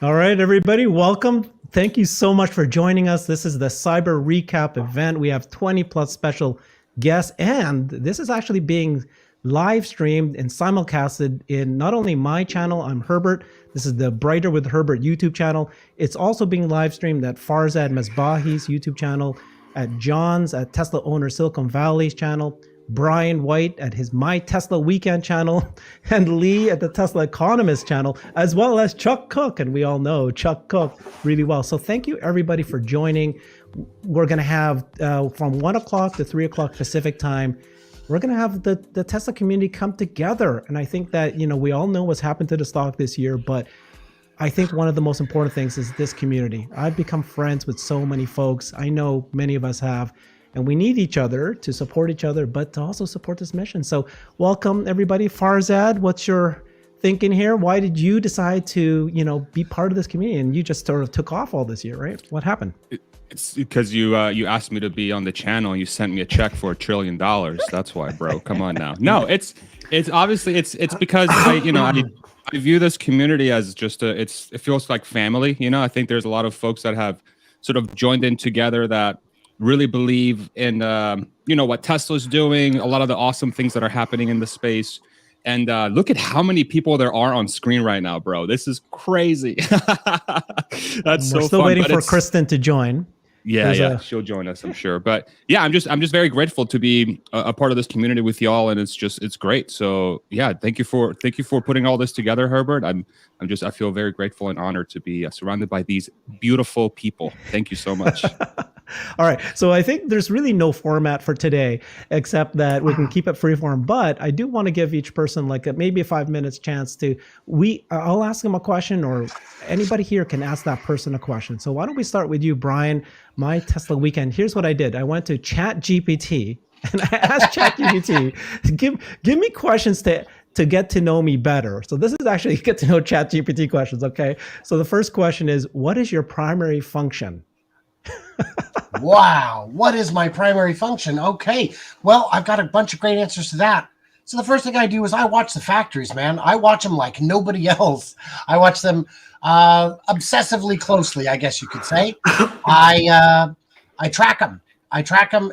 All right, everybody, welcome. Thank you so much for joining us. This is the Cyber Recap event. We have 20 plus special guests, and this is actually being live streamed and simulcasted in not only my channel, I'm Herbert. This is the Brighter with Herbert YouTube channel. It's also being live streamed at Farzad Mesbahi's YouTube channel, at John's, at Tesla Owner Silicon Valley's channel, Brian White at his My Tesla Weekend channel, and Lee at the Tesla Economist channel, as well as Chuck Cook. And we all know Chuck Cook really well. So thank you everybody for joining. We're going to have from 1 o'clock to 3 o'clock Pacific time, we're going to have the Tesla community come together. And I think that, we all know what's happened to the stock this year, but I think one of the most important things is this community. I've become friends with so many folks. I know many of us have. And we need each other to support each other, but to also support this mission. So welcome everybody. Farzad, what's your thinking here? Why did you decide to, be part of this community? And you just sort of took off all this year, right? What happened? It's because you asked me to be on the channel and you sent me a check for $1 trillion. That's why, bro. Come on now. No, it's obviously it's because I view this community as just it feels like family. I think there's a lot of folks that have sort of joined in together that really believe in what Tesla's doing, a lot of the awesome things that are happening in the space. And look at how many people there are on screen right now, bro. This is crazy. That's We're so still fun, waiting for Kristen to join. Yeah, she'll join us, I'm sure. But yeah, I'm just very grateful to be a part of this community with y'all, and it's great. So yeah, thank you for putting all this together, Herbert. I feel very grateful and honored to be surrounded by these beautiful people. Thank you so much. All right. So I think there's really no format for today, except that we can keep it freeform. But I do want to give each person maybe a 5 minutes chance to, I'll ask them a question, or anybody here can ask that person a question. So why don't we start with you, Brian? My Tesla weekend. Here's what I did. I went to ChatGPT and I asked ChatGPT to give me questions to get to know me better. So this is actually get to know ChatGPT questions. Okay. So the first question is, what is your primary function? Wow. What is my primary function? Okay. Well, I've got a bunch of great answers to that. So the first thing I do is I watch the factories, man. I watch them like nobody else. I watch them obsessively closely, I guess you could say. I track them. I track them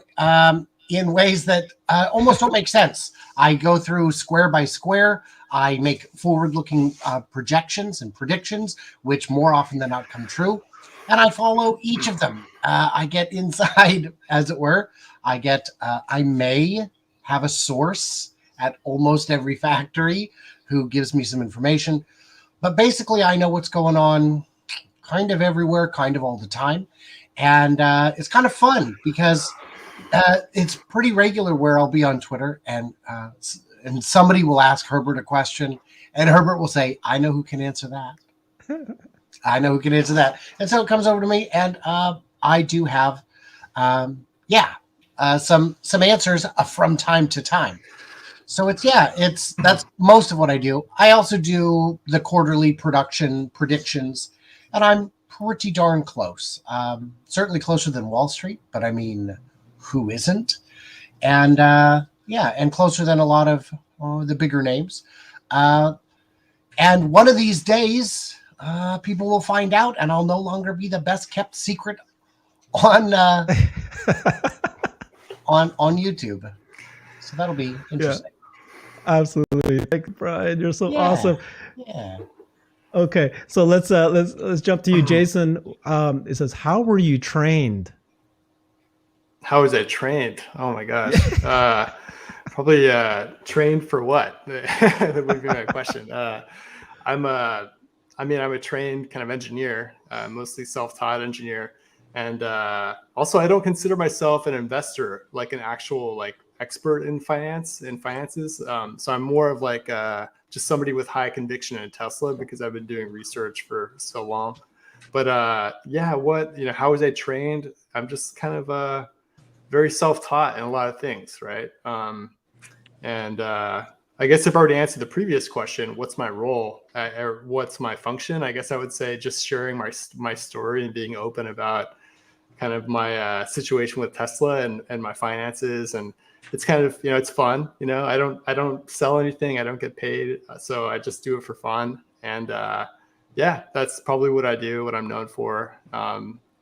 in ways that almost don't make sense. I go through square by square. I make forward-looking projections and predictions, which more often than not come true. And I follow each of them. I get inside, as it were. I may have a source at almost every factory who gives me some information. But basically, I know what's going on kind of everywhere, kind of all the time. And it's kind of fun because it's pretty regular where I'll be on Twitter and somebody will ask Herbert a question and Herbert will say, I know who can answer that. I know who can answer that. And so it comes over to me, and I do have, some answers from time to time. So that's most of what I do. I also do the quarterly production predictions, and I'm pretty darn close. Certainly closer than Wall Street, but I mean, who isn't? And and closer than a lot of the bigger names. And one of these days, people will find out, and I'll no longer be the best kept secret on on YouTube. So that'll be interesting. Yeah, absolutely. Thanks, Brian. You're so awesome. Yeah. Okay, so let's jump to you, Jason. It says, "How were you trained?" How was I trained? Oh my gosh. Probably trained for what? That would be my question. I'm a trained kind of engineer, mostly self-taught engineer. And also I don't consider myself an investor, like an actual expert in finances. So I'm more of just somebody with high conviction in Tesla because I've been doing research for so long. But how was I trained? I'm just kind of very self-taught in a lot of things, right? I guess I've already answered the previous question. What's my role or what's my function? I guess I would say just sharing my story and being open about kind of my situation with Tesla and my finances. And it's kind of, it's fun. I don't sell anything. I don't get paid. So I just do it for fun. And yeah, that's probably what I do, what I'm known for.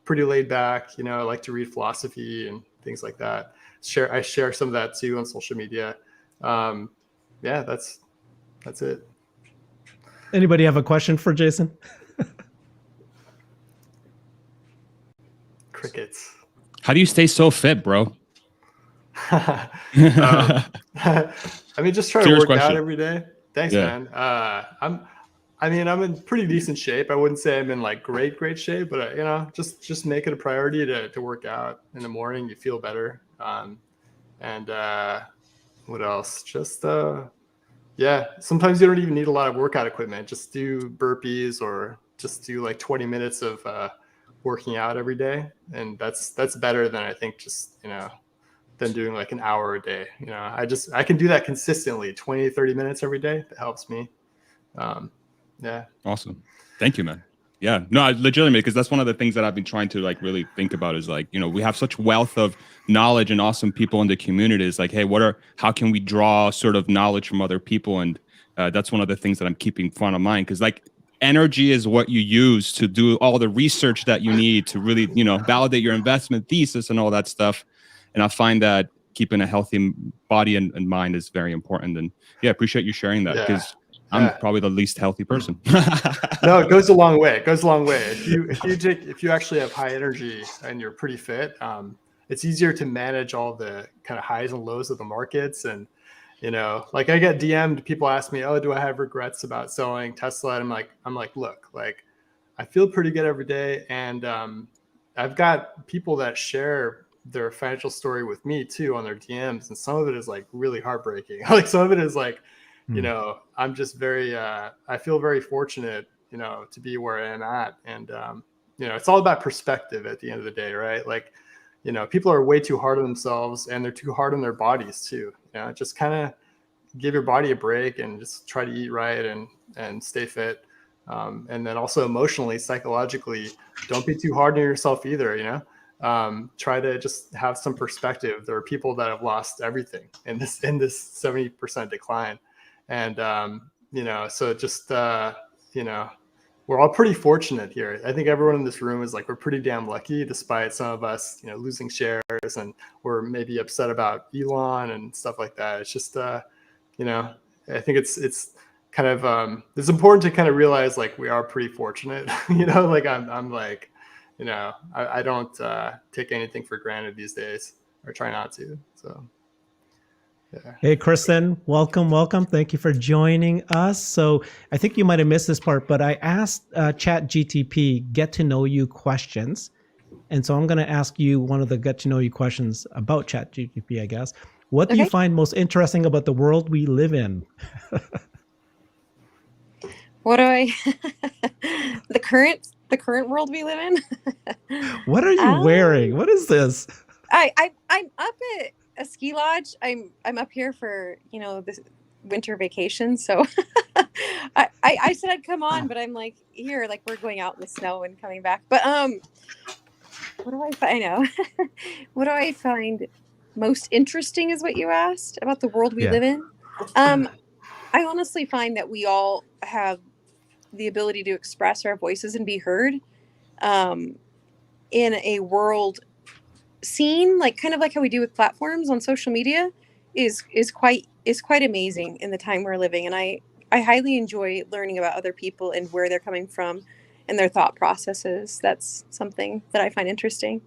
Pretty laid back, you know, I like to read philosophy and things like that. I share some of that too on social media. Yeah, that's it. Anybody have a question for Jason? Crickets. How do you stay so fit, bro? I mean, just try to Serious work question. out every day. Thanks, Yeah. man. I'm in pretty decent shape. I wouldn't say I'm in like great shape, but you know, just make it a priority to work out in the morning. You feel better. And what else? Just yeah. Sometimes you don't even need a lot of workout equipment. Just do burpees or just do like 20 minutes of working out every day, and that's better than I think just than doing like an hour a day. You know, I can do that consistently, 20-30 minutes every day. That helps me. Yeah. Awesome. Thank you, man. Yeah, no, legitimately, because that's one of the things that I've been trying to like really think about is like, we have such wealth of knowledge and awesome people in the community. It's like, hey, how can we draw sort of knowledge from other people? And that's one of the things that I'm keeping front of mind, because like energy is what you use to do all the research that you need to really, validate your investment thesis and all that stuff. And I find that keeping a healthy body and mind is very important. And yeah, appreciate you sharing that, because I'm probably the least healthy person. No, it goes a long way. It goes a long way. If you actually have high energy and you're pretty fit, it's easier to manage all the kind of highs and lows of the markets. And like I get DM'd, people ask me, "Oh, do I have regrets about selling Tesla?" And I'm like, look, like I feel pretty good every day, and I've got people that share their financial story with me too on their DMs, and some of it is like really heartbreaking. Like some of it is like, I'm just very, I feel very fortunate, to be where I am at. And, it's all about perspective at the end of the day, right? Like, people are way too hard on themselves, and they're too hard on their bodies too. Just kind of give your body a break and just try to eat right and stay fit. And then also emotionally, psychologically, don't be too hard on yourself either, try to just have some perspective. There are people that have lost everything in this 70% decline. And, so just, we're all pretty fortunate here. I think everyone in this room is like, we're pretty damn lucky, despite some of us, losing shares, and we're maybe upset about Elon and stuff like that. It's just, I think it's kind of, it's important to kind of realize like we are pretty fortunate, like I'm like, I don't take anything for granted these days, or try not to. So. Yeah. Hey, Kristen, welcome. Thank you for joining us. So I think you might have missed this part, but I asked ChatGTP get to know you questions. And so I'm going to ask you one of the get to know you questions about ChatGTP, I guess. What do you find most interesting about the world we live in? What do I, the current world we live in? What are you wearing? What is this? I'm up at a ski lodge. I'm up here for this winter vacation, so I said I'd come on, but I'm like here, like we're going out in the snow and coming back. But what do I find? I know. What do I find most interesting is what you asked about the world we live in. I honestly find that we all have the ability to express our voices and be heard in a world seen, like kind of like how we do with platforms on social media, is quite amazing in the time we're living. And I highly enjoy learning about other people and where they're coming from and their thought processes. That's something that I find interesting.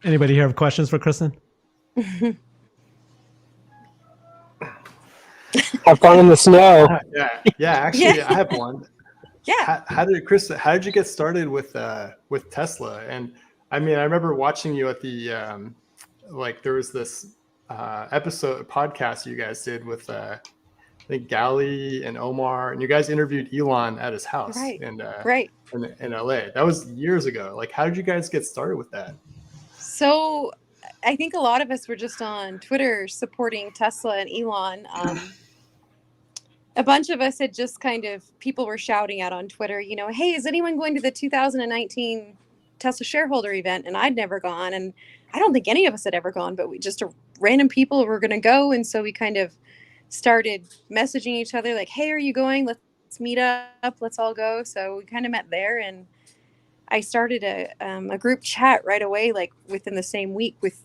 Anybody here have questions for Kristen? Have fun in the snow. Yeah. Actually, I have one. Yeah. How did you get started with Tesla? And I mean, I remember watching you at the there was this podcast you guys did with I think Gali and Omar, and you guys interviewed Elon at his house in LA. That was years ago. Like, how did you guys get started with that? So I think a lot of us were just on Twitter supporting Tesla and Elon. A bunch of us had just people were shouting out on Twitter, hey, is anyone going to the 2019 Tesla shareholder event? And I'd never gone, and I don't think any of us had ever gone, but we just random people were going to go. And so we kind of started messaging each other like, hey, are you going? meet up. Let's all go. So we kind of met there, and I started a group chat right away, like within the same week, with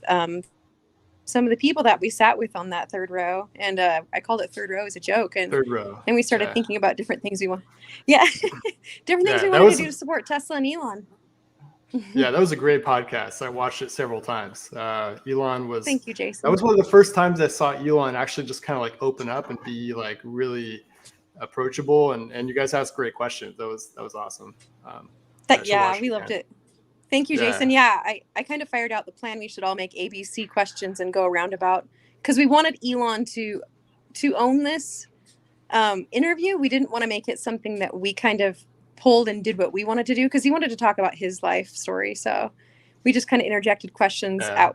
some of the people that we sat with on that third row. And I called it third row as a joke. And Third row. we started thinking about different things we want. Yeah. different things we that wanted was to do to support Tesla and Elon. Yeah, that was a great podcast. I watched it several times. Elon was. Thank you, Jason. That was one of the first times I saw Elon actually just kind of like open up and be like really approachable, and you guys asked great questions. That was awesome. We loved it. Thank you, Jason. Yeah, I kind of fired out the plan. We should all make ABC questions and go a roundabout, because we wanted Elon to own this interview. We didn't want to make it something that we kind of pulled and did what we wanted to do, because he wanted to talk about his life story. So we just kind of interjected questions at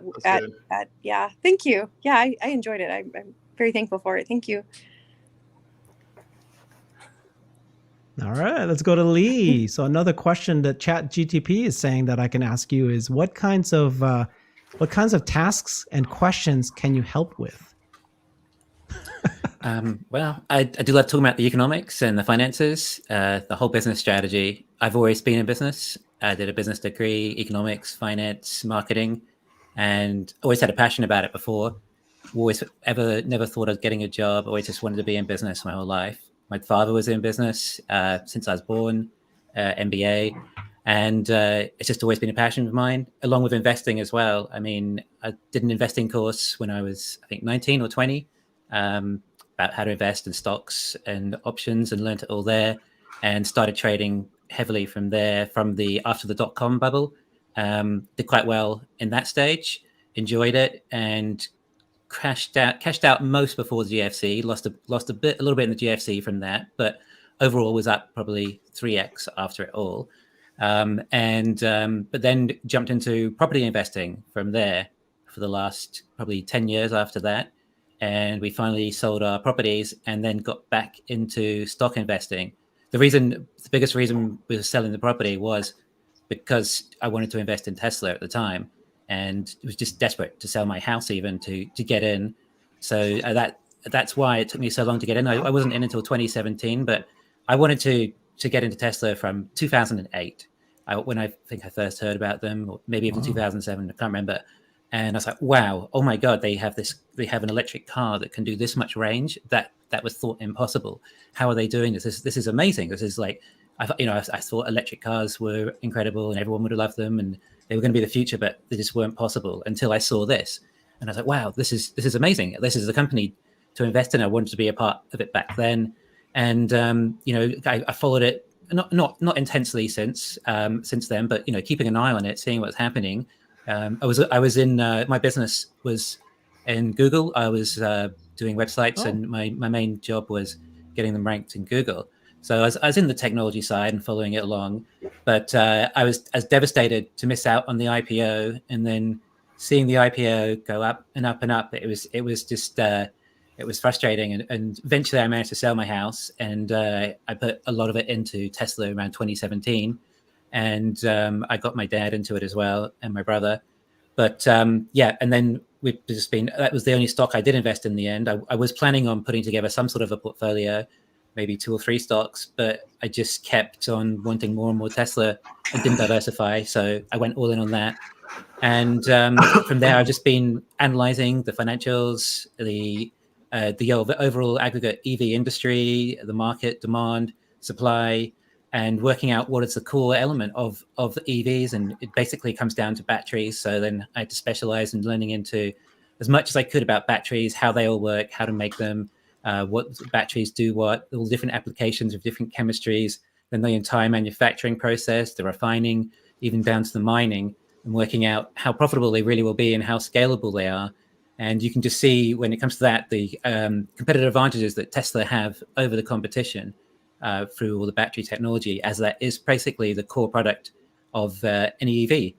thank you. Yeah, I enjoyed it. I'm very thankful for it. Thank you. All right, let's go to Lee. So another question that ChatGTP is saying that I can ask you is, what kinds of tasks and questions can you help with? Well, I do love talking about the economics and the finances, the whole business strategy. I've always been in business. I did a business degree, economics, finance, marketing, and always had a passion about it before. Never thought of getting a job. Always just wanted to be in business my whole life. My father was in business since I was born, MBA, and it's just always been a passion of mine, along with investing as well. I mean, I did an investing course when I was, I think, 19 or 20, about how to invest in stocks and options, and learned it all there, and started trading heavily from there, after the dot-com bubble. Did quite well in that stage, enjoyed it, and cashed out most before the GFC, lost a little bit in the GFC from that, but overall was up probably 3x after it all. But then jumped into property investing from there for the last probably 10 years after that. And we finally sold our properties and then got back into stock investing. The biggest reason we were selling the property was because I wanted to invest in Tesla at the time, and was just desperate to sell my house even to get in. So that's why it took me so long to get in. I wasn't in until 2017, but I wanted to get into Tesla from 2008, when I think I first heard about them, or maybe even 2007, I can't remember. And I was like, wow, oh my God, they have an electric car that can do this much range. That was thought impossible. How are they doing this? This is amazing. This is like, I thought electric cars were incredible and everyone would have loved them and they were going to be the future, but they just weren't possible until I saw this. And I was like, wow, this is amazing. This is the company to invest in. I wanted to be a part of it back then. And, I followed it, not intensely since then, but, keeping an eye on it, seeing what's happening. I was in, my business was in Google. I was doing websites, and my main job was getting them ranked in Google. So I was in the technology side and following it along, but I was devastated to miss out on the IPO, and then seeing the IPO go up and up and up. It was just it was frustrating, and eventually I managed to sell my house, and I put a lot of it into Tesla around 2017, and I got my dad into it as well, and my brother. But and then that was the only stock I did invest in the end. I was planning on putting together some sort of a portfolio, maybe 2 or 3 stocks, but I just kept on wanting more and more Tesla and didn't diversify. So I went all in on that. And from there, I've just been analyzing the financials, the overall aggregate EV industry, the market demand, supply, and working out what is the core element of the EVs. And it basically comes down to batteries. So then I had to specialize in learning into as much as I could about batteries, how they all work, how to make them, what batteries do, all the different applications of different chemistries, then the entire manufacturing process, the refining, even down to the mining, and working out how profitable they really will be and how scalable they are. And you can just see when it comes to that, the competitive advantages that Tesla have over the competition through all the battery technology, as that is basically the core product of any EV.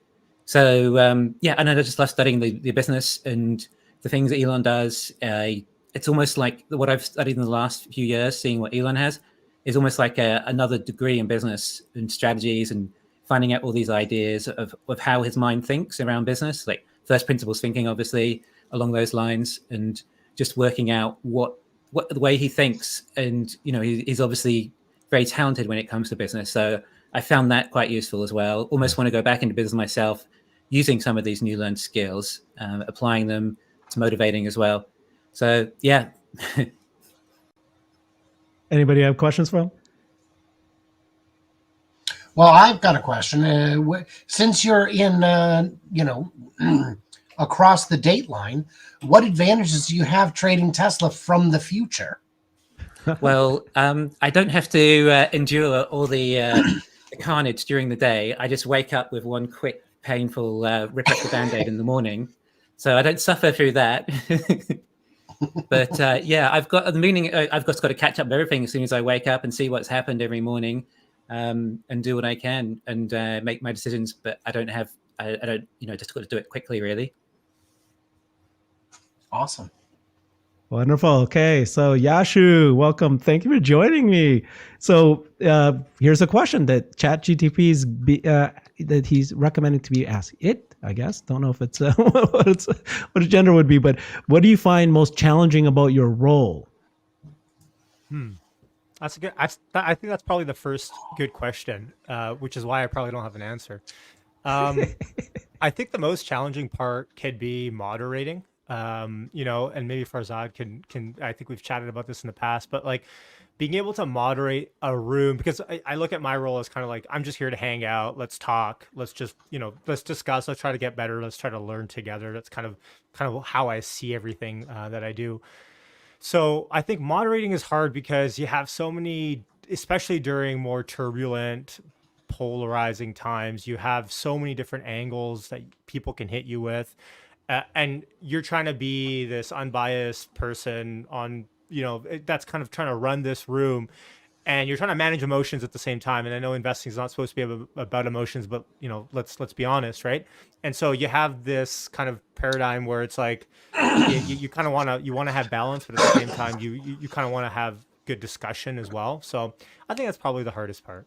So, and I just love studying the business and the things that Elon does. It's almost like what I've studied in the last few years, seeing what Elon has, is almost like another degree in business and strategies, and finding out all these ideas of how his mind thinks around business, like first principles thinking, obviously, along those lines, and just working out what the way he thinks. And, he's obviously very talented when it comes to business. So I found that quite useful as well. Almost want to go back into business myself, using some of these new learned skills, applying them to motivating as well. So yeah. Anybody have questions for him? Well, I've got a question. Since you're in, across the date line, what advantages do you have trading Tesla from the future? Well, I don't have to endure all the carnage during the day. I just wake up with one quick, painful rip off the Band-Aid in the morning. So I don't suffer through that. But yeah, I've got the meaning. I've just got to catch up with everything as soon as I wake up and see what's happened every morning, and do what I can and make my decisions. But I don't, just got to do it quickly, really. Awesome. Wonderful. Okay, so Yashu, welcome. Thank you for joining me. So here's a question that ChatGPT's that he's recommending to be asked. I guess. Don't know if it's what a gender would be, but what do you find most challenging about your role? That's a good. I think that's probably the first good question, which is why I probably don't have an answer. I think the most challenging part could be moderating. And maybe Farzad can. I think we've chatted about this in the past, but like being able to moderate a room, because I look at my role as kind of like, I'm just here to hang out. Let's talk. Let's just, let's discuss. Let's try to get better. Let's try to learn together. That's kind of how I see everything that I do. So I think moderating is hard because you have so many, especially during more turbulent, polarizing times, you have so many different angles that people can hit you with. And you're trying to be this unbiased person on, that's kind of trying to run this room, and you're trying to manage emotions at the same time. And I know investing is not supposed to be about emotions, but let's be honest, right? And so you have this kind of paradigm where it's like you kind of want to have balance, but at the same time you kind of want to have good discussion as well. So I think that's probably the hardest part.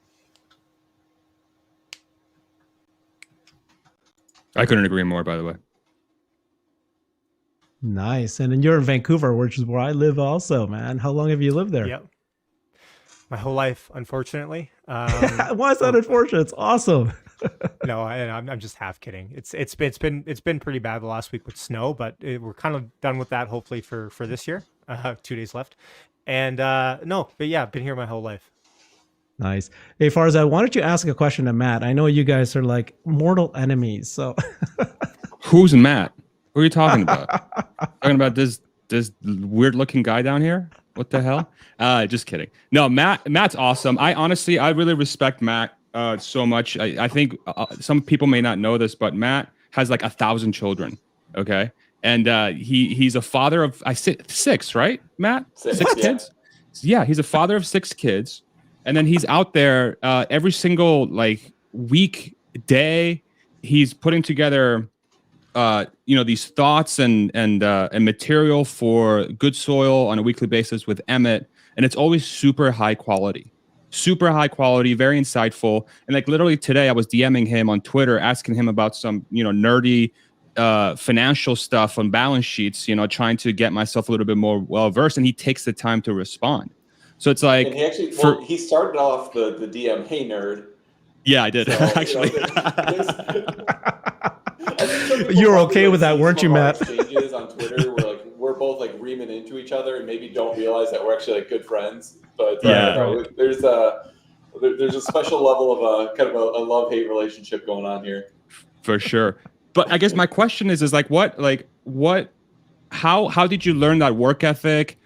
I couldn't agree more, by the way. Nice. And then you're in Vancouver, which is where I live also, man. How long have you lived there? Yep. My whole life, unfortunately. Why is that unfortunate? It's awesome. No, I'm just half kidding. It's been pretty bad the last week with snow, but we're kind of done with that hopefully for this year. 2 days left. And no, but yeah, I've been here my whole life. Nice. Hey, Farzad, why don't you ask a question to Matt? I know you guys are like mortal enemies. So Who's Matt? Who are you talking about? Talking about this weird looking guy down here? What the hell? Just kidding. No, Matt's awesome. I really respect Matt so much. I think some people may not know this, but Matt has like 1,000 children. Okay. And he's a father of six, right, Matt? Six kids? Yeah, he's a father of 6 kids. And then he's out there every single weekday. He's putting together these thoughts and material for Good Soil on a weekly basis with Emmett, and it's always super high quality, very insightful. And like literally today, I was DMing him on Twitter, asking him about some nerdy financial stuff on balance sheets, trying to get myself a little bit more well versed, and he takes the time to respond. So it's like, and he actually, he started off the DM, "Hey nerd." Yeah, I did actually. You're okay with that, weren't you, Matt? Exchanges on Twitter where we're both reaming into each other and maybe don't realize that we're actually good friends. But there's a special level of kind of a love-hate relationship going on here. For sure. But I guess my question is how did you learn that work ethic?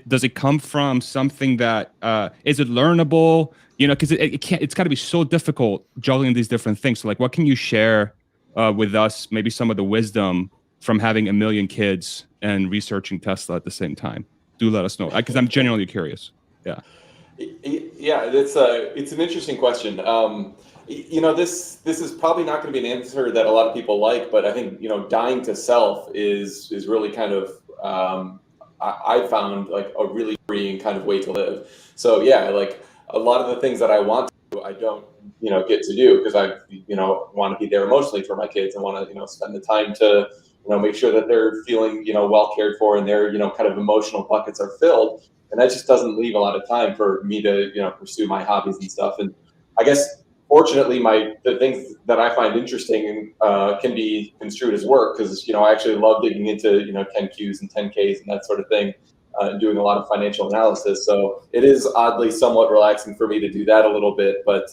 Does it come from something that is it learnable? Because it's got to be so difficult juggling these different things. So what can you share with us, maybe some of the wisdom from having 1 million kids and researching Tesla at the same time? Do let us know, because I'm genuinely curious. Yeah. Yeah, it's an interesting question. This is probably not going to be an answer that a lot of people like, but I think dying to self is really kind of I found a really freeing kind of way to live. So yeah, a lot of the things that I want to do, I don't get to do because I want to be there emotionally for my kids and want to spend the time to make sure that they're feeling well cared for and their kind of emotional buckets are filled. and that just doesn't leave a lot of time for me to pursue my hobbies and stuff. And I guess fortunately, the things that I find interesting can be construed as work, because I actually love digging into 10Qs and 10Ks and that sort of thing, and doing a lot of financial analysis. So it is oddly somewhat relaxing for me to do that a little bit. But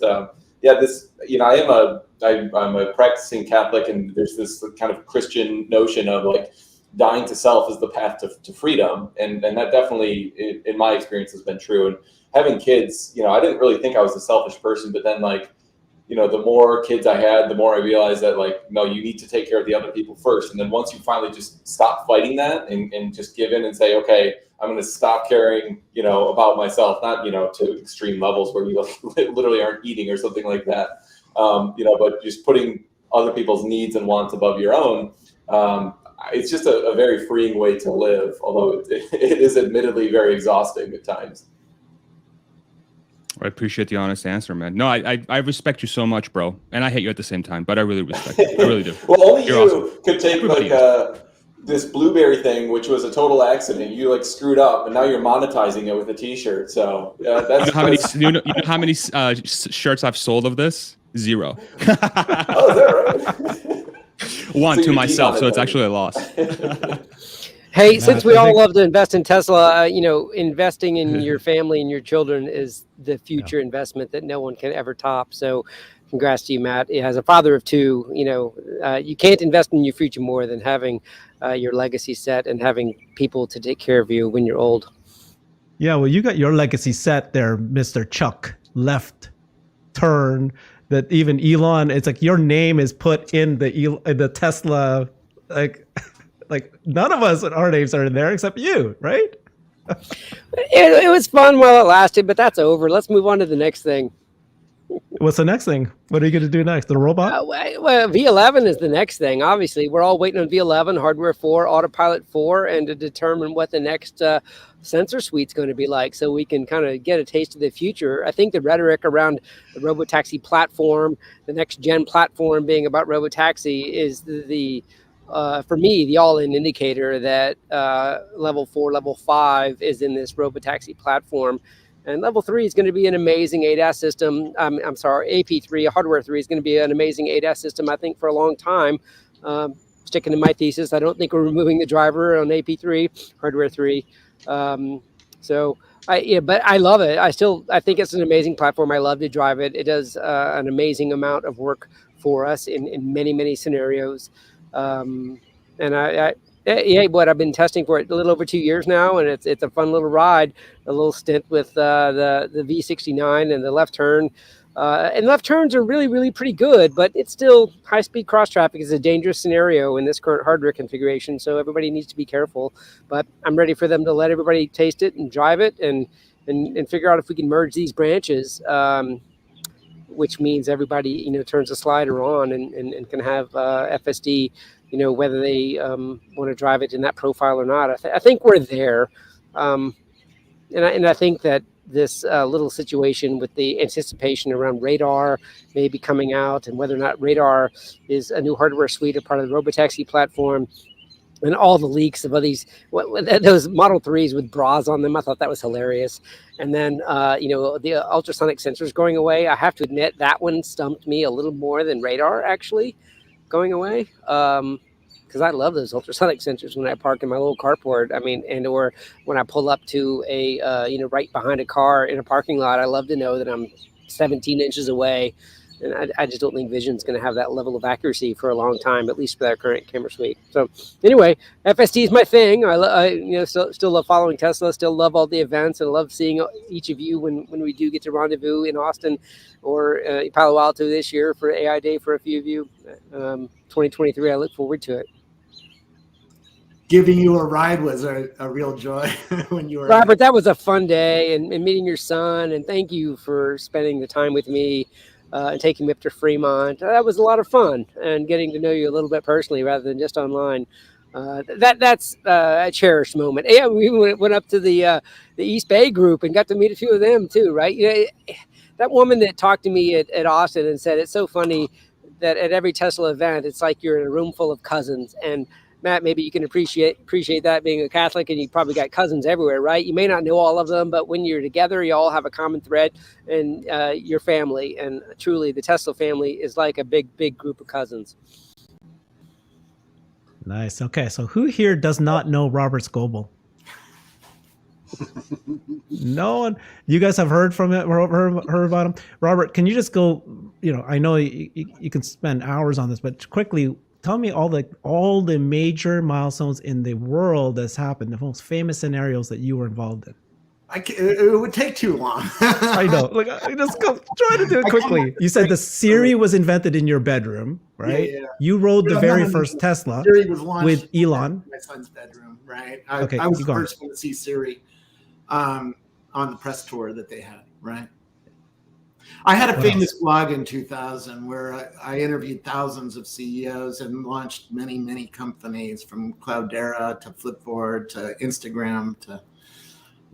I'm a practicing Catholic, and there's this kind of Christian notion of like dying to self is the path to freedom, and that definitely in my experience has been true. And having kids, I didn't really think I was a selfish person, but then the more kids I had, the more I realized that no, you need to take care of the other people first. And then once you finally just stop fighting that and just give in and say, okay, I'm going to stop caring, about myself, not, to extreme levels where you literally aren't eating or something like that. But just putting other people's needs and wants above your own. It's just a very freeing way to live, although it is admittedly very exhausting at times. I appreciate the honest answer, man. No, I respect you so much, bro. And I hate you at the same time, but I really respect you. I really do. Well, only You're you awesome. could take this blueberry thing, which was a total accident. You screwed up, and now you're monetizing it with a T-shirt. So that's you know how many shirts I've sold of this? 0. Oh, is that right? One So to you're myself, so it's demonetizing. actually a loss. Hey, since we I all think- love to invest in Tesla, investing in your family and your children is the future investment that no one can ever top. So congrats to you, Matt. As a father of 2, you can't invest in your future more than having your legacy set and having people to take care of you when you're old. Yeah, well, you got your legacy set there, Mr. Chuck. Left turn. That even Elon, it's like your name is put in the Tesla, like none of us, our names are in there except you, right? It was fun while it lasted, but that's over. Let's move on to the next thing. What's the next thing? What are you going to do next? The robot? Well, V11 is the next thing. Obviously, we're all waiting on V11, Hardware 4, Autopilot 4, and to determine what the next sensor suite's going to be like, so we can kind of get a taste of the future. I think the rhetoric around the robotaxi platform, the next gen platform being about robotaxi, is the for me, the all-in indicator that level 4, level 5 is in this robotaxi platform. And level 3 is going to be an amazing ADAS system. I'm sorry, AP3, hardware 3 is going to be an amazing ADAS system, I think, for a long time. Sticking to my thesis, I don't think we're removing the driver on AP3, hardware 3. But I love it. I think it's an amazing platform. I love to drive it. It does an amazing amount of work for us in many, many scenarios. I've been testing for it a little over 2 years now, and it's a fun little ride. A little stint with the V69 and the left turn, and left turns are really, really pretty good. But it's still high-speed cross traffic is a dangerous scenario in this current hardware configuration. So everybody needs to be careful. But I'm ready for them to let everybody taste it and drive it and figure out if we can merge these branches. Which means everybody, turns the slider on and can have FSD, whether they want to drive it in that profile or not. I think we're there. And I think that this little situation with the anticipation around radar may be coming out, and whether or not radar is a new hardware suite or part of the robotaxi platform, and all the leaks of all these those Model 3s with bras on them. I thought that was hilarious. And then the ultrasonic sensors going away. I have to admit that one stumped me a little more than radar actually going away. Because I love those ultrasonic sensors when I park in my little carport. Or when I pull up to a right behind a car in a parking lot. I love to know that I'm 17 inches away. And I just don't think Vision's going to have that level of accuracy for a long time, at least for that current camera suite. So anyway, FSD is my thing. I still love following Tesla, still love all the events, and love seeing each of you when we do get to rendezvous in Austin or Palo Alto this year for AI Day for a few of you. 2023, I look forward to it. Giving you a ride was a real joy when you were... Robert, that was a fun day, and meeting your son, and thank you for spending the time with me. And taking me up to Fremont. That was a lot of fun, and getting to know you a little bit personally rather than just online. That's a cherished moment. Yeah, we went up to the East Bay group and got to meet a few of them too, right? That woman that talked to me at Austin and said it's so funny that at every Tesla event, it's like you're in a room full of cousins, and Matt, maybe you can appreciate that being a Catholic, and you probably got cousins everywhere, right? You may not know all of them, but when you're together, you all have a common thread in your family. And truly, the Tesla family is like a big group of cousins. Nice. Okay, so who here does not know Robert Scoble? No one. You guys have heard from it, heard about him. Robert, can you just go? I know you can spend hours on this, but quickly tell me all the major milestones in the world that's happened, the most famous scenarios that you were involved in. It would take too long. I know. Look, I just try to do it quickly. You said the Siri was invented in your bedroom, right? Yeah. You rode the very first Tesla Siri was launched with Elon. in my son's bedroom, right? Okay, I was keep the going. first one to see Siri on the press tour that they had, right? I had a What famous blog in 2000 where I interviewed thousands of CEOs and launched many companies, from Cloudera to Flipboard to Instagram to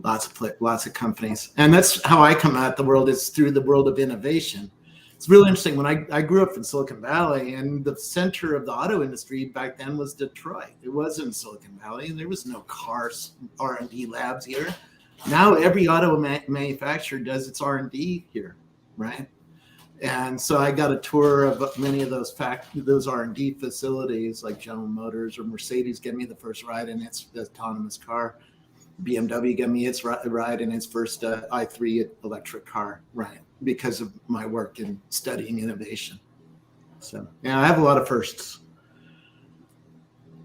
lots of companies. And that's how I come at the world, is through the world of innovation. It's really interesting. When I grew up in Silicon Valley, and the center of the auto industry back then was Detroit. It was in Silicon Valley, and there was no cars R&D labs here. Now every auto manufacturer does its R&D here, right? And so I got a tour of many of those R&D facilities, like General Motors or Mercedes gave me the first ride in its autonomous car. BMW gave me its ride in its first i3 electric car, right? Because of my work in studying innovation. So yeah, I have a lot of firsts.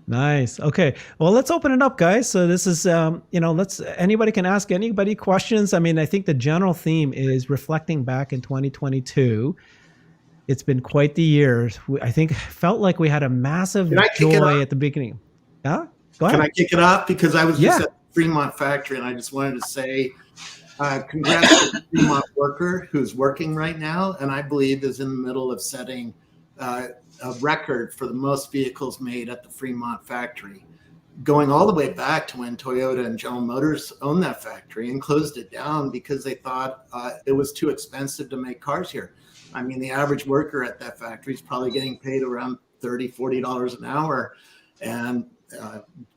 Nice. Okay. Well, let's open it up, guys. So this is, anybody can ask anybody questions. I mean, I think the general theme is reflecting back in 2022. It's been quite the year. I think felt like we had a massive joy at the beginning. Yeah. Go ahead. Can I kick it off? Because I was just at the Fremont factory, and I just wanted to say, congrats to the Fremont worker who's working right now, and I believe is in the middle of setting a record for the most vehicles made at the Fremont factory, going all the way back to when Toyota and General Motors owned that factory and closed it down because they thought it was too expensive to make cars here. I mean, the average worker at that factory is probably getting paid around $30, $40 an hour. And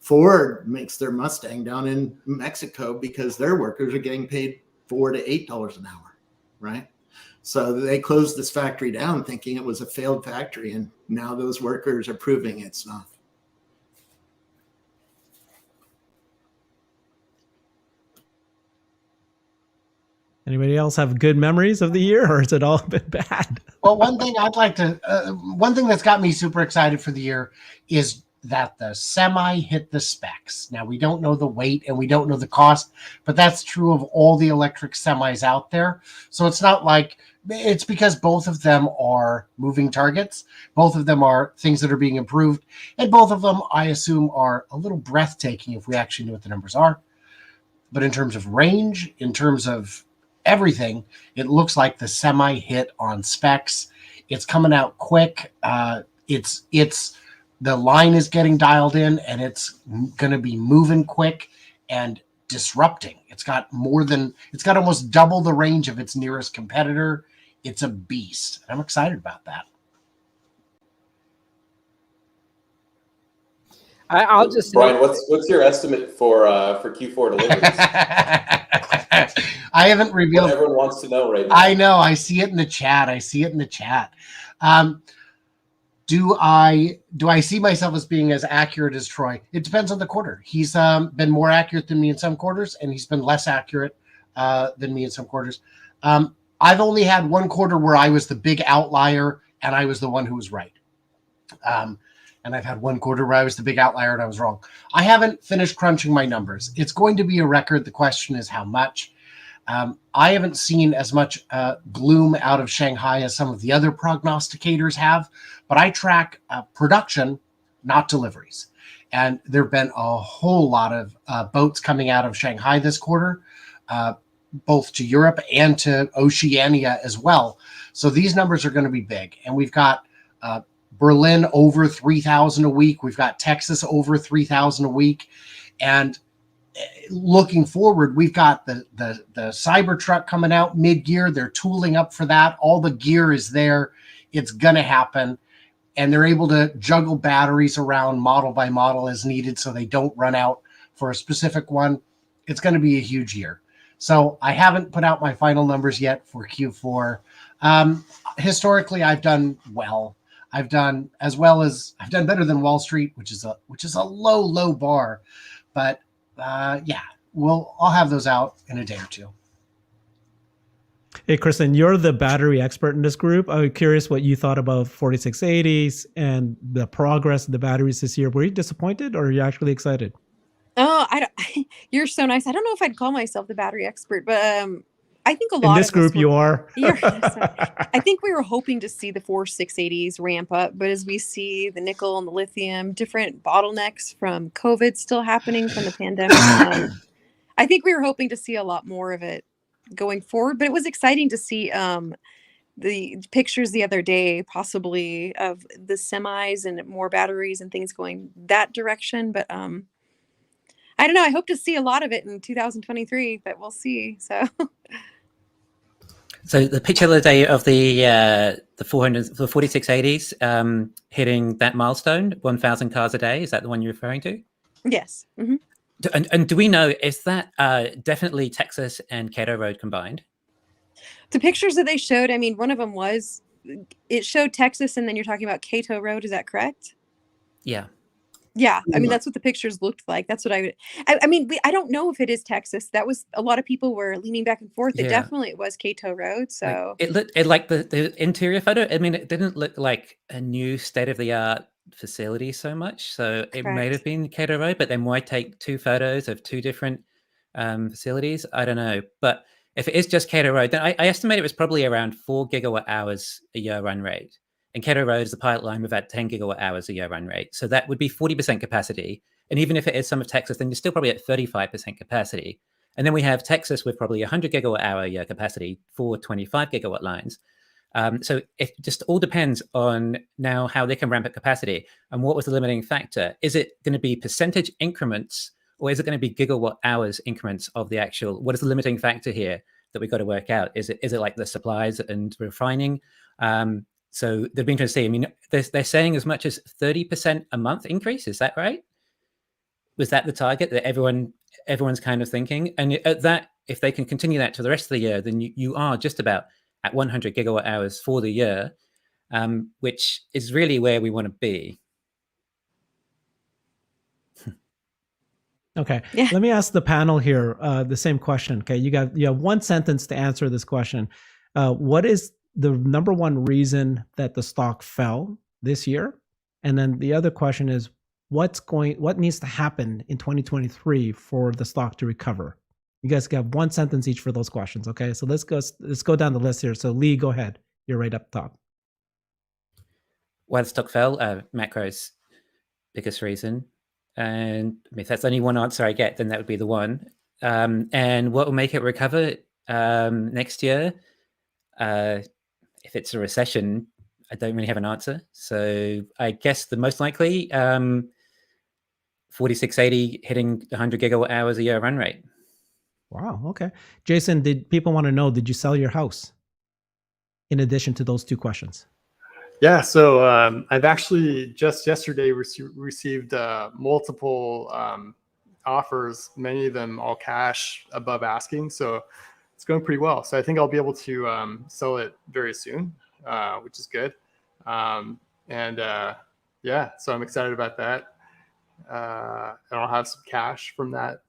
Ford makes their Mustang down in Mexico because their workers are getting paid $4 to $8 an hour, right? So they closed this factory down thinking it was a failed factory, and now those workers are proving it's not. Anybody else have good memories of the year, or has it all been bad? Well, one thing that's got me super excited for the year is that the semi hit the specs. Now, we don't know the weight and we don't know the cost, but that's true of all the electric semis out there. So it's not like, it's because both of them are moving targets. Both of them are things that are being improved. And both of them, I assume, are a little breathtaking if we actually know what the numbers are. But in terms of range, in terms of everything, it looks like the semi hit on specs. It's coming out quick. The line is getting dialed in, and it's going to be moving quick and disrupting. It's got almost double the range of its nearest competitor. It's a beast. I'm excited about that. I'll just Brian, what's your estimate for Q4 deliveries? I haven't revealed. What everyone wants to know right now. I know. I see it in the chat. Do I see myself as being as accurate as Troy? It depends on the quarter. He's been more accurate than me in some quarters, and he's been less accurate than me in some quarters. I've only had one quarter where I was the big outlier, and I was the one who was right. And I've had one quarter where I was the big outlier and I was wrong. I haven't finished crunching my numbers. It's going to be a record. The question is how much. I haven't seen as much gloom out of Shanghai as some of the other prognosticators have, but I track production, not deliveries. And there have been a whole lot of boats coming out of Shanghai this quarter, both to Europe and to Oceania as well. So these numbers are going to be big. And we've got Berlin over 3,000 a week. We've got Texas over 3,000 a week. And looking forward, we've got the Cybertruck coming out mid-year. They're tooling up for that. All the gear is there. It's going to happen. and they're able to juggle batteries around model by model as needed so they don't run out for a specific one, it's going to be a huge year. So I haven't put out my final numbers yet for Q4. Historically, I've done well. I've done better than Wall Street, which is a low bar. But yeah, I'll have those out in a day or two. Hey, Kristen, you're the battery expert in this group. I'm curious what you thought about 4680s and the progress of the batteries this year. Were you disappointed or are you actually excited? Oh, you're so nice. I don't know if I'd call myself the battery expert, but I think a lot in this of group you are. I think we were hoping to see the 4680s ramp up, but as we see the nickel and the lithium, different bottlenecks from COVID still happening from the pandemic, I think we were hoping to see a lot more of it going forward. But it was exciting to see the pictures the other day, possibly of the semis and more batteries and things going that direction. But I don't know. I hope to see a lot of it in 2023, but we'll see. So the picture the other day of the 4680s hitting that milestone, 1,000 cars a day, is that the one you're referring to? Yes. Mm-hmm. And do we know, is that definitely Texas and Cato Road combined? The pictures that they showed, I mean, one of them it showed Texas, and then you're talking about Cato Road. Is that correct? Yeah. Yeah, I mean, that's what the pictures looked like. That's what I mean, I don't know if it is Texas. That was a lot of people were leaning back and forth. Yeah. It was Cato Road. So it looked like the interior photo. I mean, it didn't look like a new state of the art facility so much. So it might have been Cato Road, but they might take two photos of two different facilities. I don't know, but if it is just Cato Road, then I estimate it was probably around 4 gigawatt hours a year run rate. And Cato Road is the pilot line with about 10 gigawatt hours a year run rate. So that would be 40% capacity. And even if it is some of Texas, then you're still probably at 35% capacity. And then we have Texas with probably 100 gigawatt hour a year capacity for 25 gigawatt lines. So it just all depends on now how they can ramp up capacity. And what was the limiting factor? Is it going to be percentage increments, or is it going to be gigawatt hours increments of the actual? What is the limiting factor here that we've got to work out? Is it like the supplies and refining? So they've been trying to see. I mean, they're saying as much as 30% a month increase. Is that right? Was that the target that everyone's kind of thinking? And at that, if they can continue that to the rest of the year, then you are just about at 100 gigawatt hours for the year, which is really where we want to be. Okay. Yeah. Let me ask the panel here the same question. Okay. You have one sentence to answer this question. What is the number one reason that the stock fell this year? And then the other question is, what needs to happen in 2023 for the stock to recover? You guys have one sentence each for those questions. Okay. So let's go down the list here. So Lee, go ahead. You're right up top. Why the stock fell, macro's biggest reason. And if that's only one answer I get, then that would be the one. And what will make it recover next year? If it's a recession, I don't really have an answer. So I guess the most likely 4680 hitting 100 gigawatt hours a year run rate. Wow. Okay. Jason, did people want to know, did you sell your house in addition to those two questions? Yeah. So I've actually just yesterday received multiple offers, many of them all cash above asking. So it's going pretty well. So I think I'll be able to sell it very soon, which is good. Yeah, so I'm excited about that. And I'll have some cash from that.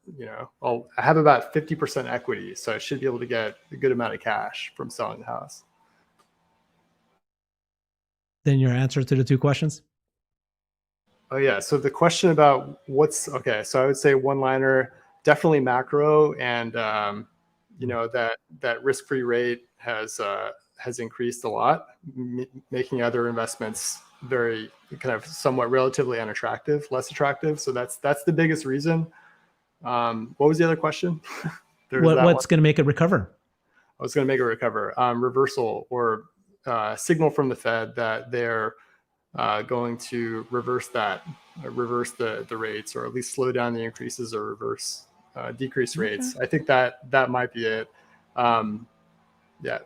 I have about 50% equity, so I should be able to get a good amount of cash from selling the house. Then your answer to the two questions? Oh yeah. So the question about so I would say one-liner, definitely macro, and that risk-free rate has increased a lot, making other investments very kind of somewhat relatively unattractive, less attractive. So that's the biggest reason. What was the other question? What's going to make it recover? I was going to make it recover. Reversal or signal from the Fed that they're going to reverse the rates, or at least slow down the increases, or decrease rates. I think that might be it. Yeah.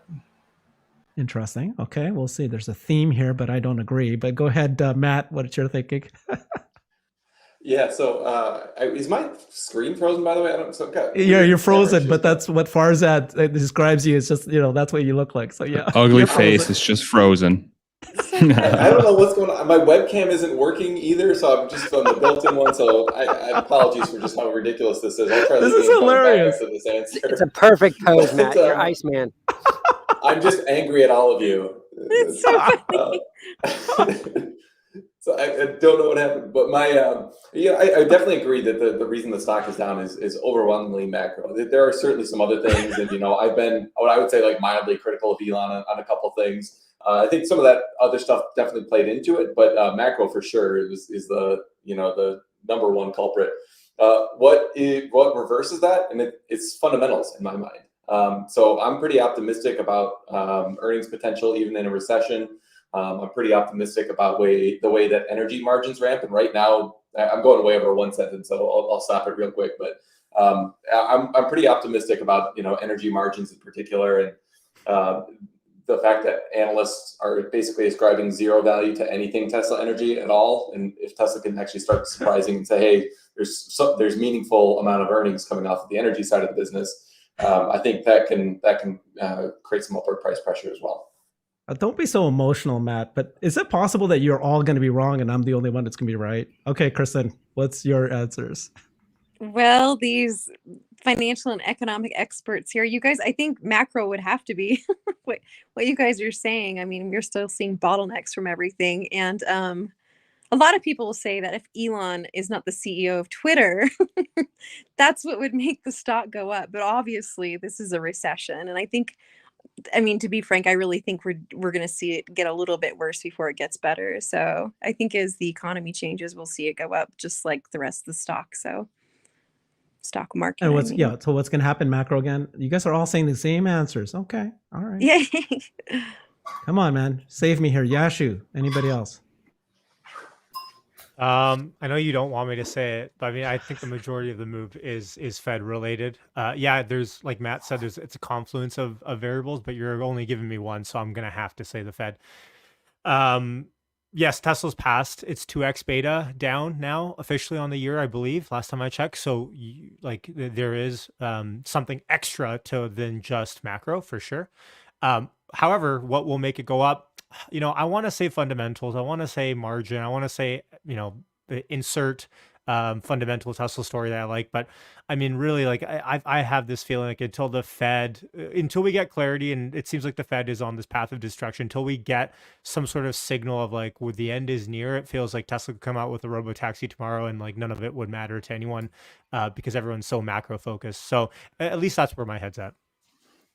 Interesting. Okay, we'll see. There's a theme here, but I don't agree. But go ahead, Matt. What's your thinking? Yeah. So, is my screen frozen? By the way, I don't. So got Yeah, weird you're camera frozen, issues but going. that's what Farzad describes you. It's just, that's what you look like. So yeah, Ugly you're face frozen. is just frozen. So I funny. don't know what's going on. My webcam isn't working either, so I'm just on the built-in one. So I apologies for just how ridiculous this is. I'll try This this is again coming back hilarious. after this It's answer. a perfect pose, But Matt. You're Iceman. I'm just angry at all of you. It's so funny. So I don't know what happened, but I definitely agree that the reason the stock is down is overwhelmingly macro. There are certainly some other things, and I've been what I would say like mildly critical of Elon on a couple things. I think some of that other stuff definitely played into it, but macro for sure is the the number one culprit. What reverses that, and it's fundamentals in my mind. So I'm pretty optimistic about earnings potential even in a recession. I'm pretty optimistic about the way that energy margins ramp. And right now, I'm going way over one sentence, so I'll stop it real quick. But I'm pretty optimistic about energy margins in particular, and the fact that analysts are basically ascribing zero value to anything Tesla energy at all. And if Tesla can actually start surprising and say, hey, there's meaningful amount of earnings coming off of the energy side of the business, I think that can create some upward price pressure as well. Don't be so emotional, Matt. But is it possible that you're all going to be wrong and I'm the only one that's going to be right? Okay, Kristen, what's your answers? Well, these financial and economic experts here, you guys, I think macro would have to be what you guys are saying. I mean, we're still seeing bottlenecks from everything. And a lot of people will say that if Elon is not the CEO of Twitter, that's what would make the stock go up. But obviously, this is a recession. And I mean, to be frank, I really think we're going to see it get a little bit worse before it gets better. So I think as the economy changes, we'll see it go up just like the rest of the stock. So stock market. And so what's going to happen macro again? You guys are all saying the same answers. Okay. All right. Yeah. Come on, man. Save me here. Yashu. Anybody else? I know you don't want me to say it, but I mean, I think the majority of the move is Fed related. Yeah, there's, like Matt said, it's a confluence of variables, but you're only giving me one, so I'm gonna have to say the Fed. Yes, Tesla's passed its 2x beta down now officially on the year, I believe, last time I checked. So there is something extra than just macro for sure. However, what will make it go up? I want to say fundamentals. I want to say margin. I want to say, insert fundamental Tesla story that I like. But I mean, really, like I have this feeling like until we get clarity, and it seems like the Fed is on this path of destruction, until we get some sort of signal of like, where the end is near, it feels like Tesla could come out with a robo-taxi tomorrow and like none of it would matter to anyone because everyone's so macro focused. So at least that's where my head's at.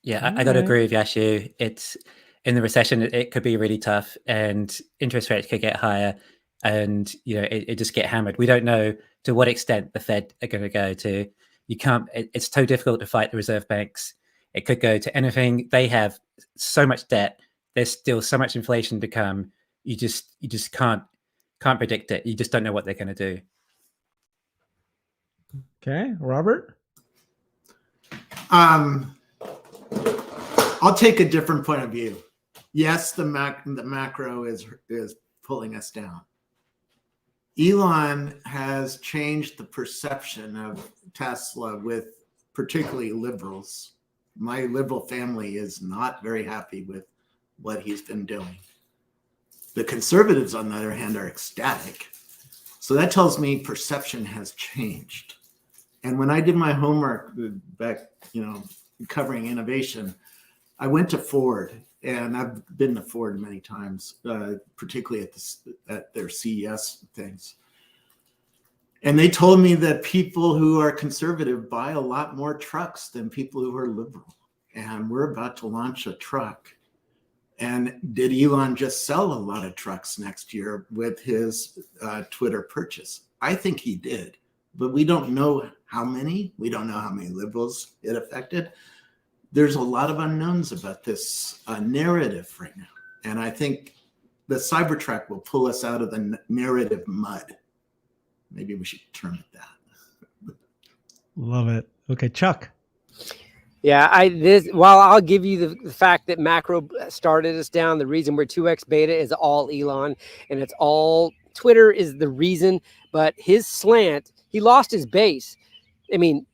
Yeah, I got to agree with Yashu. It's in the recession, it could be really tough, and interest rates could get higher, and it just get hammered. We don't know to what extent the Fed are going to go to. You can't. It's so difficult to fight the reserve banks. It could go to anything. They have so much debt. There's still so much inflation to come. You just can't predict it. You just don't know what they're going to do. Okay, Robert. I'll take a different point of view. Yes, the macro is pulling us down. Elon has changed the perception of Tesla with particularly liberals. My liberal family is not very happy with what he's been doing. The conservatives, on the other hand, are ecstatic. So that tells me perception has changed. And when I did my homework back, covering innovation, I went to Ford, and I've been to Ford many times, particularly at their CES things. And they told me that people who are conservative buy a lot more trucks than people who are liberal. And we're about to launch a truck. And did Elon just sell a lot of trucks next year with his Twitter purchase? I think he did, but we don't know how many. We don't know how many liberals it affected. There's a lot of unknowns about this narrative right now. And I think the Cybertruck will pull us out of the narrative mud. Maybe we should term it that. Love it. Okay, Chuck. Yeah, while I'll give you the fact that macro started us down, the reason we're 2x beta is all Elon, and it's all Twitter is the reason, but his slant, he lost his base. I mean,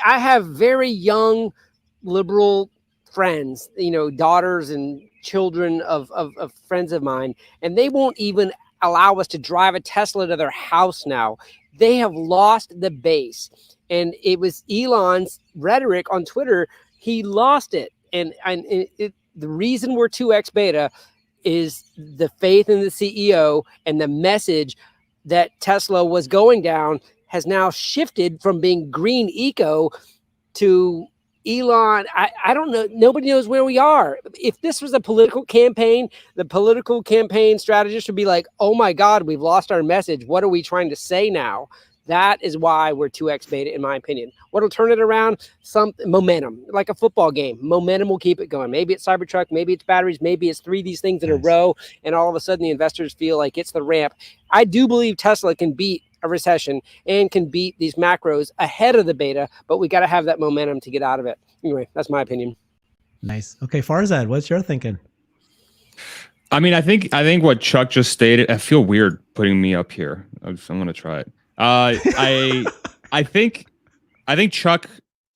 I have very young liberal friends, daughters and children of friends of mine, and they won't even allow us to drive a Tesla to their house now. They have lost the base. And it was Elon's rhetoric on Twitter. He lost it. And the reason we're 2x beta is the faith in the CEO, and the message that Tesla was going down has now shifted from being green eco to Elon. I don't know. Nobody knows where we are. If this was a political campaign, the political campaign strategist would be like, oh my God, we've lost our message. What are we trying to say now? That is why we're 2x beta, in my opinion. What'll turn it around? Some momentum, like a football game. Momentum will keep it going. Maybe it's Cybertruck, maybe it's batteries, maybe it's 3 of these things in a row, and all of a sudden the investors feel like it's the ramp. I do believe Tesla can beat a recession and can beat these macros ahead of the beta, but we got to have that momentum to get out of it. Anyway, that's my opinion. Nice. Okay, Farzad, what's your thinking? I mean, I think what Chuck just stated. I feel weird putting me up here. I'm going to try it. I think Chuck.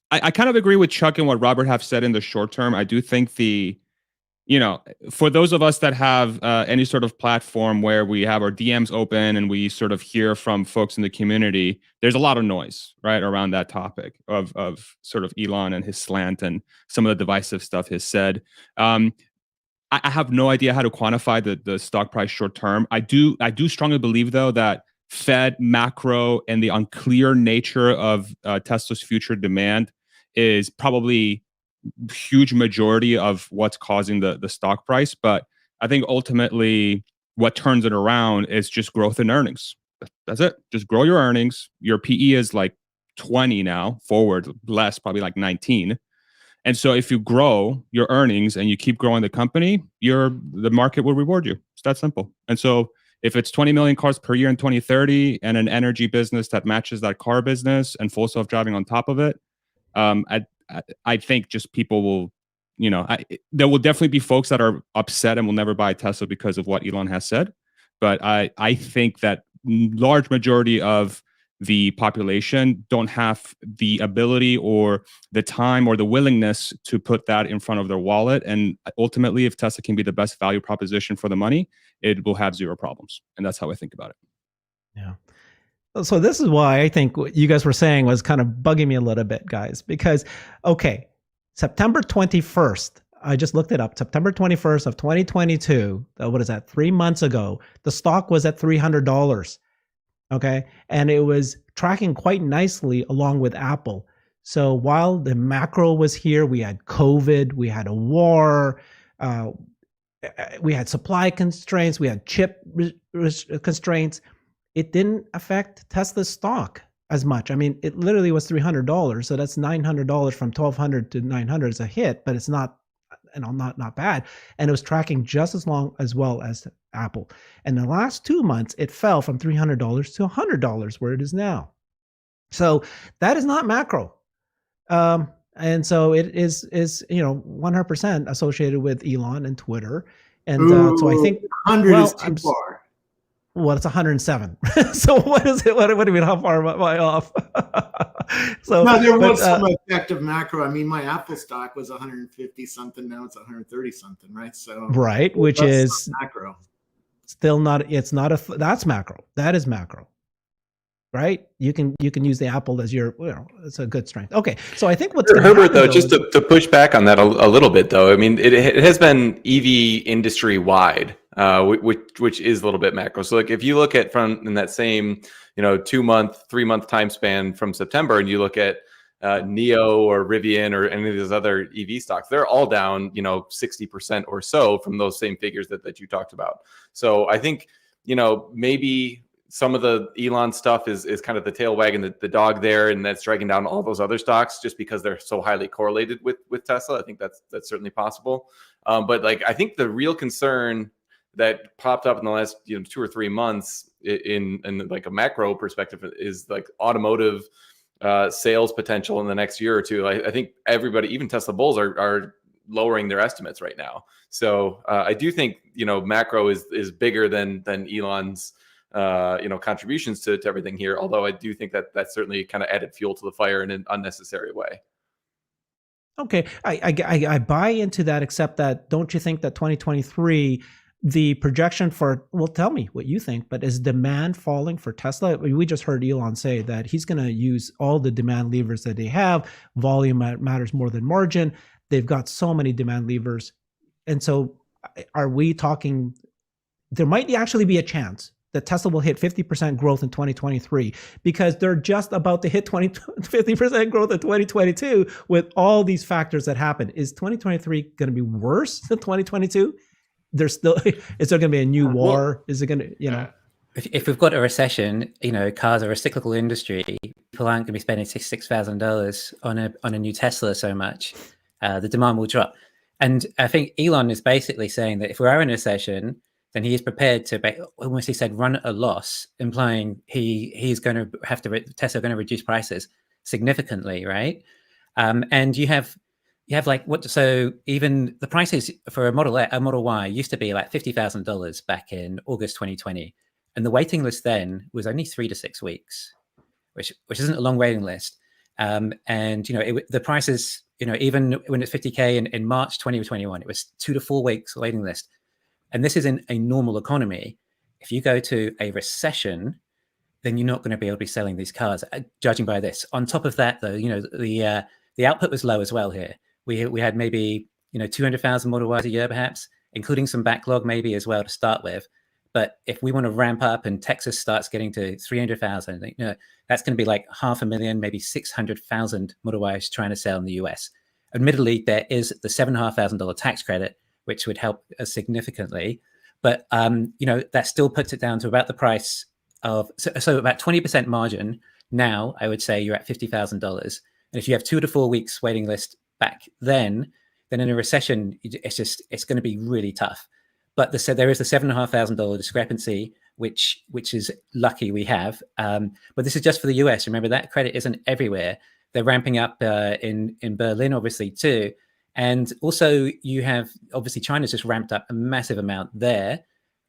I kind of agree with Chuck and what Robert have said in the short term. I do think for those of us that have any sort of platform where we have our DMs open and we sort of hear from folks in the community, there's a lot of noise, right, around that topic of sort of Elon and his slant and some of the divisive stuff he's said. I have no idea how to quantify the stock price short term. I do strongly believe, though, that Fed, macro, and the unclear nature of Tesla's future demand is probably huge majority of what's causing the stock price. But I think ultimately what turns it around is just growth in earnings. That's it. Just grow your earnings. Your PE is like 20 now, forward less, probably like 19. And so if you grow your earnings and you keep growing the company, the market will reward you. It's that simple. And so if it's 20 million cars per year in 2030 and an energy business that matches that car business and full self-driving on top of it, I think just people will, there will definitely be folks that are upset and will never buy a Tesla because of what Elon has said. But I think that large majority of the population don't have the ability or the time or the willingness to put that in front of their wallet. And ultimately, if Tesla can be the best value proposition for the money, it will have zero problems. And that's how I think about it. Yeah. So this is why I think what you guys were saying was kind of bugging me a little bit, guys, because, okay, September 21st, I just looked it up, September 21st of 2022, what is that, 3 months ago, the stock was at $300. Okay. And it was tracking quite nicely along with Apple. So while the macro was here, we had COVID, we had a war, we had supply constraints, we had chip constraints. It didn't affect Tesla's stock as much. I mean, it literally was $300. So that's $900 from $1,200 to $900 is a hit, but it's not, not bad. And it was tracking just as well as Apple. And the last 2 months, it fell from $300 to $100 where it is now. So that is not macro. And so it is 100% associated with Elon and Twitter. And so I think 100 is too far. Well, it's 107. So what is it? What do you mean? How far am I off? So no, there was some effect of macro. I mean, my Apple stock was 150 something. Now it's 130 something, right? So right, which is macro. Still not. It's not that's macro. That is macro. Right? You can use the Apple as your, it's a good strength. Okay, so I think what's Herbert, though, just to push back on that a little bit, though. I mean, it has been EV industry wide, which is a little bit macro. So, like, if you look at in that same 2-month, 3-month time span from September, and you look at Neo or Rivian or any of those other EV stocks, they're all down 60% or so from those same figures that you talked about. So I think maybe some of the Elon stuff is kind of the tail wagging the dog there, and that's dragging down all those other stocks just because they're so highly correlated with Tesla. I think that's certainly possible. But like, I think the real concern that popped up in the last 2 or 3 months in like a macro perspective is like automotive sales potential in the next year or two. I think everybody, even Tesla bulls, are lowering their estimates right now. So I do think, macro is bigger than Elon's contributions to everything here. Although I do think that certainly kind of added fuel to the fire in an unnecessary way. Okay, I buy into that, except that don't you think that 2023, the projection for, well, tell me what you think, but is demand falling for Tesla? We just heard Elon say that he's going to use all the demand levers that they have. Volume matters more than margin. They've got so many demand levers. And so are we talking, there might actually be a chance that Tesla will hit 50% growth in 2023 because they're just about to hit 50% growth in 2022 with all these factors that happen. Is 2023 going to be worse than 2022? Is there going to be a new war? Is it going to, If we've got a recession, cars are a cyclical industry. People aren't going to be spending $6,000 on a new Tesla so much. The demand will drop. And I think Elon is basically saying that if we are in a recession, then he is prepared to, almost he said, run at a loss, implying he's going to have to, Tesla are going to reduce prices significantly, right? And you have like so even the prices for a Model Y used to be like $50,000 back in August 2020. And the waiting list then was only 3 to 6 weeks, which isn't a long waiting list. And, the prices, even when it's 50K in March 2021, it was 2 to 4 weeks waiting list. And this is in a normal economy. If you go to a recession, then you're not going to be able to be selling these cars, judging by this. On top of that, though, the output was low as well here. We had maybe 200,000 Model Ys a year, perhaps, including some backlog maybe as well to start with. But if we want to ramp up and Texas starts getting to 300,000, that's going to be like 500,000, maybe 600,000 Model Ys trying to sell in the US. Admittedly, there is the $7,500 tax credit, which would help us significantly. But, that still puts it down to about the price of, so about 20% margin. Now, I would say you're at $50,000. And if you have 2 to 4 weeks waiting list back then in a recession, it's going to be really tough. But there is a $7,500 discrepancy, which is lucky we have. But this is just for the US. Remember, that credit isn't everywhere. They're ramping up in Berlin, obviously, too. And also you have, obviously, China's just ramped up a massive amount there,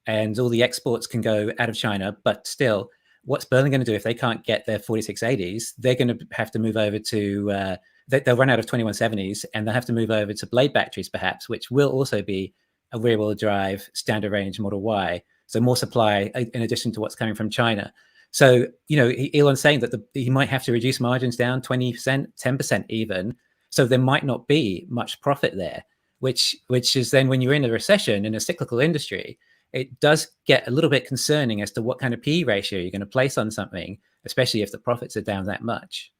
and all the exports can go out of China. But still, what's Berlin going to do if they can't get their 4680s? They're going to have to move over to, they'll run out of 2170s, and they'll have to move over to blade batteries, perhaps, which will also be a rear-wheel drive standard range Model Y. So more supply in addition to what's coming from China. So, Elon's saying that he might have to reduce margins down 20%, 10% even. So there might not be much profit there, which is then when you're in a recession in a cyclical industry, it does get a little bit concerning as to what kind of PE ratio you're going to place on something, especially if the profits are down that much.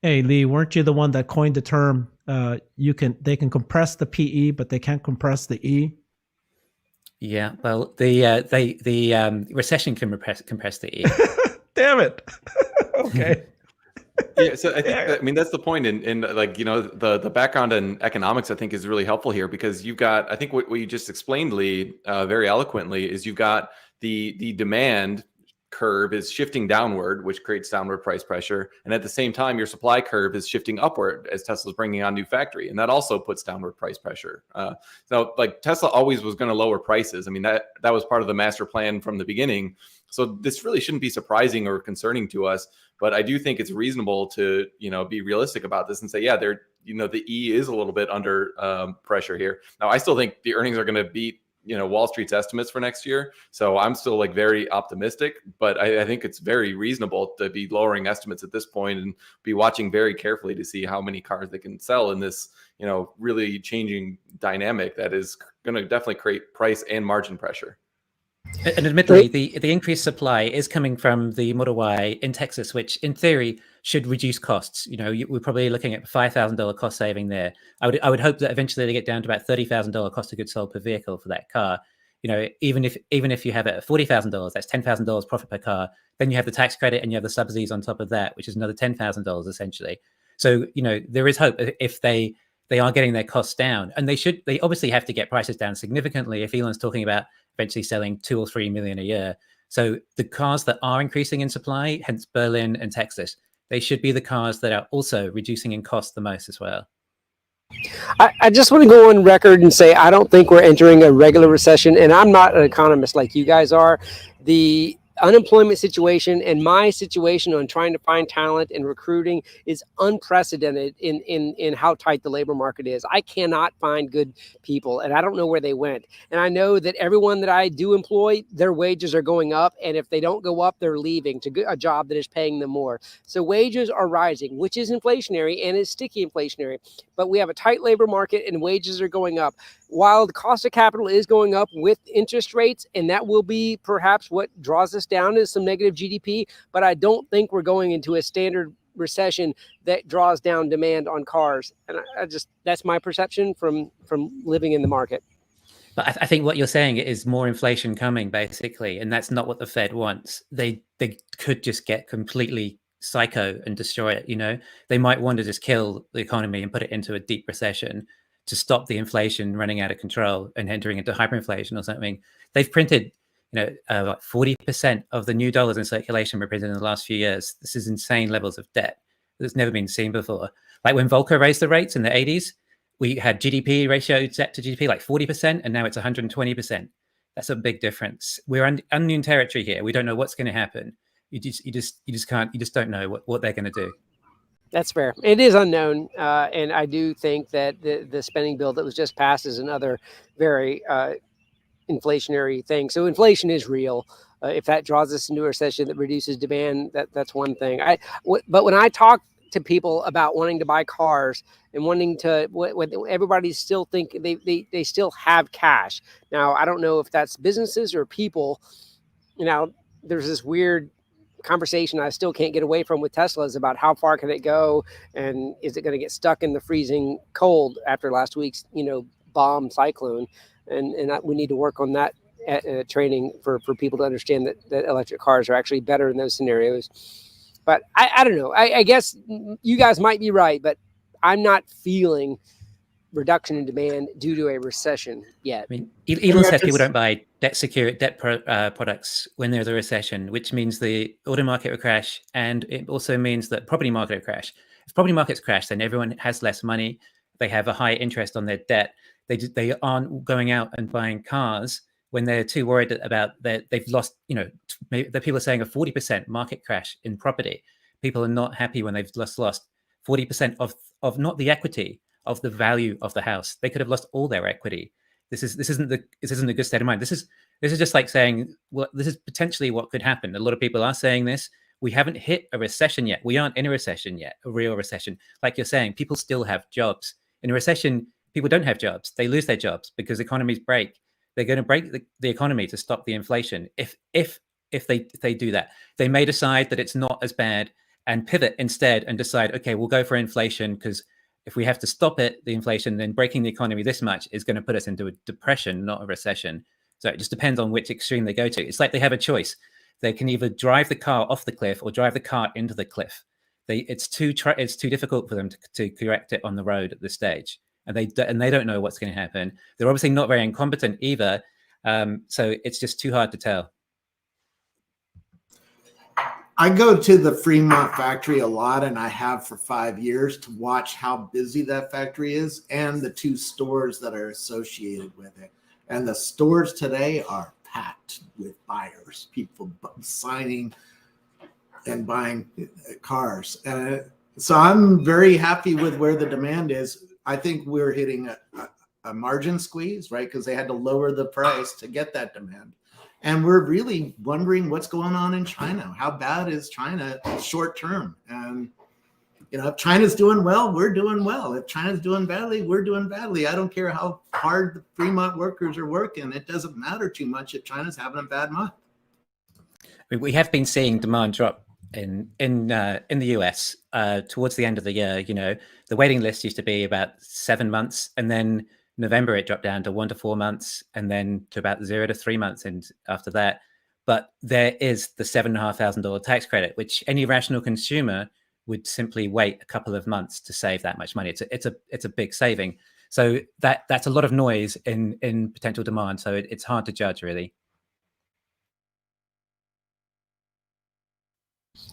Hey, Lee, weren't you the one that coined the term, they can compress the PE, but they can't compress the E? Yeah, well, the recession can compress the E. Damn it. Okay. Yeah, so I think that's the point in the background in economics I think is really helpful here, because you've got, I think what you just explained, Lee, very eloquently, is you've got the demand curve is shifting downward, which creates downward price pressure, and at the same time your supply curve is shifting upward as Tesla's bringing on new factory, and that also puts downward price pressure. So like Tesla always was going to lower prices. I mean, that was part of the master plan from the beginning. So this really shouldn't be surprising or concerning to us. But I do think it's reasonable to, be realistic about this and say, yeah, the E is a little bit under pressure here. Now, I still think the earnings are going to beat, Wall Street's estimates for next year. So I'm still very optimistic, but I think it's very reasonable to be lowering estimates at this point and be watching very carefully to see how many cars they can sell in this, really changing dynamic that is going to definitely create price and margin pressure. And admittedly, the increased supply is coming from the Model Y in Texas, which in theory should reduce costs. We're probably looking at $5,000 cost saving there. I would hope that eventually they get down to about $30,000 cost of goods sold per vehicle for that car. Even if you have it at $40,000, that's $10,000 profit per car. Then you have the tax credit and you have the subsidies on top of that, which is another $10,000 essentially. So there is hope if they are getting their costs down, and they obviously have to get prices down significantly if Elon's talking about eventually selling 2 or 3 million a year. So the cars that are increasing in supply, hence Berlin and Texas, they should be the cars that are also reducing in cost the most as well. I just want to go on record and say I don't think we're entering a regular recession, and I'm not an economist like you guys are. The unemployment situation and my situation on trying to find talent and recruiting is unprecedented in how tight the labor market is. I cannot find good people, and I don't know where they went. And I know that everyone that I do employ, their wages are going up, and if they don't go up, they're leaving to a job that is paying them more. So wages are rising, which is inflationary and is sticky inflationary. But we have a tight labor market and wages are going up. While the cost of capital is going up with interest rates, and that will be perhaps what draws us down is some negative GDP, but I don't think we're going into a standard recession that draws down demand on cars. And I just, that's my perception from living in the market. But I think what you're saying is more inflation coming, basically, and that's not what the Fed wants. They could just get completely psycho and destroy it. You know, they might want to just kill the economy and put it into a deep recession to stop the inflation running out of control and entering into hyperinflation or something. They've printed, like 40% of the new dollars in circulation were printed in the last few years. This is insane levels of debt that's never been seen before. Like when Volcker raised the rates in the 80s, we had GDP ratio debt to GDP like 40%, and now it's 120%. That's a big difference. We're in unknown territory here. We don't know what's going to happen. You just don't know what they're going to do. That's fair. It is unknown, and I do think that the spending bill that was just passed is another very inflationary thing. So inflation is real. If that draws us into a recession that reduces demand, that's one thing. But when I talk to people about wanting to buy cars and wanting to, what everybody still think they still have cash. Now, I don't know if that's businesses or people. There's this weird conversation I still can't get away from with Teslas about how far can it go, and is it going to get stuck in the freezing cold after last week's bomb cyclone, and we need to work on that training for people to understand that electric cars are actually better in those scenarios. But I don't know. I guess you guys might be right, but I'm not feeling reduction in demand due to a recession yet. I mean, Elon said people don't buy debt products when there's a recession, which means the auto market will crash, and it also means that property market will crash. If property markets crash, then everyone has less money. They have a high interest on their debt. They aren't going out and buying cars when they're too worried about that they've lost. The people are saying a 40% market crash in property. People are not happy when they've lost 40% of not the equity, of the value of the house. They could have lost all their equity. This isn't a good state of mind. This is just like saying, well, this is potentially what could happen. A lot of people are saying this. We haven't hit a recession yet. We aren't in a recession yet, a real recession. Like you're saying, people still have jobs. In a recession, people don't have jobs. They lose their jobs because economies break. They're going to break the economy to stop the inflation. If they do that, they may decide that it's not as bad and pivot instead and decide, okay, we'll go for inflation, because if we have to stop the inflation, then breaking the economy this much is going to put us into a depression, not a recession. So it just depends on which extreme they go to. It's like they have a choice. They can either drive the car off the cliff or drive the car into the cliff. It's too difficult for them to correct it on the road at this stage, and they don't know what's going to happen. They're obviously not very incompetent either, so it's just too hard to tell. I go to the Fremont factory a lot, and I have for 5 years, to watch how busy that factory is and the 2 stores that are associated with it. And the stores today are packed with buyers, people signing and buying cars. So I'm very happy with where the demand is. I think we're hitting a margin squeeze, right? Because they had to lower the price to get that demand. And we're really wondering what's going on in China. How bad is China short term? And, if China's doing well, we're doing well. If China's doing badly, we're doing badly. I don't care how hard the Fremont workers are working. It doesn't matter too much if China's having a bad month. We have been seeing demand drop in the US towards the end of the year. The waiting list used to be about 7 months, and then November it dropped down to 1 to 4 months, and then to about 0 to 3 months, and after that. But there is the $7,500 tax credit, which any rational consumer would simply wait a couple of months to save that much money. It's a big saving. So that's a lot of noise in potential demand. So it's hard to judge, really.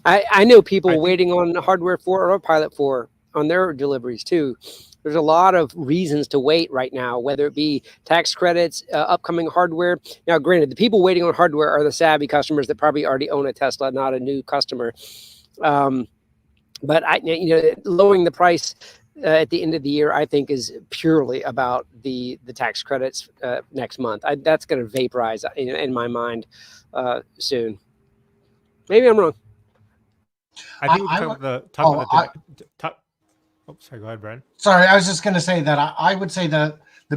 I know people I think- waiting on hardware 4 or Autopilot 4 on their deliveries too. There's a lot of reasons to wait right now, whether it be tax credits, upcoming hardware. Now, granted, the people waiting on hardware are the savvy customers that probably already own a Tesla, not a new customer. But lowering the price at the end of the year, I think, is purely about the tax credits next month. That's going to vaporize in my mind soon. Maybe I'm wrong. I think we I can would- Oh, sorry. Go ahead, Brian. Sorry, I was just going to say that I would say that the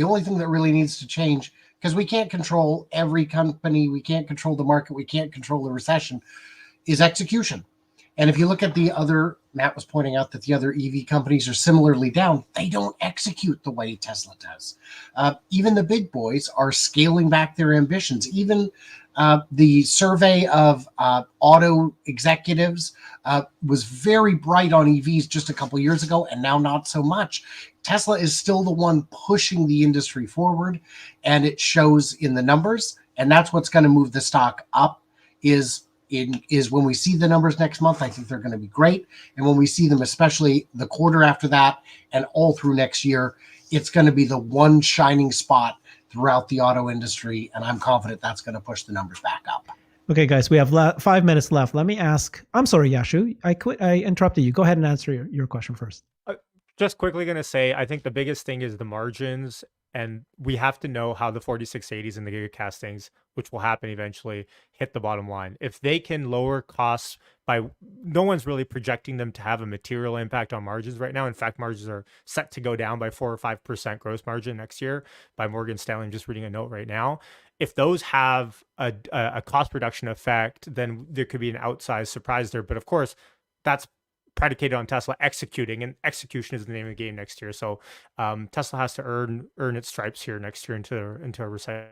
only thing that really needs to change, because we can't control every company, we can't control the market, we can't control the recession, is execution. And if you look at the other, Matt was pointing out that the other EV companies are similarly down. They don't execute the way Tesla does. Even the big boys are scaling back their ambitions. Even the survey of auto executives was very bright on EVs just a couple years ago, and now not so much. Tesla is still the one pushing the industry forward, and it shows in the numbers. And that's what's going to move the stock up is when we see the numbers next month. I think they're going to be great. And when we see them, especially the quarter after that and all through next year, it's going to be the one shining spot throughout the auto industry. And I'm confident that's going to push the numbers back up. Okay, guys, we have 5 minutes left. Let me ask. I'm sorry, Yashu. I interrupted you. Go ahead and answer your question first. Just quickly going to say, I think the biggest thing is the margins, and we have to know how the 4680s and the gigacastings, which will happen eventually, hit the bottom line. If they can lower costs no one's really projecting them to have a material impact on margins right now. In fact, margins are set to go down by 4 or 5% gross margin next year by Morgan Stanley. I'm just reading a note right now. If those have a cost reduction effect, then there could be an outsized surprise there. But of course, that's predicated on Tesla executing, and execution is the name of the game next year. So Tesla has to earn its stripes here next year into a recession.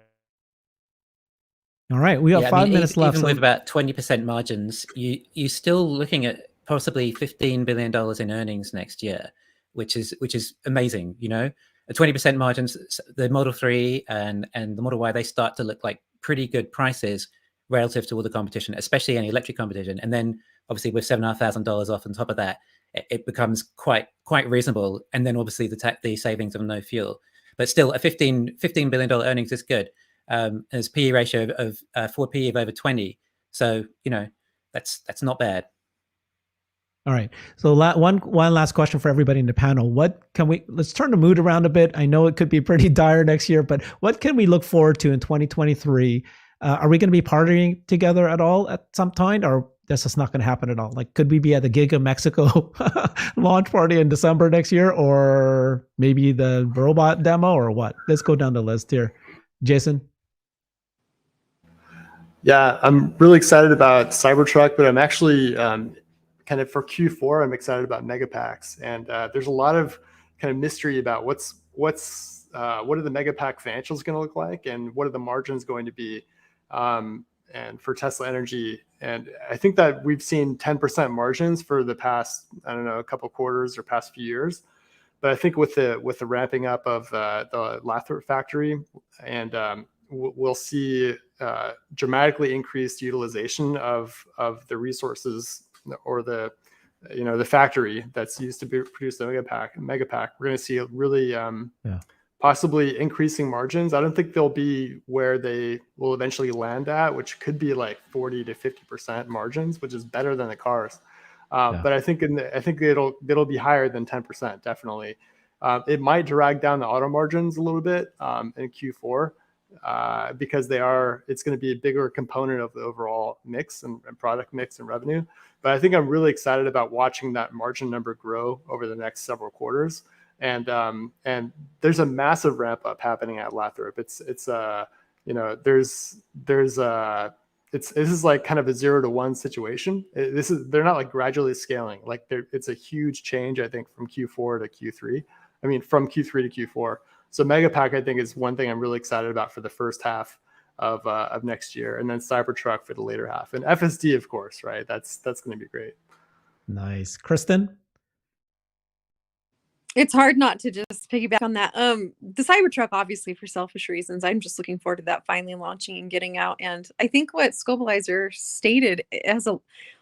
All right, we have 5 minutes left. Even with about 20% margins, you're still looking at possibly $15 billion in earnings next year, which is amazing. You know, at 20% margins, the Model 3 and the Model Y, they start to look like pretty good prices relative to all the competition, especially any electric competition. And then obviously with $7,500 off on top of that, it becomes quite reasonable. And then obviously the savings of no fuel, but still a $15 billion earnings is good. There's PE ratio of 4 PE of over 20. So, you know, that's not bad. All right. So one last question for everybody in the panel. Let's turn the mood around a bit. I know it could be pretty dire next year, but what can we look forward to in 2023? Are we going to be partying together at all at some time, or that's just not going to happen at all? Like, could we be at the Giga Mexico launch party in December next year, or maybe the robot demo, or what? Let's go down the list here. Jason? Yeah, I'm really excited about Cybertruck, but I'm actually kind of for Q4, I'm excited about Megapacks. And there's a lot of kind of mystery about what are the Megapack financials going to look like, and what are the margins going to be, and for Tesla Energy. And I think that we've seen 10% margins for the past, I don't know, a couple quarters or past few years. But I think with the ramping up of the Lathrop factory, and we'll see dramatically increased utilization of the resources, or the factory that's used to produce the Megapack. We're going to see really possibly increasing margins. I don't think they'll be where they will eventually land at, which could be like 40 to 50% margins, which is better than the cars. But I think it'll be higher than 10%, definitely. It might drag down the auto margins a little bit in Q4 because it's going to be a bigger component of the overall mix and product mix and revenue. But I think I'm really excited about watching that margin number grow over the next several quarters. And there's a massive ramp up happening at Lathrop. This is like kind of a 0 to 1 situation. They're not like gradually scaling. Like it's a huge change, I think, from Q4 to Q3. I mean, from Q3 to Q4. So Megapack, I think, is one thing I'm really excited about for the first half of next year, and then Cybertruck for the later half, and FSD, of course, right? That's going to be great. Nice. Kristen? It's hard not to just piggyback on that. The Cybertruck, obviously, for selfish reasons, I'm just looking forward to that finally launching and getting out. And I think what Scopelizer stated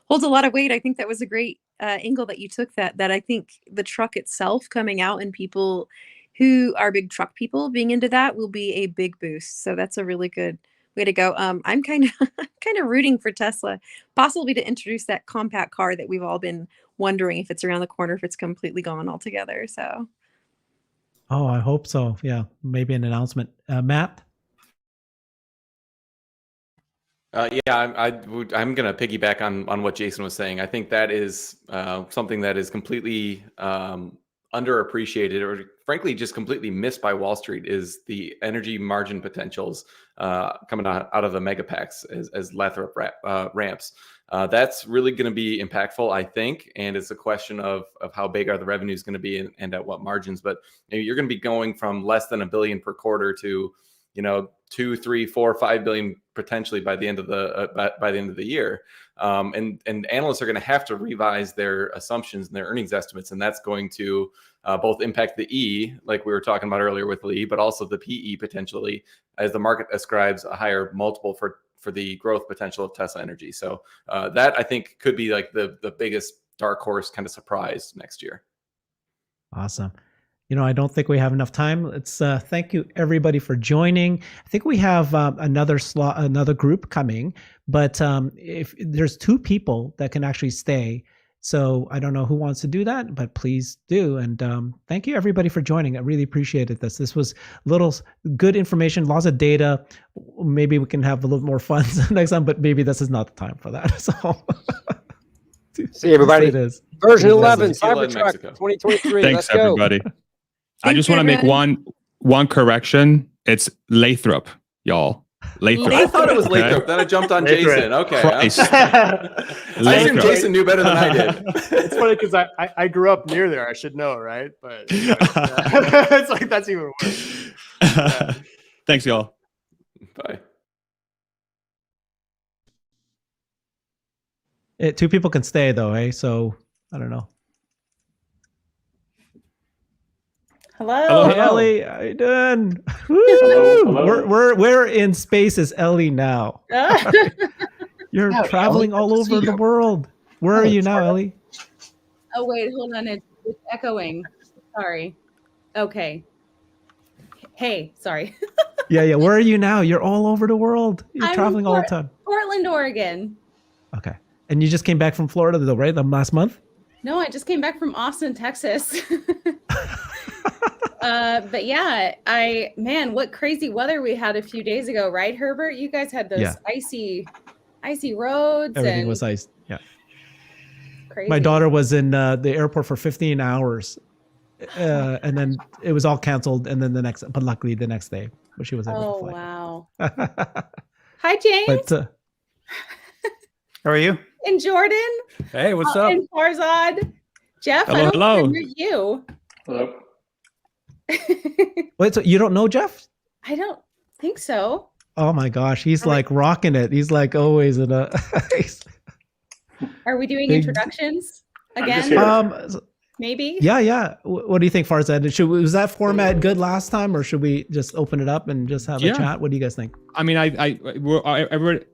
holds a lot of weight. I think that was a great angle that you took. That I think the truck itself coming out and people who are big truck people being into that will be a big boost. So that's a really good way to go. I'm kind of rooting for Tesla, possibly to introduce that compact car that we've all been wondering if it's around the corner, if it's completely gone altogether. So, Oh, I hope so. Yeah, maybe an announcement. Matt? Yeah, I'm going to piggyback on what Jason was saying. I think that is something that is completely underappreciated, or frankly, just completely missed by Wall Street, is the energy margin potentials coming out of the mega packs as Lathrop ramps. That's really going to be impactful, I think, and it's a question of how big are the revenues going to be and at what margins. But you're going to be going from less than $1 billion per quarter to 2, 3, 4, 5 billion potentially by the end of the year, and analysts are going to have to revise their assumptions and their earnings estimates, and that's going to both impact the E, like we were talking about earlier with Lee, but also the PE potentially, as the market ascribes a higher multiple for the growth potential of Tesla Energy. So that, I think, could be like the biggest dark horse kind of surprise next year. Awesome. I don't think we have enough time. Let's thank you everybody for joining. I think we have another group coming, but if there's 2 people that can actually stay, so I don't know who wants to do that, but please do. And thank you everybody for joining. I really appreciated this. This was little good information, lots of data. Maybe we can have a little more fun next time, but maybe this is not the time for that. So see everybody. It is Version 11, Cybertruck 2023. Thanks, Let's go. everybody. I just want to make one correction. It's Lathrop, y'all. Lathrop. I thought it was Lathrop. Then I jumped on Jason. Okay. I assume Jason knew better than I did. It's funny because I grew up near there. I should know, right? But it's like that's even worse. Yeah. Thanks, y'all. Bye. 2 people can stay though, eh? So I don't know. Hello. Hey, Ellie, how you doing? Hello. We're in space as Ellie now. You're traveling all over the world. Where are you now, Ellie? Oh wait, hold on. It's echoing. Sorry. Okay. Hey, sorry. Yeah. Where are you now? You're all over the world. You're I'm traveling all the time. Portland, Oregon. Okay. And you just came back from Florida though, right? The last month? No, I just came back from Austin, Texas. But yeah, what crazy weather we had a few days ago, right, Herbert? You guys had those icy roads. Everything was ice. Yeah. Crazy. My daughter was in the airport for 15 hours. And then it was all canceled. And then but luckily the next day, but she was able to fly. Wow. Hi, James. But, how are you? And Jordan. Hey, what's up? And Farzad. Jeff, hello, I don't know you. Hello. Wait, so you don't know Jeff? I don't think so. Oh my gosh, he's like rocking it. He's like always in a. Are we doing introductions again? Maybe. Yeah. What do you think, Farzad? Was that format good last time, or should we just open it up and just have a chat? What do you guys think? I mean,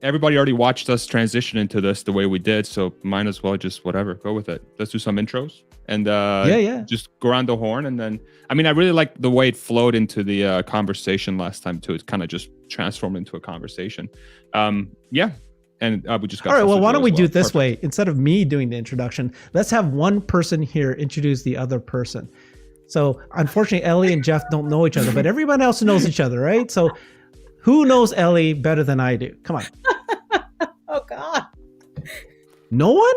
everybody already watched us transition into this the way we did, so might as well just whatever, go with it. Let's do some intros and just go around the horn, and then I really like the way it flowed into the conversation last time too. It's kind of just transformed into a conversation. And we just got. All right. Well, why don't we do it this way? Instead of me doing the introduction, let's have one person here introduce the other person. So unfortunately, Ellie and Jeff don't know each other, but everyone else knows each other, right? So who knows Ellie better than I do? Come on. Oh God. No one?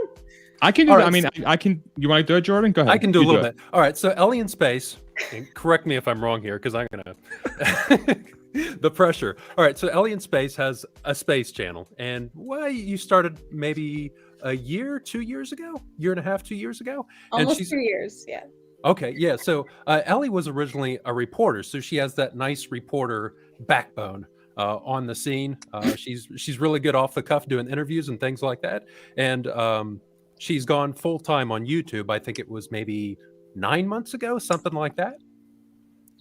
I can do that. I can. You want to do it, Jordan? Go ahead. I can do a little bit. All right. So Ellie in space. And correct me if I'm wrong here, because I'm gonna. The pressure. All right. So Ellie in Space has a space channel. And you started maybe a year, 2 years ago? Year and a half, 2 years ago? Almost 2 years. Yeah. Okay. Yeah. So Ellie was originally a reporter. So she has that nice reporter backbone on the scene. She's really good off the cuff doing interviews and things like that. And she's gone full time on YouTube. I think it was maybe 9 months ago, something like that.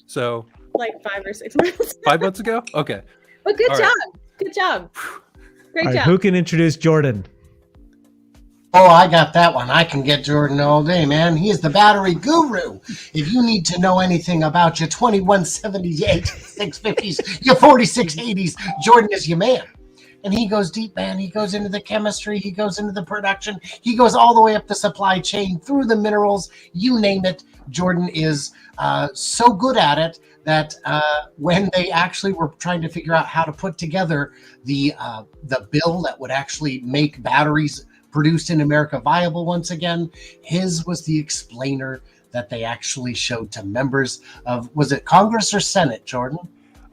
So Like 5 or 6 months. 5 months ago. Okay. But good All job. right. Good job. Great All right, job. who can introduce Jordan? Oh, I got that one. I can get Jordan all day, man. He is the battery guru. If you need to know anything about your 2178 650s, your 4680s, Jordan is your man. And he goes deep, man. He goes into the chemistry. He goes into the production. He goes all the way up the supply chain, through the minerals, you name it. Jordan is so good at it that when they actually were trying to figure out how to put together the bill that would actually make batteries produced in America viable once again, his was the explainer that they actually showed to members of, was it Congress or Senate, Jordan?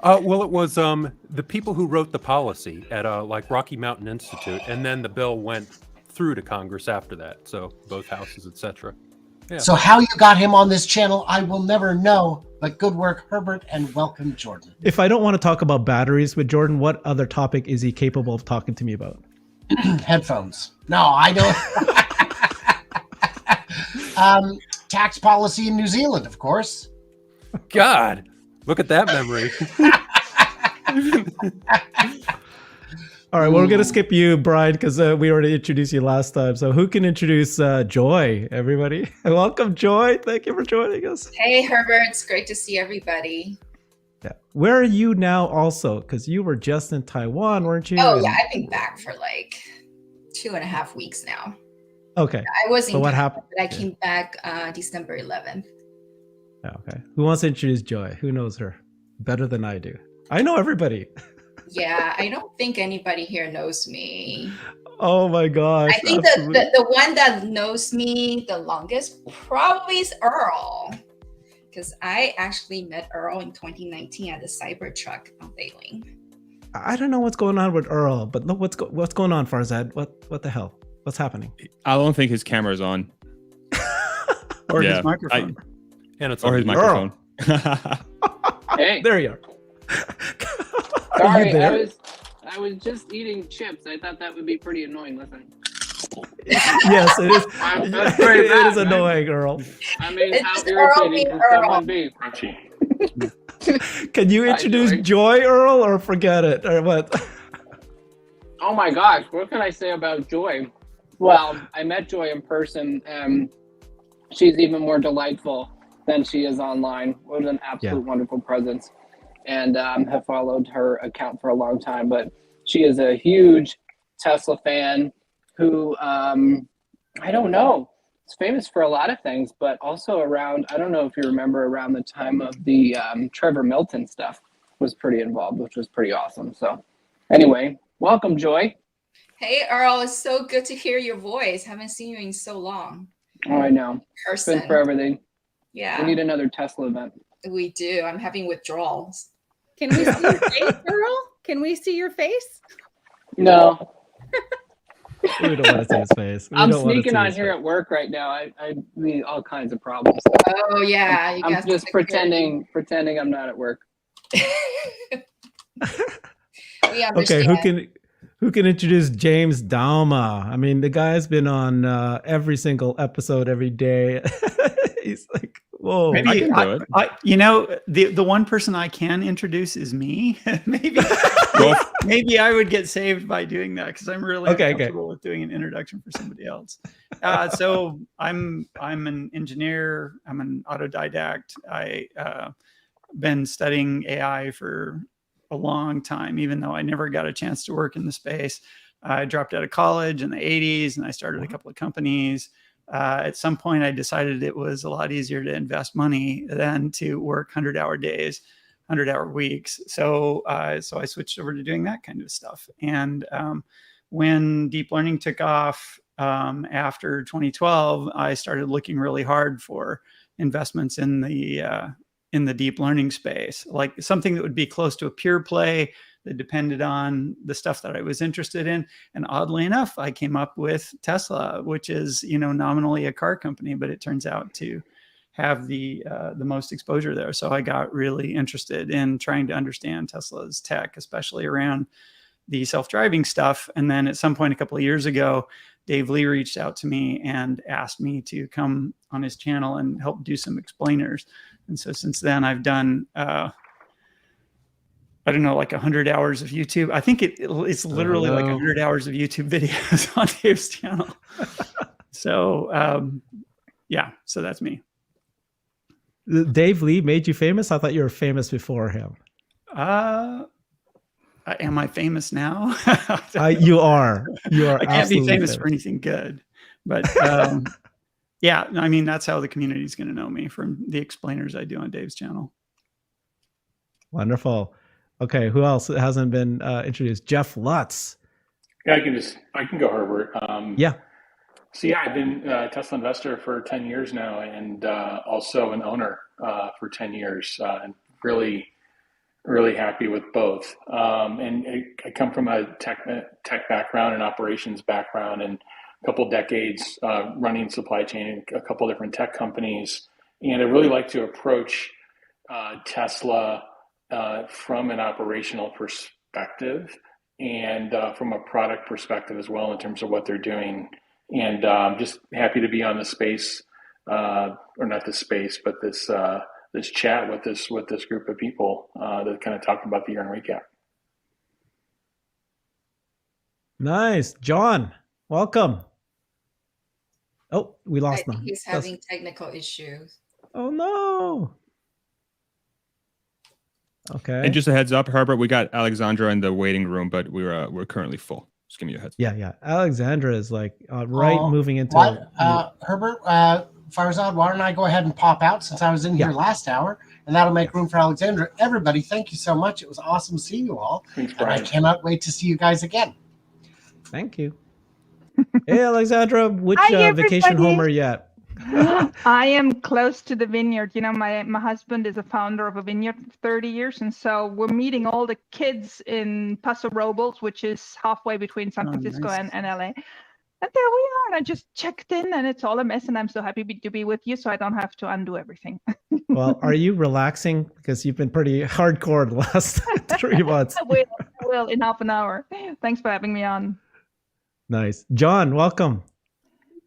Well, it was the people who wrote the policy at like Rocky Mountain Institute, and then the bill went through to Congress after that. So both houses, etc. Yeah. So how you got him on this channel, I will never know. But good work, Herbert, and welcome, Jordan. If I don't want to talk about batteries with Jordan, what other topic is he capable of talking to me about? Headphones. No, I don't. Tax policy in New Zealand, of course. God, look at that memory. All right, well, we're going to skip you, Brian, because we already introduced you last time. So who can introduce Joy, everybody? Welcome, Joy. Thank you for joining us. Hey, Herbert. It's great to see everybody. Yeah. Where are you now also? Because you were just in Taiwan, weren't you? Oh, yeah. I've been back for like 2.5 weeks now. Okay. I was in so what Canada, happened? but I came back December 11th. Okay. Who wants to introduce Joy? Who knows her better than I do? I know everybody. Yeah, I don't think anybody here knows me. Oh my gosh. I think the one that knows me the longest probably is Earl. Because I actually met Earl in 2019 at the Cybertruck unveiling. I don't know what's going on with Earl, but look what's going on, Farzad. What the hell? What's happening? I don't think his camera's on. Or his microphone. And it's or his microphone. Hey. There you are. Sorry, I was just eating chips. I thought that would be pretty annoying. Listen. Yes, it is. That's very bad, it is annoying, Earl. I mean, It's how just irritating Earl can being someone be? Crunchy. Can you introduce Joy, Earl, or forget it, or what? Oh my gosh, what can I say about Joy? Well, I met Joy in person. She's even more delightful than she is online. What an absolute wonderful presence. And have followed her account for a long time. But she is a huge Tesla fan who, I don't know, is famous for a lot of things, but also around, I don't know if you remember, around the time of the Trevor Milton stuff was pretty involved, which was pretty awesome. So anyway, welcome, Joy. Hey, Earl. It's so good to hear your voice. Haven't seen you in so long. Oh, I know. Person. It's been forever. Yeah. We need another Tesla event. We do. I'm having withdrawals. Can we see your face, Earl? Can we see your face? No. We don't want to see his face. I'm sneaking on here at work right now. I mean, all kinds of problems. Oh yeah, I'm just pretending I'm not at work. We understand. Okay, who can introduce James Dauma? I mean, the guy's been on every single episode every day. He's like, whoa. Maybe I can do it. you know, the one person I can introduce is me. maybe I would get saved by doing that because I'm really comfortable with doing an introduction for somebody else. So I'm an engineer. I'm an autodidact. I been studying AI for a long time, even though I never got a chance to work in the space. I dropped out of college in the 80s and I started a couple of companies. At some point, I decided it was a lot easier to invest money than to work 100-hour days, 100-hour weeks. So I switched over to doing that kind of stuff. And when deep learning took off after 2012, I started looking really hard for investments in the deep learning space, like something that would be close to a pure play that depended on the stuff that I was interested in. And oddly enough, I came up with Tesla, which is, nominally a car company, but it turns out to have the most exposure there. So I got really interested in trying to understand Tesla's tech, especially around the self-driving stuff. And then at some point a couple of years ago, Dave Lee reached out to me and asked me to come on his channel and help do some explainers. And so since then, I've done, I don't know, like 100 hours of YouTube. I think it's literally like 100 hours of YouTube videos on Dave's channel. So, yeah, so that's me. Dave Lee made you famous? I thought you were famous before him. Am I famous now? You are. You are. I can't be famous for anything good, but yeah, I mean that's how the community is going to know me, from the explainers I do on Dave's channel. Wonderful. Okay, who else hasn't been introduced? Jeff Lutz. Yeah, I can go, Herbert. Yeah. So yeah, I've been a Tesla investor for 10 years now, and also an owner for 10 years, and really happy with both. And I come from a tech background and operations background, and a couple decades running supply chain in a couple different tech companies. And I really like to approach Tesla from an operational perspective and from a product perspective as well, in terms of what they're doing. And just happy to be on the space, or not the space, but this chat with this group of people that kind of talk about the year in recap. Nice. John, welcome. Oh, we lost him. He's having technical issues. Oh no. Okay. And just a heads up, Herbert, we got Alexandra in the waiting room, but we're currently full. Just give me a heads up. Yeah. Alexandra is like moving into Herbert, Farzad, why don't I go ahead and pop out, since I was in here last hour, and that'll make room for Alexandra. Everybody, thank you so much. It was awesome seeing you all. Thanks, and I cannot wait to see you guys again. Thank you. Hey, Alexandra, which vacation home are you at? I am close to the vineyard. You know, my husband is a founder of a vineyard for 30 years. And so we're meeting all the kids in Paso Robles, which is halfway between San Francisco and LA. And there we are. And I just checked in, and it's all a mess. And I'm so happy to be with you, so I don't have to undo everything. Well, are you relaxing? Because you've been pretty hardcore the last 3 months. I will in half an hour. Thanks for having me on. Nice. John, welcome.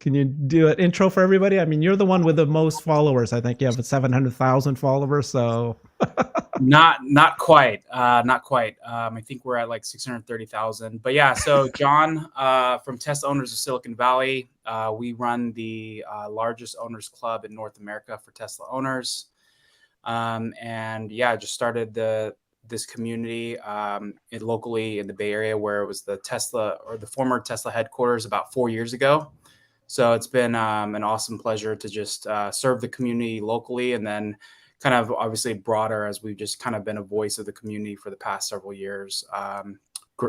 Can you do an intro for everybody? I mean, you're the one with the most followers. I think you have 700,000 followers. So not quite. I think we're at like 630,000. But yeah, so John from Tesla Owners of Silicon Valley. We run the largest owners club in North America for Tesla owners. And yeah, just started this community locally in the Bay Area, where it was the Tesla, or the former Tesla headquarters, about 4 years ago. So it's been an awesome pleasure to just serve the community locally, and then kind of obviously broader, as we've just kind of been a voice of the community for the past several years,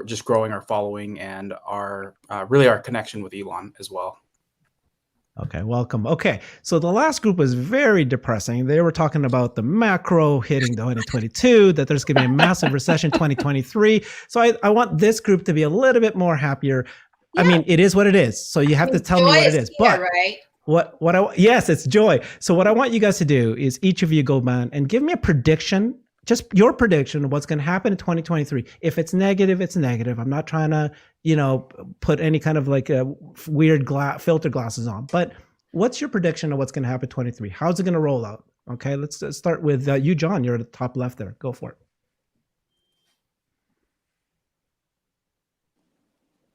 just growing our following and our connection with Elon as well. Okay, welcome. Okay, so the last group was very depressing. They were talking about the macro hitting 2022, that there's going to be a massive recession 2023. So I want this group to be a little bit more happier. Yeah. I mean, it is what it is. So you have to tell me what it is. But right? Yes, it's joy. So what I want you guys to do is each of you go man and give me a prediction, just your prediction of what's going to happen in 2023. If it's negative, it's negative. I'm not trying to, put any kind of like a weird filter glasses on. But what's your prediction of what's going to happen in 2023? How's it going to roll out? Okay, let's start with you, John. You're at the top left there. Go for it.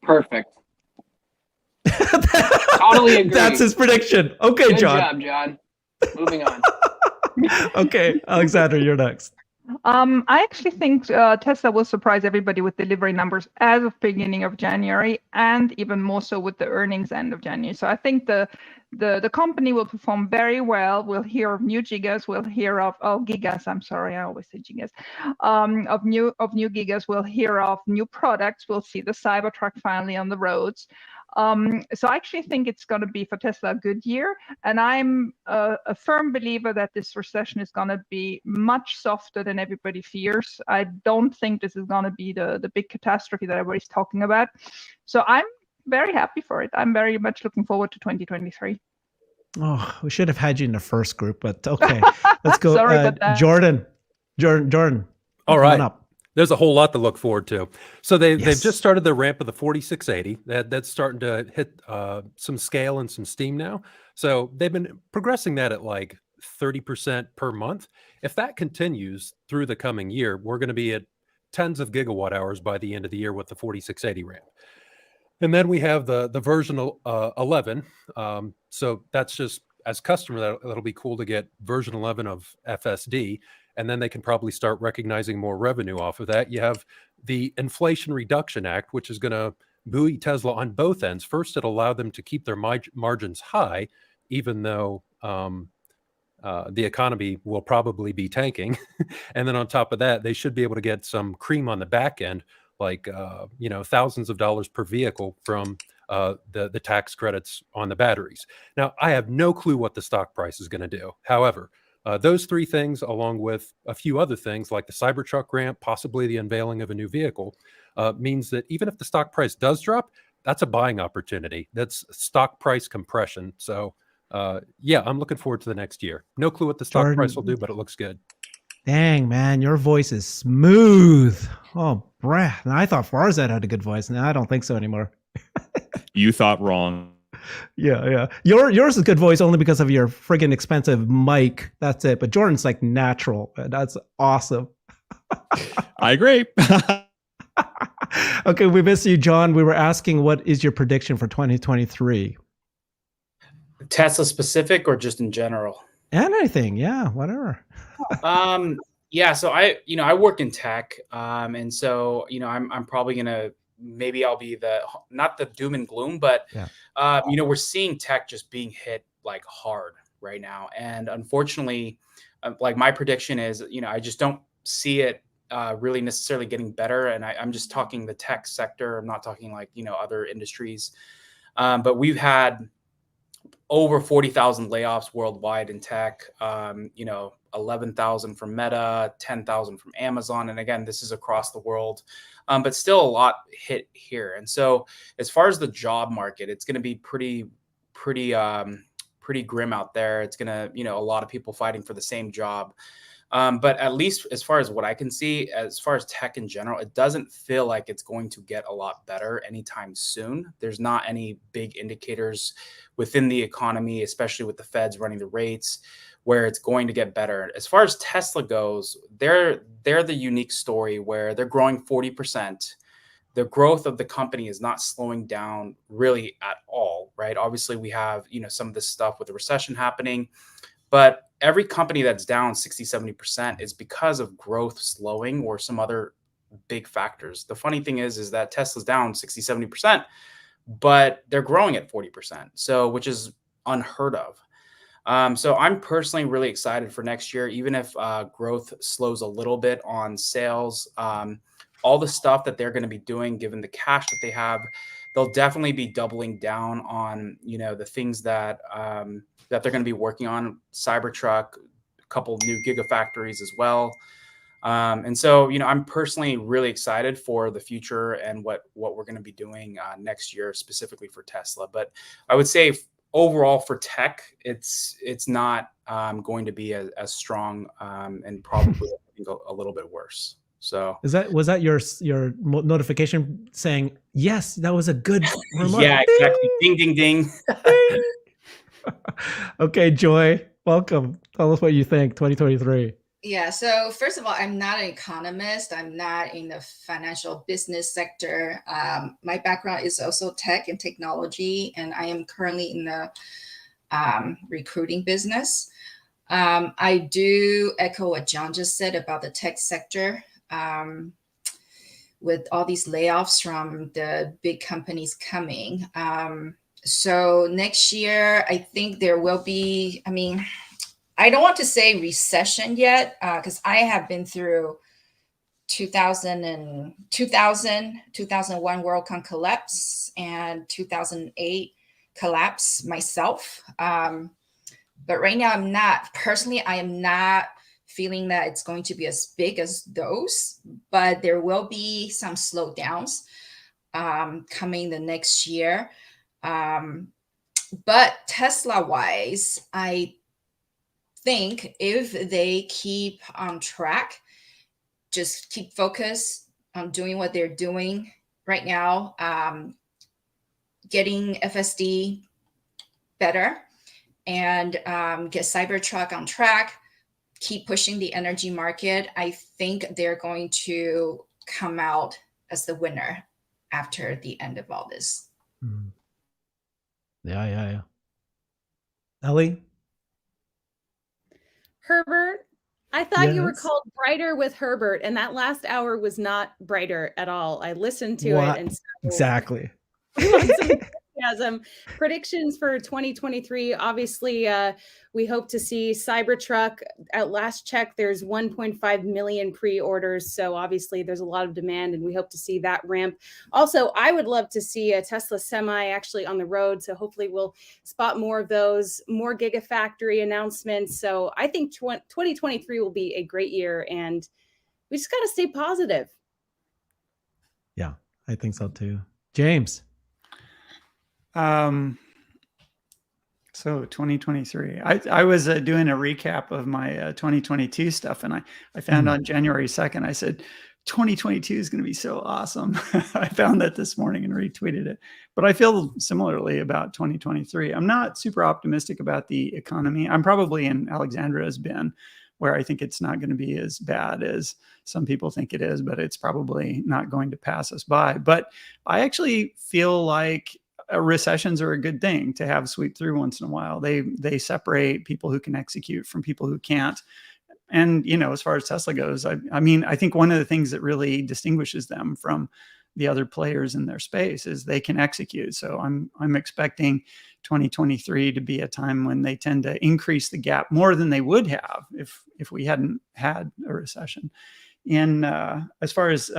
Perfect. Totally agree. That's his prediction. Okay, Good John. job, John. Moving on. Okay, Alexandra, you're next. I actually think Tesla will surprise everybody with delivery numbers as of beginning of January, and even more so with the earnings end of January. So I think the company will perform very well. We'll hear of new gigas. We'll hear of gigas. I'm sorry, I always say gigas. Of new gigas. We'll hear of new products. We'll see the Cybertruck finally on the roads. So I actually think it's going to be for Tesla a good year, and I'm a firm believer that this recession is going to be much softer than everybody fears. I don't think this is going to be the big catastrophe that everybody's talking about. So I'm very happy for it. I'm very much looking forward to 2023. Oh, we should have had you in the first group, but okay. Let's go. Sorry about that. Jordan. All right. Up. There's a whole lot to look forward to. So they've Yes. just started the ramp of the 4680. That's starting to hit some scale and some steam now. So they've been progressing that at like 30% per month. If that continues through the coming year, we're going to be at tens of gigawatt hours by the end of the year with the 4680 ramp. And then we have the version 11. So that's just, as customer, that'll be cool to get version 11 of FSD. And then they can probably start recognizing more revenue off of that. You have the Inflation Reduction Act, which is going to buoy Tesla on both ends. First, it'll allow them to keep their margins high, even though the economy will probably be tanking. And then on top of that, they should be able to get some cream on the back end, like thousands of dollars per vehicle from the tax credits on the batteries. Now, I have no clue what the stock price is going to do. However, those three things, along with a few other things like the Cybertruck ramp, possibly the unveiling of a new vehicle, means that even if the stock price does drop, that's a buying opportunity. That's stock price compression. So yeah, I'm looking forward to the next year. No clue what the stock Jordan, price will do, but it looks good. Dang, man, your voice is smooth. Oh, Brad. I thought Farzad had a good voice. Now I don't think so anymore. You thought wrong. Yeah. Yours is good voice only because of your friggin' expensive mic. That's it. But Jordan's like natural. That's awesome. I agree. Okay, we missed you, John. We were asking, what is your prediction for 2023? Tesla specific or just in general? Anything, yeah, whatever. Yeah, so I work in tech, and so I'm probably gonna, maybe I'll be not the doom and gloom, but we're seeing tech just being hit like hard right now, and unfortunately, like my prediction is, I just don't see it really necessarily getting better, and I'm just talking the tech sector. I'm not talking like other industries, but we've had over 40,000 layoffs worldwide in tech, 11,000 from Meta, 10,000 from Amazon. And again, this is across the world, but still a lot hit here. And so as far as the job market, it's going to be pretty grim out there. It's going to, a lot of people fighting for the same job. But at least as far as what I can see, as far as tech in general, it doesn't feel like it's going to get a lot better anytime soon. There's not any big indicators within the economy, especially with the Feds running the rates, where it's going to get better. As far as Tesla goes, they're the unique story where they're growing 40%. The growth of the company is not slowing down really at all, right? Obviously, we have some of this stuff with the recession happening, but every company that's down 60-70% is because of growth slowing or some other big factors. The funny thing is that Tesla's down 60-70%, but they're growing at 40%, so which is unheard of. So I'm personally really excited for next year, even if growth slows a little bit on sales. All the stuff that they're going to be doing, given the cash that they have, they'll definitely be doubling down on the things that that they're going to be working on. Cybertruck, a couple new gigafactories as well. And so, I'm personally really excited for the future and what we're going to be doing next year, specifically for Tesla. But I would say overall for tech, it's not going to be as strong and probably a little bit worse. So was that your notification saying, yes, that was a good remark? Yeah, exactly. Ding, ding, ding. Okay, Joy, welcome. Tell us what you think 2023. Yeah, so first of all, I'm not an economist. I'm not in the financial business sector. My background is also tech and technology, and I am currently in the recruiting business. I do echo what John just said about the tech sector. With all these layoffs from the big companies coming. So next year, I think there will be, I don't want to say recession yet, because I have been through 2001 WorldCom collapse and 2008 collapse myself. But right now I am not feeling that it's going to be as big as those, but there will be some slowdowns coming the next year. But Tesla-wise, I think if they keep on track just keep focused on doing what they're doing right now, getting FSD better, and get Cybertruck on track, keep pushing the energy market. I think they're going to come out as the winner after the end of all this. Yeah. Ellie? Herbert, I thought you were Yes? called Brighter with Herbert, and that last hour was not brighter at all. I listened to What? it, and so Exactly. we want some enthusiasm. Predictions for 2023. Obviously, we hope to see Cybertruck. At last check, there's 1.5 million pre-orders. So obviously there's a lot of demand, and we hope to see that ramp. Also, I would love to see a Tesla Semi actually on the road. So hopefully we'll spot more of those, more Gigafactory announcements. So I think 2023 will be a great year, and we just got to stay positive. Yeah, I think so too. James? So 2023, I was doing a recap of my 2022 stuff, and I found on January 2nd, I said, 2022 is going to be so awesome. I found that this morning and retweeted it. But I feel similarly about 2023. I'm not super optimistic about the economy. I'm probably in Alexandra's bin, where I think it's not going to be as bad as some people think it is, but it's probably not going to pass us by. But I actually feel like recessions are a good thing to have sweep through once in a while. They separate people who can execute from people who can't. And, you know, as far as Tesla goes, I mean, I think one of the things that really distinguishes them from the other players in their space is they can execute. So I'm expecting 2023 to be a time when they tend to increase the gap more than they would have if we hadn't had a recession. As far as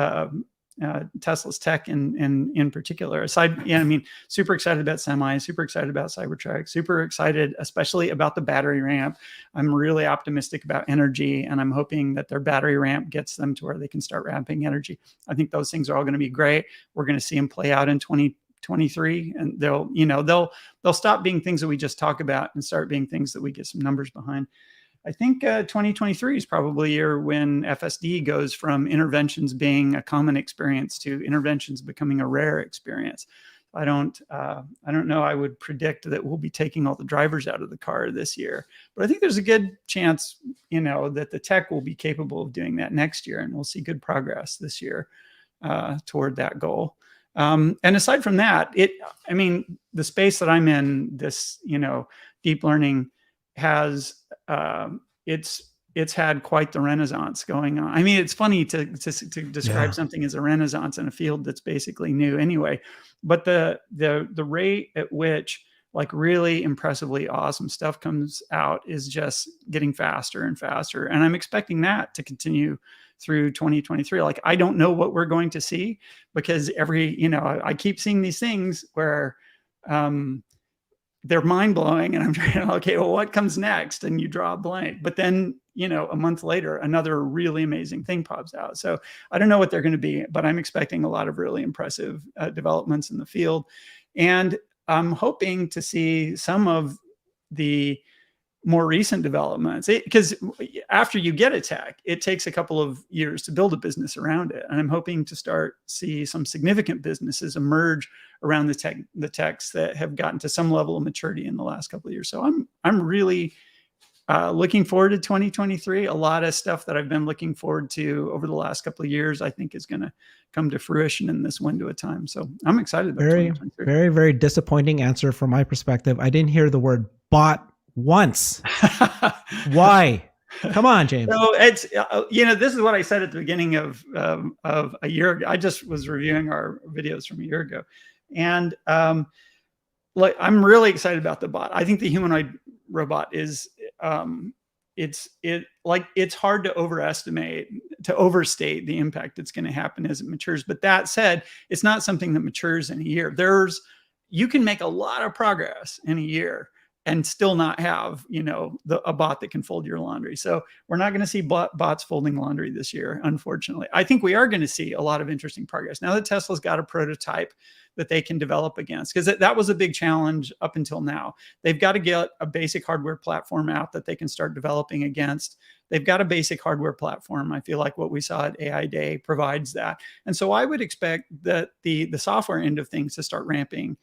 Tesla's tech in particular, aside, I mean, super excited about Semi, super excited about Cybertruck, super excited, especially about the battery ramp. I'm really optimistic about energy, and I'm hoping that their battery ramp gets them to where they can start ramping energy. I think those things are all going to be great. We're going to see them play out in 2023, and they'll stop being things that we just talk about and start being things that we get some numbers behind. I think 2023 is probably a year when FSD goes from interventions being a common experience to interventions becoming a rare experience. I don't know. I would predict that we'll be taking all the drivers out of the car this year, but I think there's a good chance, that the tech will be capable of doing that next year, and we'll see good progress this year toward that goal. And aside from that, the space that I'm in, this, deep learning has it's had quite the renaissance going on. I mean, it's funny to describe something as a renaissance in a field that's basically new anyway, but the rate at which like really impressively awesome stuff comes out is just getting faster and faster, and I'm expecting that to continue through 2023. Like, I don't know what we're going to see, because I keep seeing these things where they're mind-blowing, and I'm trying to, okay, well, what comes next? And you draw a blank. But then, a month later, another really amazing thing pops out. So I don't know what they're going to be, but I'm expecting a lot of really impressive developments in the field. And I'm hoping to see some of the more recent developments, because after you get a tech, it takes a couple of years to build a business around it. And I'm hoping to see some significant businesses emerge around the techs that have gotten to some level of maturity in the last couple of years. So I'm really looking forward to 2023. A lot of stuff that I've been looking forward to over the last couple of years, I think, is going to come to fruition in this window of time. So I'm excited about 2023. Very, very disappointing answer from my perspective. I didn't hear the word bot once. Why? Come on, James. So it's this is what I said at the beginning of a year ago. I just was reviewing our videos from a year ago, and I'm really excited about the bot. I think the humanoid robot is it's hard to overstate the impact that's going to happen as it matures. But that said, it's not something that matures in a year. You can make a lot of progress in a year and still not have, a bot that can fold your laundry. So we're not going to see bots folding laundry this year, unfortunately. I think we are going to see a lot of interesting progress. Now that Tesla's got a prototype that they can develop against, because that was a big challenge up until now. They've got to get a basic hardware platform out that they can start developing against. They've got a basic hardware platform. I feel like what we saw at AI Day provides that. And so I would expect that the software end of things to start ramping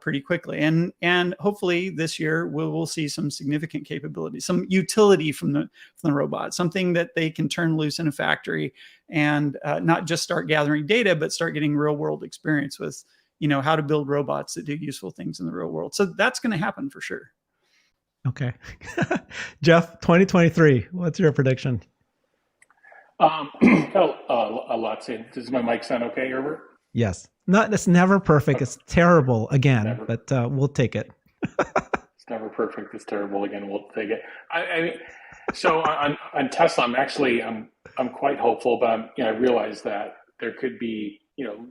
pretty quickly. And hopefully this year we'll see some significant capability, some utility from the robot, something that they can turn loose in a factory and not just start gathering data, but start getting real world experience with, how to build robots that do useful things in the real world. So that's going to happen for sure. Okay. Jeff, 2023, what's your prediction? A lot. Does my mic sound okay, Herbert? Yes. It's never perfect. It's terrible again, but we'll take it. It's never perfect. It's terrible again. We'll take it. I mean, so on Tesla, I'm quite hopeful, but I realize that there could be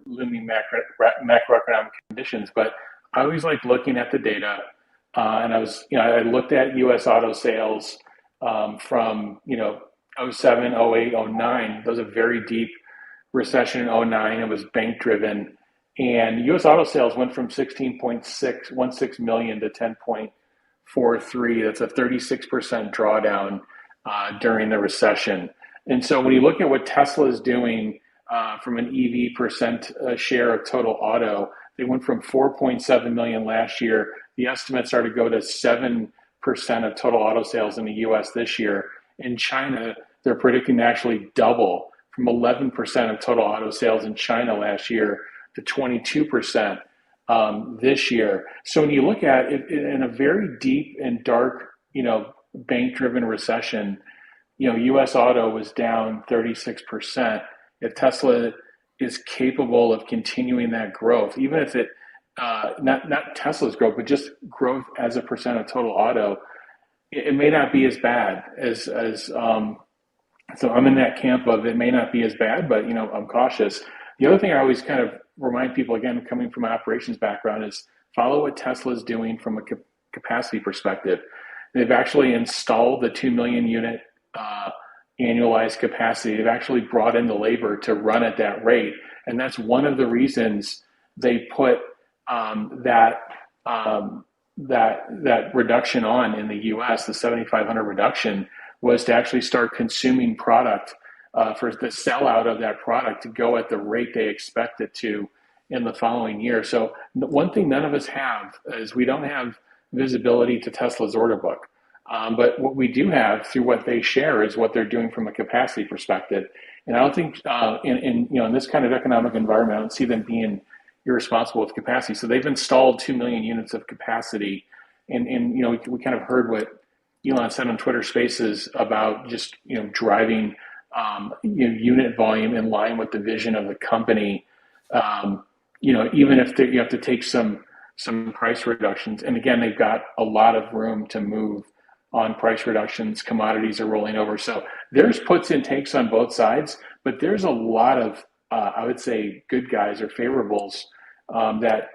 looming macroeconomic conditions. But I always like looking at the data, and I looked at U.S. auto sales from 07, 08, 09. There was a very deep recession in 09. It was bank driven, and U.S. auto sales went from 16.16 million to 10.43. That's a 36% drawdown during the recession. And so when you look at what Tesla is doing from an EV percent share of total auto, they went from 4.7 million last year. The estimates are to go to 7% of total auto sales in the U.S. this year. In China, they're predicting to actually double from 11% of total auto sales in China last year to 22% this year. So when you look at it in a very deep and dark, bank-driven recession, U.S. auto was down 36%. If Tesla is capable of continuing that growth, even if it not Tesla's growth, but just growth as a percent of total auto, it may not be as bad as so I'm in that camp of it may not be as bad, but I'm cautious. The other thing I always kind of remind people, again, coming from an operations background, is follow what Tesla is doing from a capacity perspective. They've actually installed the 2 million unit annualized capacity. They've actually brought in the labor to run at that rate. And that's one of the reasons they put that reduction on in the US, the 7,500 reduction, was to actually start consuming product for the sellout of that product to go at the rate they expect it to in the following year. So one thing none of us have is we don't have visibility to Tesla's order book. But what we do have through what they share is what they're doing from a capacity perspective. And I don't think in this kind of economic environment, I don't see them being irresponsible with capacity. So they've installed 2 million units of capacity. And we kind of heard what Elon said on Twitter Spaces about just driving unit volume in line with the vision of the company. Even if you have to take some price reductions. And again, they've got a lot of room to move on price reductions. Commodities are rolling over. So there's puts and takes on both sides, but there's a lot of, I would say, good guys or favorables that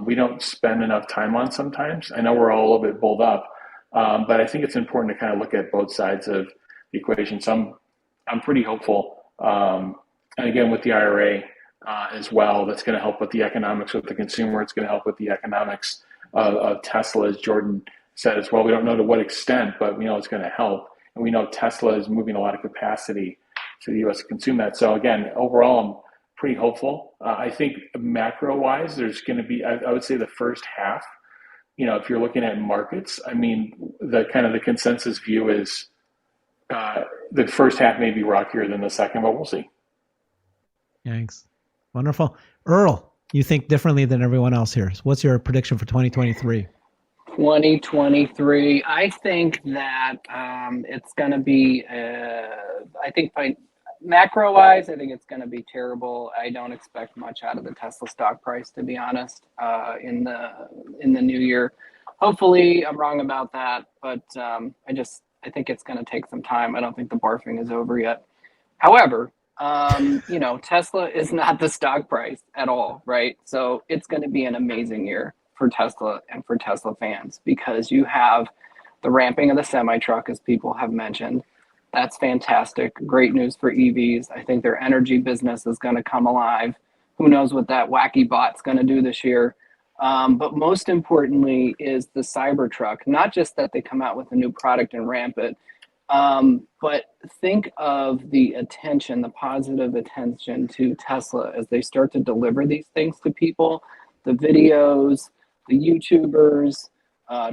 we don't spend enough time on sometimes. I know we're all a little bit bulled up, but I think it's important to kind of look at both sides of the equation. So I'm pretty hopeful. And again, with the IRA as well, that's going to help with the economics with the consumer. It's going to help with the economics of Tesla, as Jordan said as well. We don't know to what extent, but we know it's going to help. And we know Tesla is moving a lot of capacity to the U.S. to consume that. So again, overall, I'm pretty hopeful. I think macro-wise, there's going to be, I would say the first half, if you're looking at markets, the consensus view is the first half may be rockier than the second, but we'll see. Thanks. Wonderful. Earl, you think differently than everyone else here. So what's your prediction for 2023? 2023, I think that it's going to be, macro-wise, I think it's going to be terrible. I don't expect much out of the Tesla stock price, to be honest, in the new year. Hopefully, I'm wrong about that, but I think it's going to take some time. I don't think the barfing is over yet. However, Tesla is not the stock price at all, right? So it's going to be an amazing year for Tesla and for Tesla fans, because you have the ramping of the semi-truck, as people have mentioned. That's fantastic. Great news for EVs. I think their energy business is going to come alive. who knows what that wacky bot's going to do this year. But most importantly is the Cybertruck. Not just that they come out with a new product and ramp it, but think of the attention, the positive attention to Tesla as they start to deliver these things to people, the videos, the YouTubers,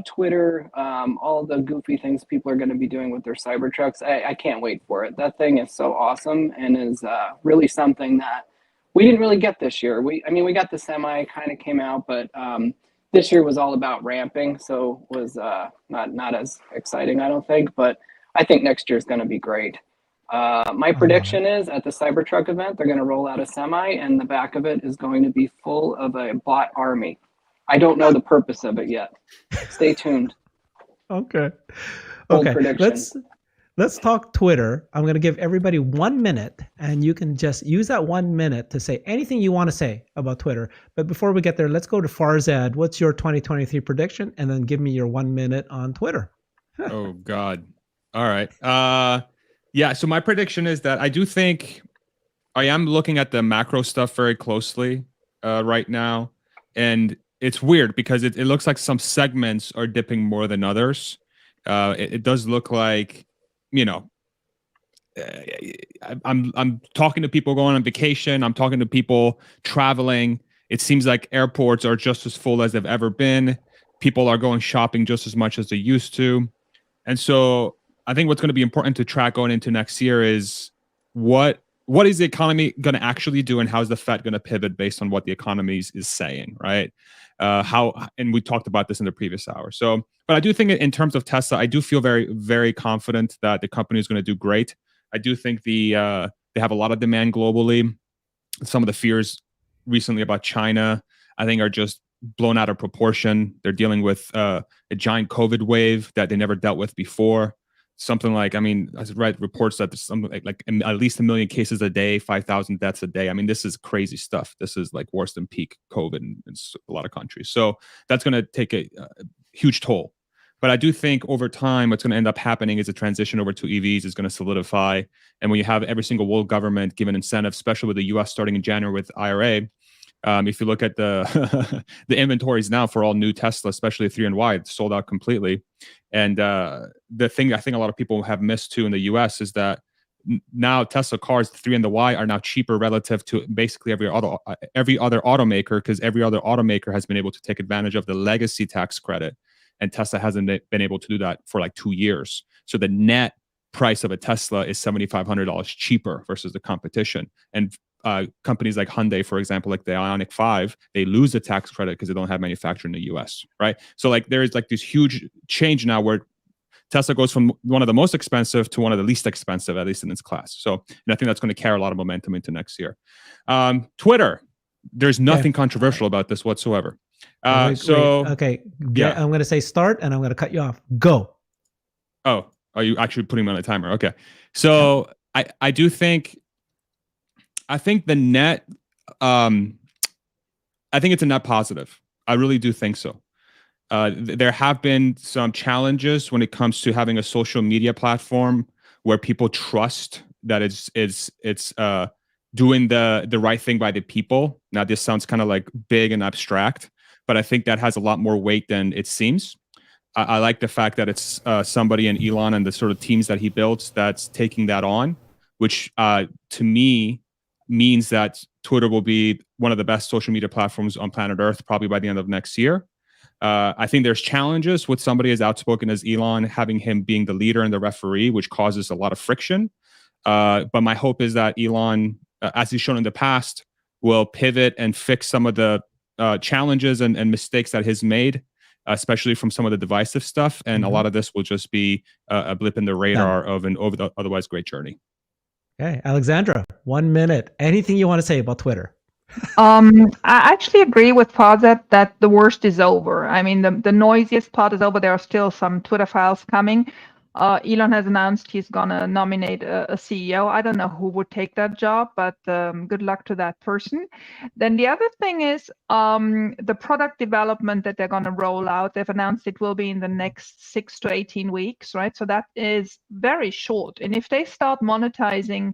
Twitter, all the goofy things people are going to be doing with their Cybertrucks. I can't wait for it. That thing is so awesome and is really something that we didn't really get this year. We got the Semi, kind of came out, but this year was all about ramping, so was not as exciting, I don't think. But I think next year is going to be great. My prediction is at the Cybertruck event, they're going to roll out a Semi, and the back of it is going to be full of a bot army. I don't know the purpose of it yet. Stay tuned. Okay. Bold Okay. prediction. Let's talk Twitter. I'm going to give everybody 1 minute, and you can just use that 1 minute to say anything you want to say about Twitter. But before we get there, let's go to Farzad. What's your 2023 prediction? And then give me your 1 minute on Twitter. Oh, God. All right. Yeah. So my prediction is that I do think I am looking at the macro stuff very closely right now. And it's weird because it looks like some segments are dipping more than others. It does look like, you know, I'm talking to people going on vacation. I'm talking to people traveling. It seems like airports are just as full as they've ever been. People are going shopping just as much as they used to. And so I think what's going to be important to track going into next year is what is the economy going to actually do, and how is the Fed going to pivot based on what the economy is saying, right? And we talked about this in the previous hour. So, but I do think in terms of Tesla, I do feel very, very confident that the company is going to do great. I do think they have a lot of demand globally. Some of the fears recently about China, I think, are just blown out of proportion. They're dealing with a giant COVID wave that they never dealt with before. Something like, I mean, I read reports that there's something like at least 1 million cases a day, 5,000 deaths a day. I mean, this is crazy stuff. This is like worse than peak COVID in a lot of countries. So that's going to take a huge toll. But I do think over time, what's going to end up happening is a transition over to EVs is going to solidify. And when you have every single world government given incentives, especially with the US starting in January with IRA, if you look at the the inventories now for all new Tesla, especially 3 and Y, it's sold out completely. And the thing I think a lot of people have missed too in the US is that now Tesla cars, the 3 and the Y, are now cheaper relative to basically every other automaker, because every other automaker has been able to take advantage of the legacy tax credit, and Tesla hasn't been able to do that for like 2 years. So the net price of a Tesla is $7,500 cheaper versus the competition. And companies like Hyundai, for example, like the Ioniq 5, they lose the tax credit because they don't have manufacturing in the US, right? So like there is like this huge change now where Tesla goes from one of the most expensive to one of the least expensive, at least in its class. So I think that's going to carry a lot of momentum into next year. Twitter, there's nothing controversial about this whatsoever. Okay. Yeah. I'm going to say start, and I'm going to cut you off. Go. Oh, are you actually putting me on a timer? Okay. So yeah. I think the net, I think it's a net positive. I really do think so. There have been some challenges when it comes to having a social media platform where people trust that it's doing the right thing by the people. Now, this sounds kind of like big and abstract, but I think that has a lot more weight than it seems. I like the fact that it's somebody in Elon and the sort of teams that he builds that's taking that on, which to me means that Twitter will be one of the best social media platforms on planet Earth probably by the end of next year. I think there's challenges with somebody as outspoken as Elon, having him being the leader and the referee, which causes a lot of friction. But my hope is that Elon, as he's shown in the past, will pivot and fix some of the challenges and mistakes that he's made, especially from some of the divisive stuff. And a lot of this will just be a blip in the radar of an otherwise great journey. Okay, Alexandra, 1 minute. Anything you want to say about Twitter? I actually agree with Farzad that the worst is over. I mean, the noisiest part is over. There are still some Twitter files coming. Elon has announced he's going to nominate a CEO. I don't know who would take that job, but good luck to that person. Then the other thing is the product development that they're going to roll out. They've announced it will be in the next 6 to 18 weeks, right? So that is very short. And if they start monetizing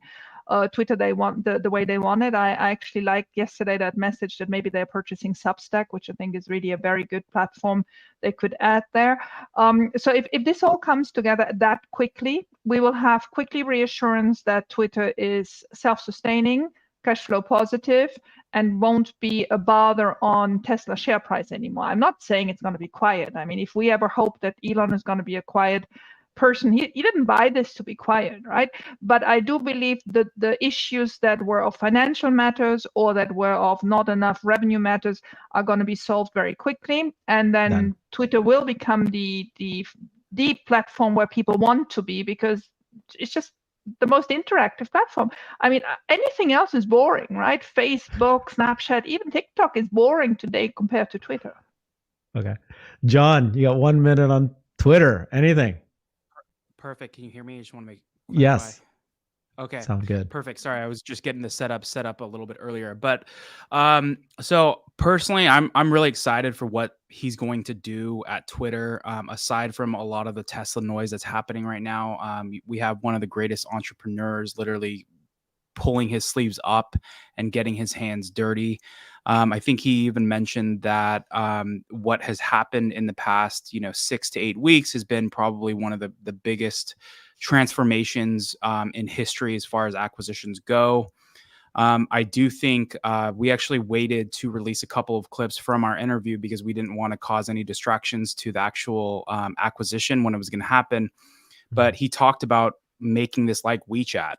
Twitter the way they want it. I actually liked yesterday that message that maybe they're purchasing Substack, which I think is really a very good platform they could add there. So if this all comes together that quickly, we will have quickly reassurance that Twitter is self-sustaining, cash flow positive, and won't be a bother on Tesla share price anymore. I'm not saying it's going to be quiet. I mean, if we ever hope that Elon is going to be a quiet person, he didn't buy this to be quiet, right? But I do believe that the issues that were of financial matters or that were of not enough revenue matters are going to be solved very quickly. And then Twitter will become the platform where people want to be, because it's just the most interactive platform. I mean, anything else is boring, right? Facebook, Snapchat, even TikTok is boring today compared to Twitter. Okay. John, you got 1 minute on Twitter. Anything? Perfect. Can you hear me? I just want to make Yes. Okay. Sound good. Perfect. Sorry, I was just getting the set up a little bit earlier. But so personally, I'm really excited for what he's going to do at Twitter. Aside from a lot of the Tesla noise that's happening right now, we have one of the greatest entrepreneurs literally pulling his sleeves up and getting his hands dirty. I think he even mentioned that what has happened in the past, 6 to 8 weeks has been probably one of the biggest transformations in history as far as acquisitions go. I do think we actually waited to release a couple of clips from our interview because we didn't want to cause any distractions to the actual acquisition when it was going to happen. But he talked about making this like WeChat.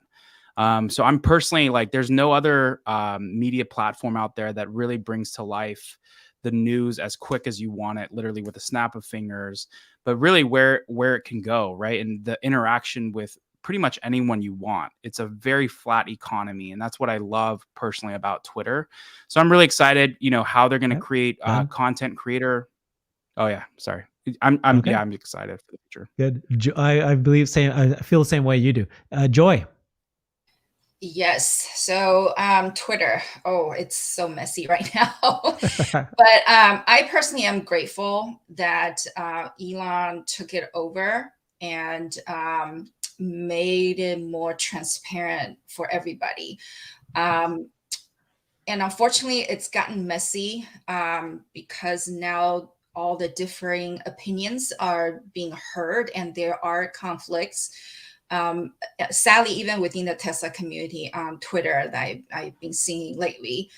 So I'm personally like, there's no other media platform out there that really brings to life the news as quick as you want it, literally with a snap of fingers, but really where it can go, right? And the interaction with pretty much anyone you want. It's a very flat economy, and that's what I love personally about Twitter. So I'm really excited, how they're going to create content creator. Oh yeah, sorry. I'm excited for the future. Good. I believe I feel the same way you do. Joy. Yes. So Twitter, it's so messy right now. But I personally am grateful that Elon took it over and made it more transparent for everybody. And unfortunately, it's gotten messy because now all the differing opinions are being heard and there are conflicts. Sadly, even within the Tesla community on Twitter that I've been seeing lately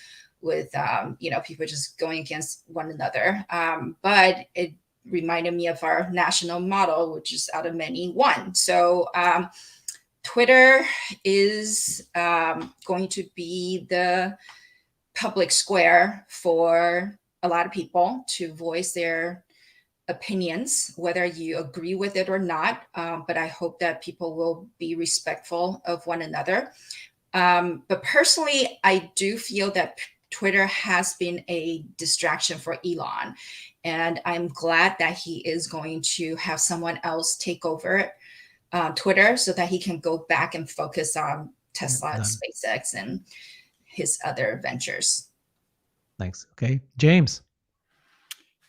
with, people just going against one another. But it reminded me of our national model, which is out of many, one. So Twitter is going to be the public square for a lot of people to voice their opinions, whether you agree with it or not. But I hope that people will be respectful of one another. But personally, I do feel that Twitter has been a distraction for Elon. And I'm glad that he is going to have someone else take over Twitter so that he can go back and focus on Tesla and SpaceX and his other ventures. Thanks. Okay. James.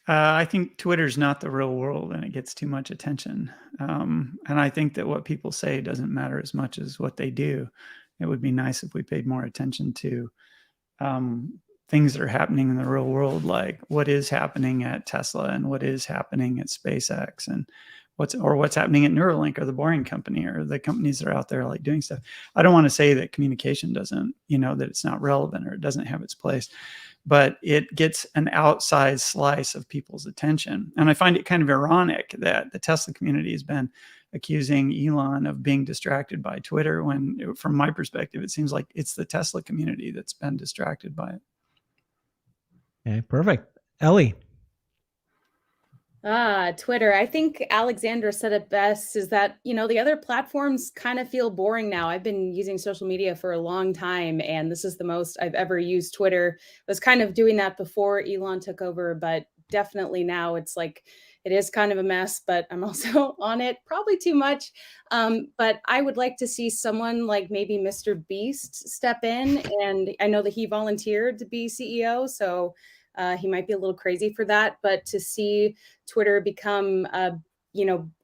I think Twitter's not the real world and it gets too much attention. And I think that what people say doesn't matter as much as what they do. It would be nice if we paid more attention to things that are happening in the real world, like what is happening at Tesla and what is happening at SpaceX and what's happening at Neuralink or the Boring Company or the companies that are out there like doing stuff. I don't want to say that communication doesn't, that it's not relevant or it doesn't have its place, but it gets an outsized slice of people's attention. And I find it kind of ironic that the Tesla community has been accusing Elon of being distracted by Twitter when, from my perspective, it seems like it's the Tesla community that's been distracted by it. Okay, perfect. Ellie. Twitter. I think Alexandra said it best, is that, the other platforms kind of feel boring now. I've been using social media for a long time, and this is the most I've ever used Twitter. I was kind of doing that before Elon took over, but definitely now it's like, it is kind of a mess, but I'm also on it probably too much. But I would like to see someone like maybe Mr. Beast step in, and I know that he volunteered to be CEO, so he might be a little crazy for that, but to see Twitter become a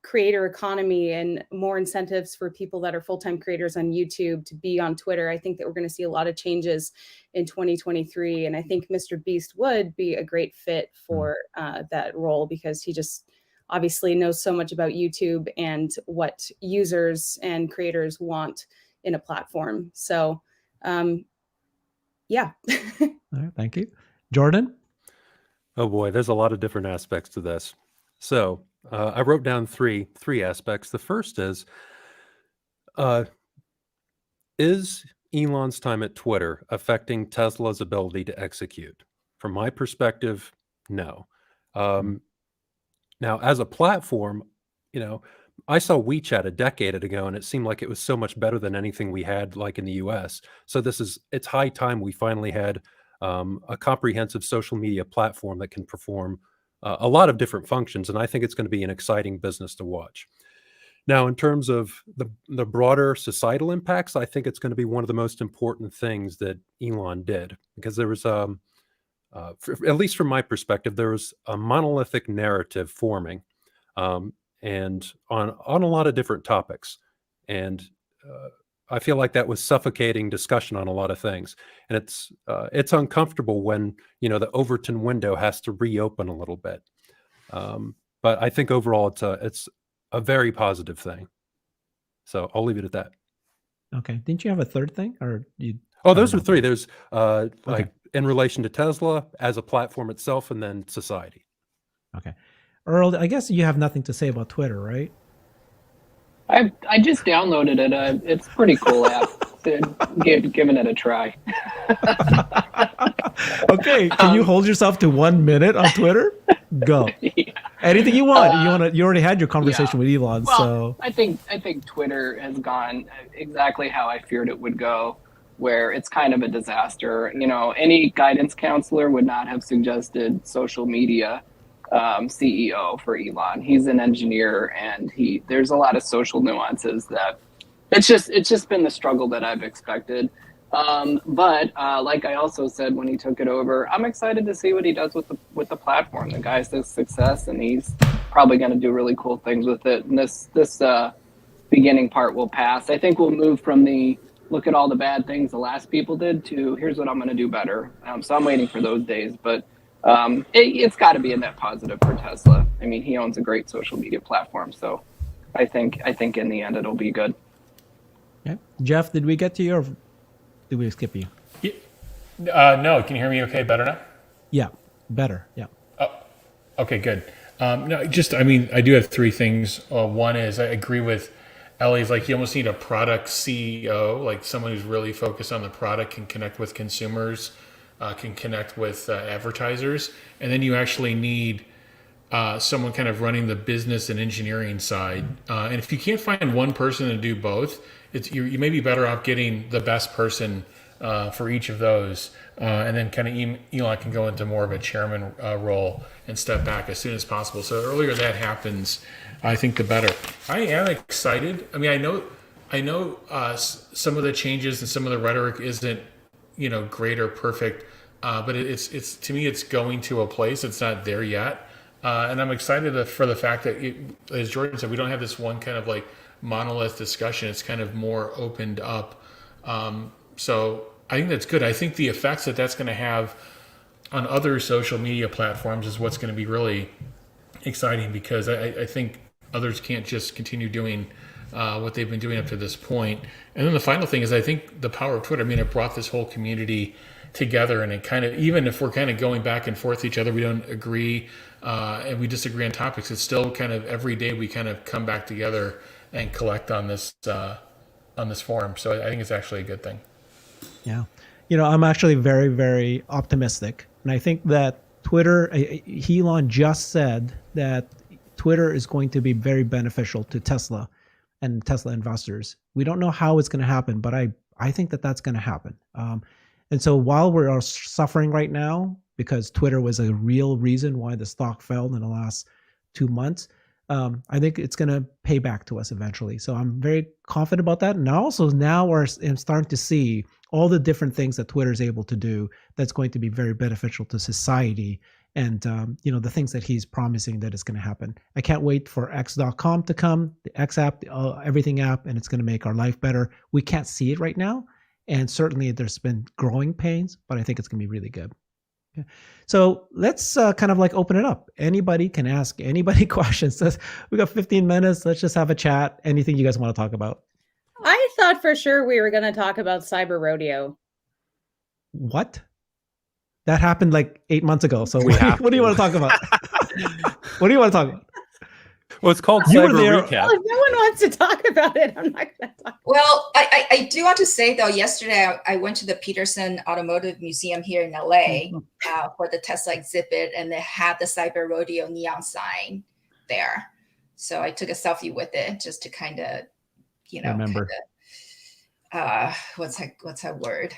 creator economy and more incentives for people that are full-time creators on YouTube to be on Twitter. I think that we're going to see a lot of changes in 2023. And I think Mr. Beast would be a great fit for that role, because he just obviously knows so much about YouTube and what users and creators want in a platform. So, yeah. All right, thank you. Jordan? Oh boy, there's a lot of different aspects to this. So I wrote down three aspects. The first is Elon's time at Twitter affecting Tesla's ability to execute? From my perspective, no. Now, as a platform, I saw WeChat a decade ago, and it seemed like it was so much better than anything we had, like in the US. So it's high time we finally had a comprehensive social media platform that can perform a lot of different functions, and I think it's going to be an exciting business to watch. Now, in terms of the broader societal impacts, I think it's going to be one of the most important things that Elon did, because there was, at least from my perspective, there was a monolithic narrative forming, and on a lot of different topics, and I feel like that was suffocating discussion on a lot of things, and it's uncomfortable when the Overton window has to reopen a little bit. But I think overall it's a very positive thing. So I'll leave it at that. Okay. Didn't you have a third thing, or you? Oh, those are three. There's like in relation to Tesla as a platform itself, and then society. Okay. Earl, I guess you have nothing to say about Twitter, right? I just downloaded it. It's a pretty cool app. Giving it a try. Okay, can you hold yourself to 1 minute on Twitter? Go. Yeah. Anything you want. You already had your conversation with Elon, well, so I think Twitter has gone exactly how I feared it would go, where it's kind of a disaster. Any guidance counselor would not have suggested social media CEO for Elon. He's an engineer, and there's a lot of social nuances that it's just been the struggle that I've expected. But like I also said when he took it over, I'm excited to see what he does with the platform. The guy's a success, and he's probably going to do really cool things with it. And this beginning part will pass. I think we'll move from the look at all the bad things the last people did to here's what I'm going to do better. So I'm waiting for those days, but it's got to be a net positive for Tesla. I mean, he owns a great social media platform, so I think in the end it'll be good. Yeah. Jeff, did we get to you, or did we skip you? No, can you hear me okay better now? Yeah, better. Yeah. Oh, okay, good. No, I do have three things. One is I agree with Ellie's, like you almost need a product CEO, like someone who's really focused on the product, can connect with consumers, can connect with advertisers, and then you actually need someone kind of running the business and engineering side. And if you can't find one person to do both, you may be better off getting the best person for each of those, and then kind of Elon can go into more of a chairman role and step back as soon as possible. So the earlier that happens, I think the better. I am excited. I mean, I know some of the changes and some of the rhetoric isn't great or perfect, but it's to me it's going to a place. It's not there yet, and I'm excited for the fact that, as Jordan said, we don't have this one kind of like monolith discussion. It's kind of more opened up. So I think that's good. I think the effects that that's going to have on other social media platforms is what's going to be really exciting, because I think others can't just continue doing what they've been doing up to this point. And then the final thing is, I think the power of Twitter, I mean, it brought this whole community together, and it kind of, even if we're kind of going back and forth each other, we don't agree and we disagree on topics, it's still kind of every day we kind of come back together and collect on this forum. So I think it's actually a good thing. Yeah. I'm actually very, very optimistic. And I think that Twitter, Elon just said that Twitter is going to be very beneficial to Tesla and Tesla investors. We don't know how it's going to happen, but I think that that's going to happen. And so while we're suffering right now, because Twitter was a real reason why the stock fell in the last 2 months, I think it's going to pay back to us eventually. So I'm very confident about that. And also now I'm starting to see all the different things that Twitter is able to do that's going to be very beneficial to society and the things that he's promising that is going to happen. I can't wait for X.com to come, the X app, the everything app, and it's going to make our life better. We can't see it right now, and certainly there's been growing pains, but I think it's going to be really good. Okay. So let's kind of like open it up. Anybody can ask anybody questions. We got 15 minutes. Let's just have a chat. Anything you guys want to talk about? I thought for sure we were going to talk about Cyber Rodeo. What? That happened like 8 months ago. So what do you want to talk about? What do you want to talk about? Well, it's called You were Cyber there. Recap. Well, if no one wants to talk about it, I'm not going to talk. Well, I do want to say, though, yesterday I went to the Peterson Automotive Museum here in LA for the Tesla exhibit, and they had the Cyber Rodeo neon sign there. So I took a selfie with it just to kind of, remember. What's that word?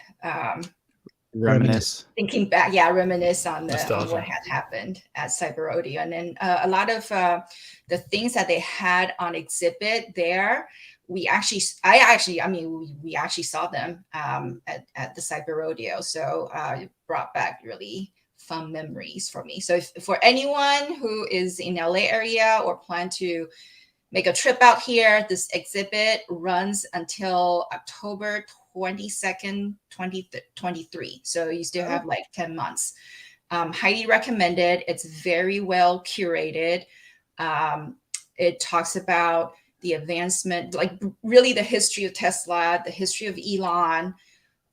Reminisce. Thinking back, reminisce on what had happened at Cyber Rodeo. And then a lot of the things that they had on exhibit there, we actually saw them at the Cyber Rodeo. So it brought back really fun memories for me. So for anyone who is in LA area or plan to make a trip out here, this exhibit runs until October 22nd, 2023. So you still have like 10 months. Highly recommended. It's very well curated. It talks about the advancement, like really the history of Tesla, the history of Elon.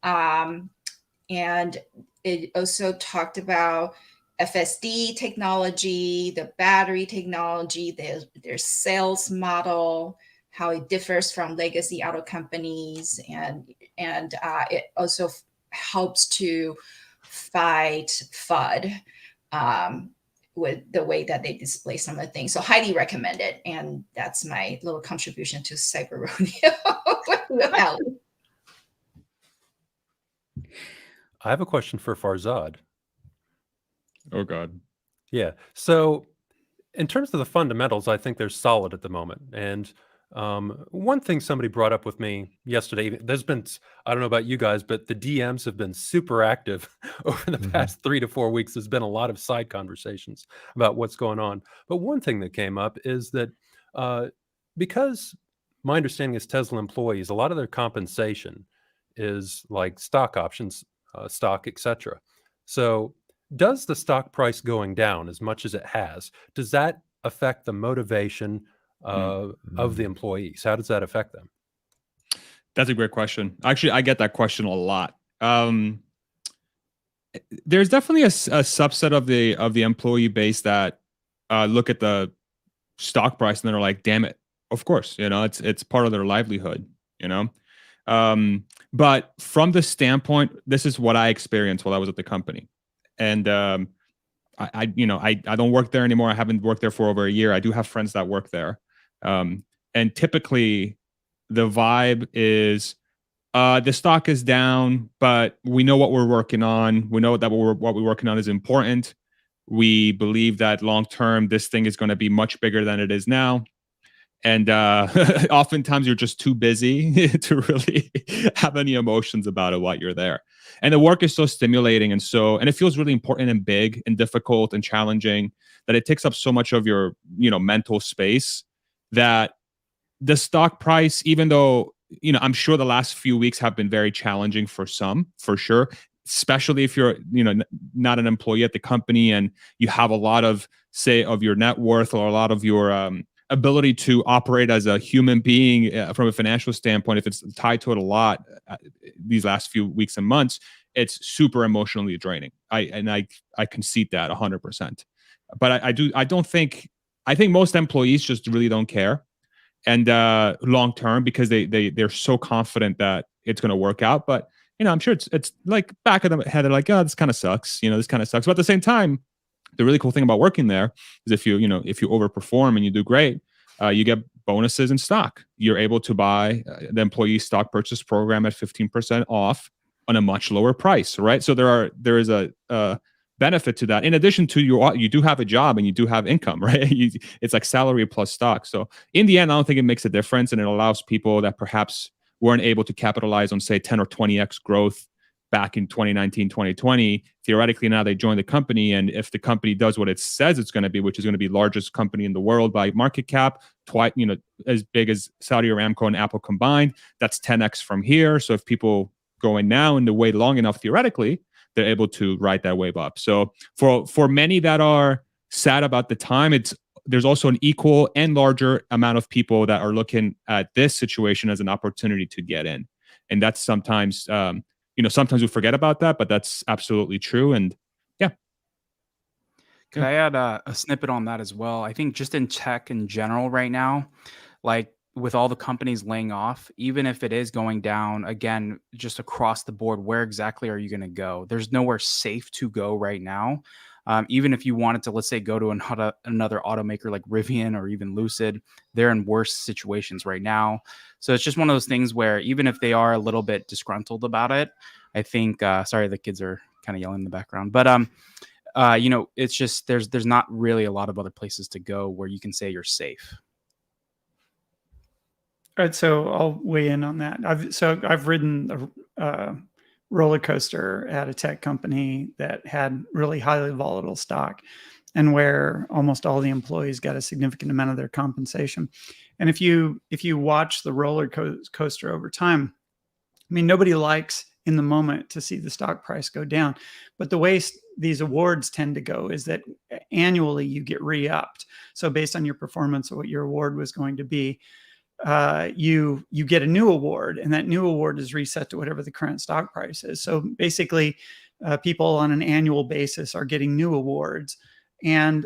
And it also talked about FSD technology, the battery technology, their sales model, how it differs from legacy auto companies, and it also helps to fight FUD with the way that they display some of the things. So highly recommended, and that's my little contribution to Cyber Rodeo. I have a question for Farzad. Oh God. Yeah. So in terms of the fundamentals, I think they're solid at the moment. And one thing somebody brought up with me yesterday, there's been, I don't know about you guys, but the DMs have been super active over the past 3 to 4 weeks. There's been a lot of side conversations about what's going on. But one thing that came up is that because my understanding is Tesla employees, a lot of their compensation is like stock options, stock, etc. So does the stock price going down as much as it has, does that affect the motivation of the employees? How does that affect them? That's a great question. Actually, I get that question a lot. There's definitely a subset of the employee base that look at the stock price and they're like, "Damn it!" Of course, it's part of their livelihood. But from the standpoint, this is what I experienced while I was at the company, and I don't work there anymore. I haven't worked there for over a year. I do have friends that work there. And typically the vibe is the stock is down, but we know what we're working on. We know that what we're working on is important. We believe that long term, this thing is going to be much bigger than it is now. And oftentimes you're just too busy to really have any emotions about it while you're there. And the work is so stimulating and it feels really important and big and difficult and challenging that it takes up so much of your mental space that the stock price, even though I'm sure the last few weeks have been very challenging for some, for sure, especially if you're not an employee at the company and you have a lot of of your net worth or a lot of your ability to operate as a human being from a financial standpoint, if it's tied to it a lot these last few weeks and months, it's super emotionally draining. I concede that 100%. But I think most employees just really don't care, and long term, because they're so confident that it's going to work out. But I'm sure it's like back of the head, they're like, oh, this kind of sucks. This kind of sucks. But at the same time, the really cool thing about working there is if you overperform and you do great, you get bonuses in stock. You're able to buy the employee stock purchase program at 15% off on a much lower price, right? So there is a benefit to that. In addition to you do have a job and you do have income, right? It's like salary plus stock. So in the end, I don't think it makes a difference, and it allows people that perhaps weren't able to capitalize on, say, 10 or 20x growth back in 2019, 2020. Theoretically, now they join the company, and if the company does what it says it's going to be, which is going to be largest company in the world by market cap, twice, as big as Saudi Aramco and Apple combined, that's 10x from here. So if people go in now and they wait long enough, theoretically, they're able to ride that wave up. So for many that are sad about the time, there's also an equal and larger amount of people that are looking at this situation as an opportunity to get in. And that's sometimes, sometimes we forget about that, but that's absolutely true. And yeah. Could I add a snippet on that as well? I think just in tech in general right now, like with all the companies laying off, even if it is going down, again, just across the board, where exactly are you going to go? There's nowhere safe to go right now. Even if you wanted to, let's say, go to another automaker like Rivian or even Lucid, they're in worse situations right now. So it's just one of those things where even if they are a little bit disgruntled about it, I think, sorry, the kids are kind of yelling in the background, but it's just, there's not really a lot of other places to go where you can say you're safe. All right, so I'll weigh in on that. I've ridden a roller coaster at a tech company that had really highly volatile stock, and where almost all the employees got a significant amount of their compensation. And if you watch the roller coaster over time, I mean, nobody likes in the moment to see the stock price go down, but the way these awards tend to go is that annually you get re-upped. So based on your performance of what your award was going to be, you get a new award, and that new award is reset to whatever the current stock price is. So basically, people on an annual basis are getting new awards. And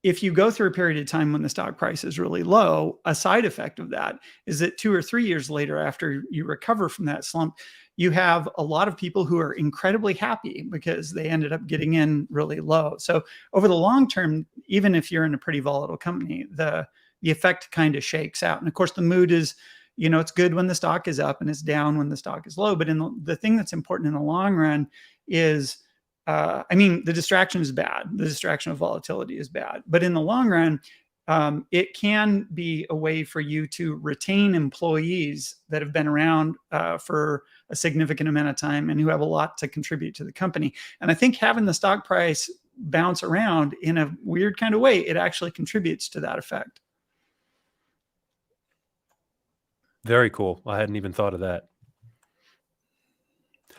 if you go through a period of time when the stock price is really low, a side effect of that is that 2 or 3 years later, after you recover from that slump, you have a lot of people who are incredibly happy because they ended up getting in really low. So over the long term, even if you're in a pretty volatile company, the effect kind of shakes out. And of course, the mood is, it's good when the stock is up and it's down when the stock is low. But the thing that's important in the long run is, the distraction is bad. The distraction of volatility is bad. But in the long run, it can be a way for you to retain employees that have been around for a significant amount of time and who have a lot to contribute to the company. And I think having the stock price bounce around in a weird kind of way, it actually contributes to that effect. Very cool. I hadn't even thought of that.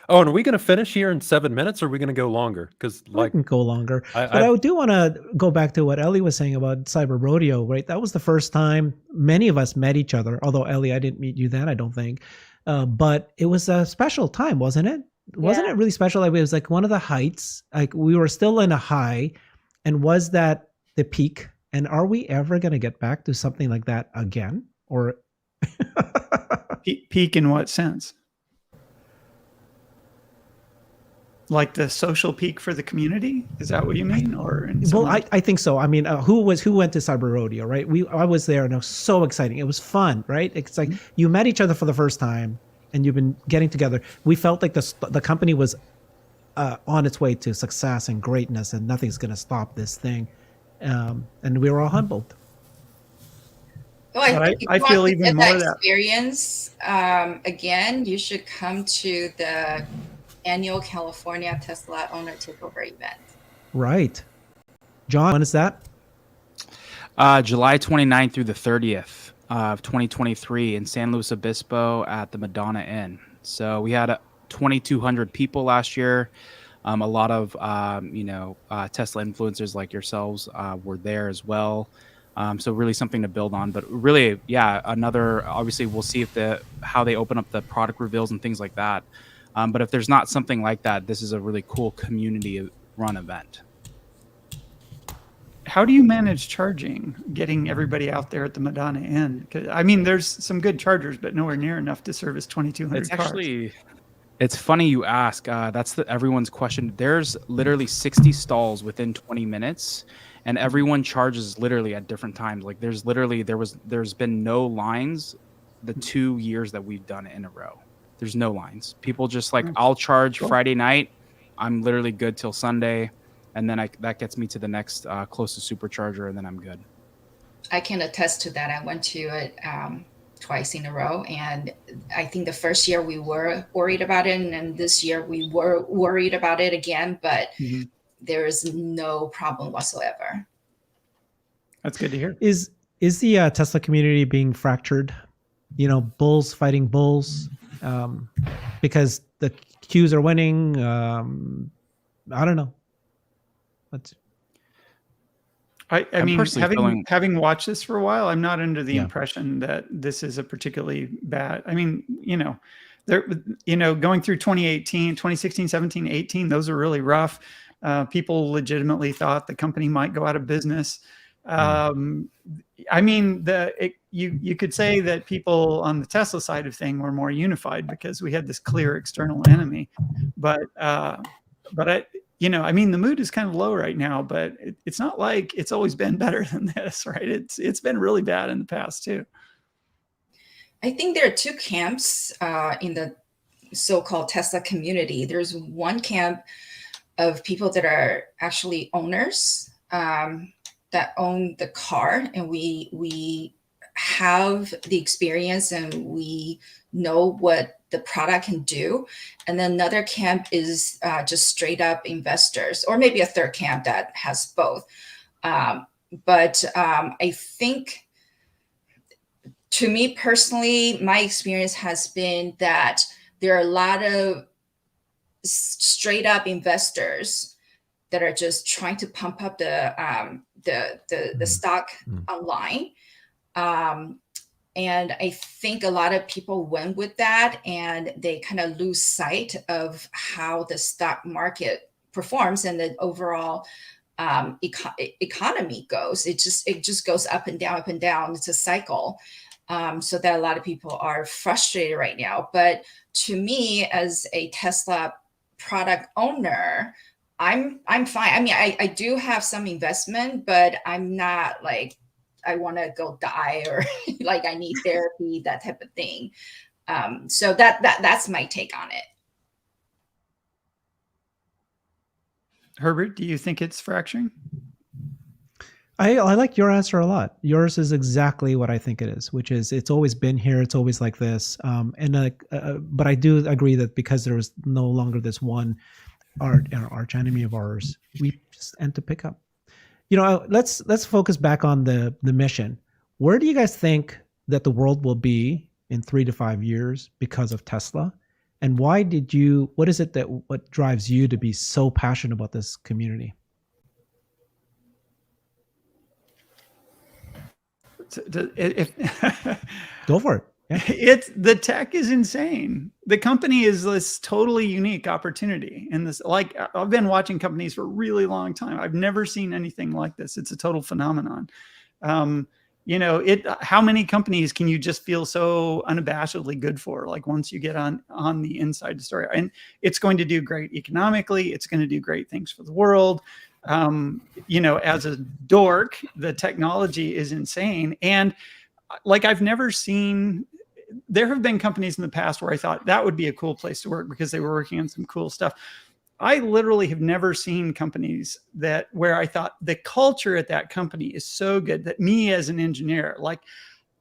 Oh, and are we going to finish here in 7 minutes, or are we going to go longer? Because I can go longer. But I do want to go back to what Ellie was saying about Cyber Rodeo, right? That was the first time many of us met each other. Although, Ellie, I didn't meet you then, I don't think. But it was a special time, wasn't it? Wasn't it really special? Like, it was like one of the heights. Like, we were still in a high. And was that the peak? And are we ever going to get back to something like that again? Or peak in what sense? Like the social peak for the community? Is that what you mean? Or well, I think so. I mean, who went to Cyber Rodeo, right? I was there, and it was so exciting. It was fun, right? It's like you met each other for the first time, and you've been getting together. We felt like the company was on its way to success and greatness, and nothing's going to stop this thing. And we were all humbled. Well, I feel even more of that experience. Again, you should come to the annual California Tesla owner takeover event. Right. John, when is that? July 29th through the 30th of 2023 in San Luis Obispo at the Madonna Inn. So we had 2,200 people last year. A lot of Tesla influencers like yourselves were there as well. So really something to build on, but really, obviously we'll see how they open up the product reveals and things like that. But if there's not something like that, this is a really cool community run event. How do you manage charging, getting everybody out there at the Madonna Inn? I mean, there's some good chargers, but nowhere near enough to service 2,200 cars. It's funny you ask. That's everyone's question. There's literally 60 stalls within 20 minutes. And everyone charges literally at different times. Like there's been no lines the 2 years that we've done it in a row. There's no lines. People just I'll charge Friday night. I'm literally good till Sunday. And then that gets me to the next closest supercharger, and then I'm good. I can attest to that. I went to twice in a row. And I think the first year we were worried about it, and then this year we were worried about it again, but there is no problem whatsoever. That's good to hear. Is the Tesla community being fractured? You know, bulls fighting bulls, because the Qs are winning. I don't know. I mean, having watched this for a while, I'm not under the impression that this is a particularly bad. I mean, going through 2018, 2016, 17, 18, those are really rough. People legitimately thought the company might go out of business. I mean, you could say that people on the Tesla side of thing were more unified because we had this clear external enemy. But I mean, the mood is kind of low right now, but it's not like it's always been better than this, right? It's been really bad in the past too. I think there are two camps in the so-called Tesla community. There's one camp of people that are actually owners that own the car, and we have the experience and we know what the product can do. And then another camp is just straight up investors, or maybe a third camp that has both. But I think, to me personally, my experience has been that there are a lot of straight up investors that are just trying to pump up the stock online. And I think a lot of people went with that, and they kind of lose sight of how the stock market performs and the overall economy goes. It just goes up and down, up and down. It's a cycle. So that a lot of people are frustrated right now. But to me, as a Tesla product owner, I'm fine. I mean, I do have some investment, but I'm not like, I want to go die or like I need therapy, that type of thing. So that's my take on it. Herbert, do you think it's fracturing? I like your answer a lot. Yours is exactly what I think it is, which is it's always been here. It's always like this. But I do agree that because there is no longer this one arch enemy of ours, we just tend to pick up. Let's focus back on the mission. Where do you guys think that the world will be in 3 to 5 years because of Tesla? And what is it what drives you to be so passionate about this community? Go for it. Yeah. The tech is insane. The company is this totally unique opportunity. And this, like, I've been watching companies for a really long time. I've never seen anything like this. It's a total phenomenon. How many companies can you just feel so unabashedly good for? Like once you get on the inside story, and it's going to do great economically. It's going to do great things for the world. As a dork, the technology is insane. And like, I've never seen, there have been companies in the past where I thought that would be a cool place to work because they were working on some cool stuff. I literally have never seen companies where I thought the culture at that company is so good that me as an engineer, like,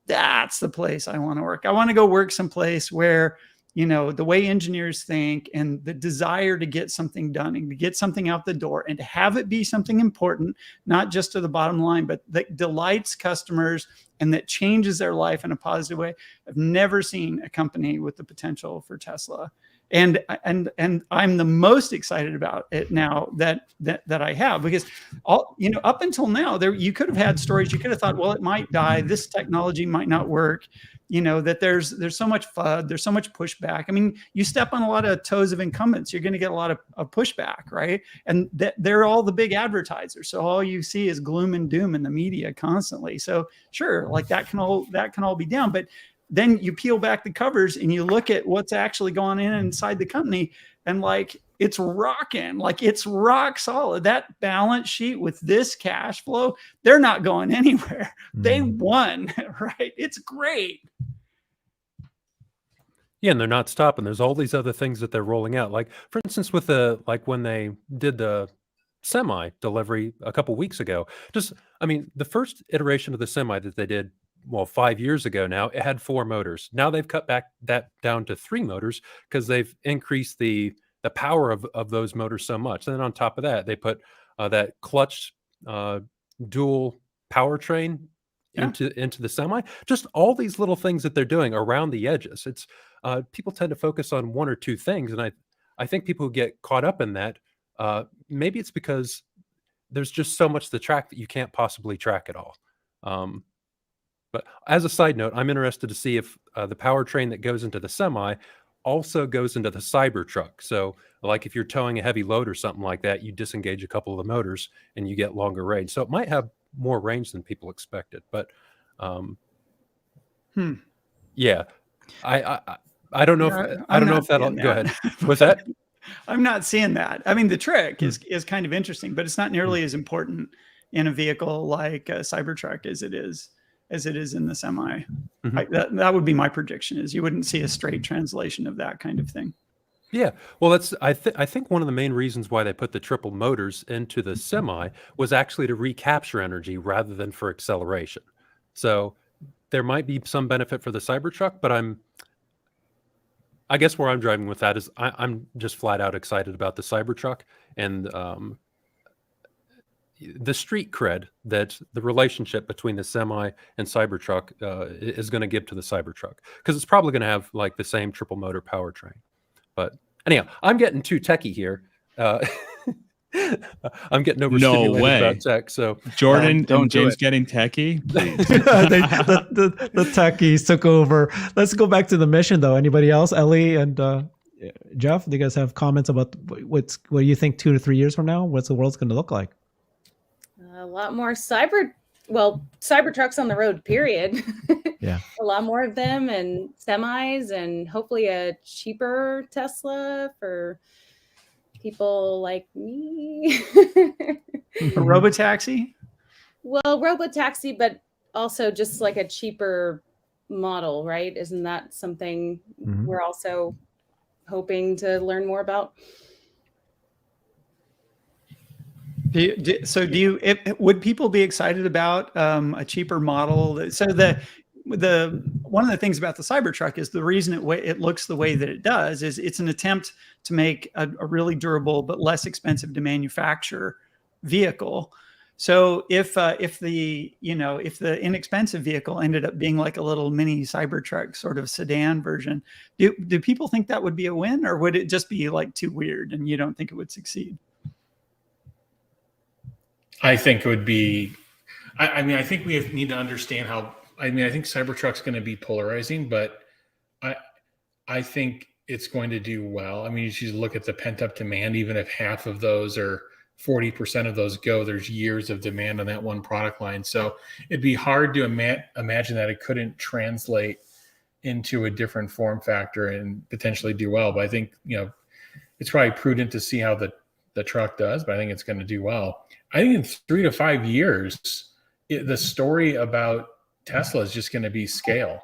that's the place I want to work. I want to go work someplace where, the way engineers think and the desire to get something done and to get something out the door and to have it be something important, not just to the bottom line, but that delights customers and that changes their life in a positive way. I've never seen a company with the potential for Tesla. And I'm the most excited about it now that I have, because up until now, you could have had stories. You could have thought, well, it might die. This technology might not work. That there's so much FUD, there's so much pushback. I mean, you step on a lot of toes of incumbents, you're going to get a lot of pushback, right? And they're all the big advertisers. So all you see is gloom and doom in the media constantly. So sure, like that can all be down, but then you peel back the covers and you look at what's actually going on inside the company, and like, it's rocking, like it's rock solid. That balance sheet with this cash flow, they're not going anywhere. They won, right? It's great. Yeah, and they're not stopping. There's all these other things that they're rolling out. Like, for instance, with when they did the semi delivery a couple weeks ago, the first iteration of the semi that they did well, 5 years ago now, it had 4 motors. Now they've cut back that down to 3 motors because they've increased the power of those motors so much. And then on top of that, they put that clutch dual powertrain into the semi. Just all these little things that they're doing around the edges. It's people tend to focus on 1 or 2 things, and I think people who get caught up in that, maybe it's because there's just so much to track that you can't possibly track it all. But as a side note, I'm interested to see if the powertrain that goes into the semi also goes into the Cybertruck. So like if you're towing a heavy load or something like that, you disengage a couple of the motors and you get longer range. So it might have more range than people expected. But yeah, I don't know if I don't know if that'll go ahead. What's that? I'm not seeing that. I mean, the trick is kind of interesting, but it's not nearly as important in a vehicle like a Cybertruck as it is in the semi. That would be my prediction, is you wouldn't see a straight translation of that kind of thing. Yeah, well, that's I think one of the main reasons why they put the triple motors into the semi was actually to recapture energy rather than for acceleration. So there might be some benefit for the Cybertruck, but I guess where I'm driving with that is I'm just flat out excited about the Cybertruck and the street cred that the relationship between the semi and Cybertruck is going to give to the Cybertruck, because it's probably going to have like the same triple motor powertrain. But anyhow, I'm getting too techie here. I'm getting overstimulated about tech. So Jordan and James getting techie. the techies took over. Let's go back to the mission, though. Anybody else? Ellie and Jeff, do you guys have comments about what you think 2 to 3 years from now? What's the world's going to look like? A lot more Cybertrucks on the road, period. Yeah. A lot more of them, and semis, and hopefully a cheaper Tesla for people like me. A robotaxi? Well, robotaxi, but also just like a cheaper model, right? Isn't that something we're also hoping to learn more about? Would people be excited about a cheaper model? So one of the things about the Cybertruck is the reason it looks the way that it does is it's an attempt to make a really durable but less expensive to manufacture vehicle. So if the inexpensive vehicle ended up being like a little mini Cybertruck sort of sedan version, do people think that would be a win, or would it just be like too weird and you don't think it would succeed? I think it would be. I mean, I think we need to understand how. I mean, I think Cybertruck's going to be polarizing, but I think it's going to do well. I mean, you should look at the pent up demand. Even if half of those or 40% of those go, there's years of demand on that one product line. So it'd be hard to imagine that it couldn't translate into a different form factor and potentially do well. But I think it's probably prudent to see how the truck does. But I think it's going to do well. I think in 3 to 5 years, the story about Tesla is just going to be scale.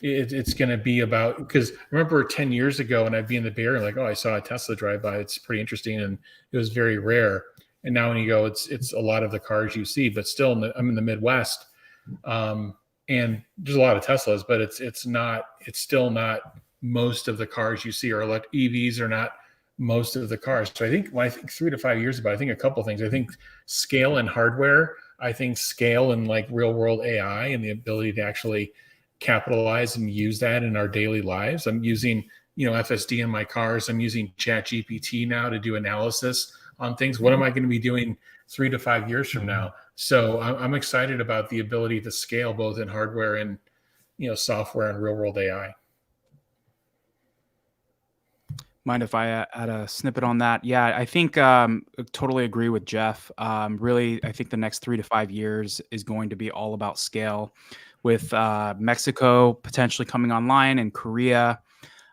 It's going to be about, because I remember 10 years ago when I'd be in the Bay Area, like, oh, I saw a Tesla drive by. It's pretty interesting, and it was very rare. And now when you go, it's a lot of the cars you see. But still, I'm in the Midwest, and there's a lot of Teslas, but it's still not most of the cars you see, or EVs are not most of the cars. So I think when I think 3 to 5 years about, I think a couple of things. I think scale in hardware. I think scale in like real world AI and the ability to actually capitalize and use that in our daily lives. I'm using, FSD in my cars. I'm using ChatGPT now to do analysis on things. What am I going to be doing 3 to 5 years from now? So I'm excited about the ability to scale both in hardware and, software and real world AI. Mind if I add a snippet on that? Yeah, I think totally agree with Jeff. Really, I think the next 3 to 5 years is going to be all about scale, with Mexico potentially coming online, and Korea,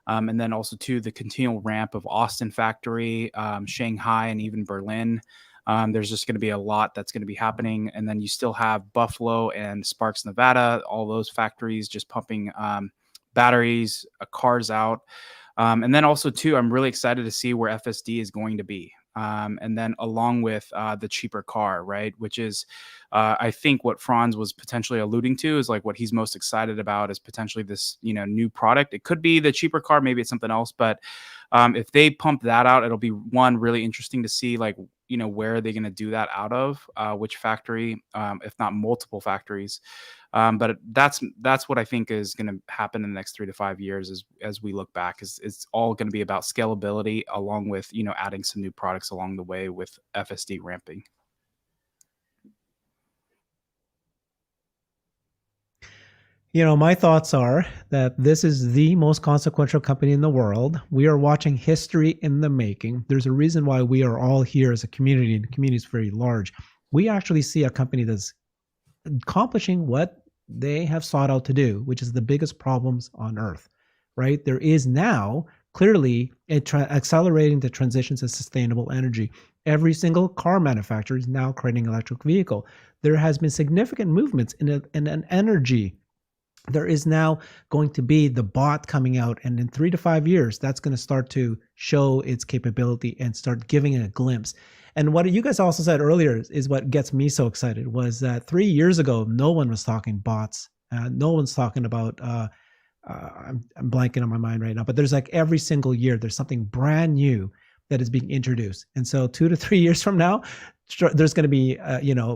and then also too the continual ramp of Austin factory, Shanghai, and even Berlin. There's just going to be a lot that's going to be happening, and then you still have Buffalo and Sparks, Nevada, all those factories just pumping batteries, cars out. And then also too, I'm really excited to see where FSD is going to be. and then along with the cheaper car, right? Which is, I think, what Franz was potentially alluding to is like what he's most excited about is potentially this, new product. It could be the cheaper car, maybe it's something else, but if they pump that out, it'll be really interesting to see like, where are they going to do that out of, which factory, if not multiple factories. But that's what I think is going to happen in the next 3 to 5 years as we look back. It's all going to be about scalability along with, adding some new products along the way with FSD ramping. My thoughts are that this is the most consequential company in the world. We are watching history in the making. There's a reason why we are all here as a community, and the community is very large. We actually see a company that's accomplishing what they have sought out to do, which is the biggest problems on Earth, right? There is now clearly accelerating the transition to sustainable energy. Every single car manufacturer is now creating an electric vehicle. There has been significant movements in an energy. There is now going to be the bot coming out, and in 3 to 5 years, that's going to start to show its capability and start giving it a glimpse. And what you guys also said earlier is what gets me so excited was that 3 years ago, no one was talking bots. No one's talking about, I'm blanking on my mind right now, but there's like every single year, there's something brand new that is being introduced. And so 2 to 3 years from now, there's going to be,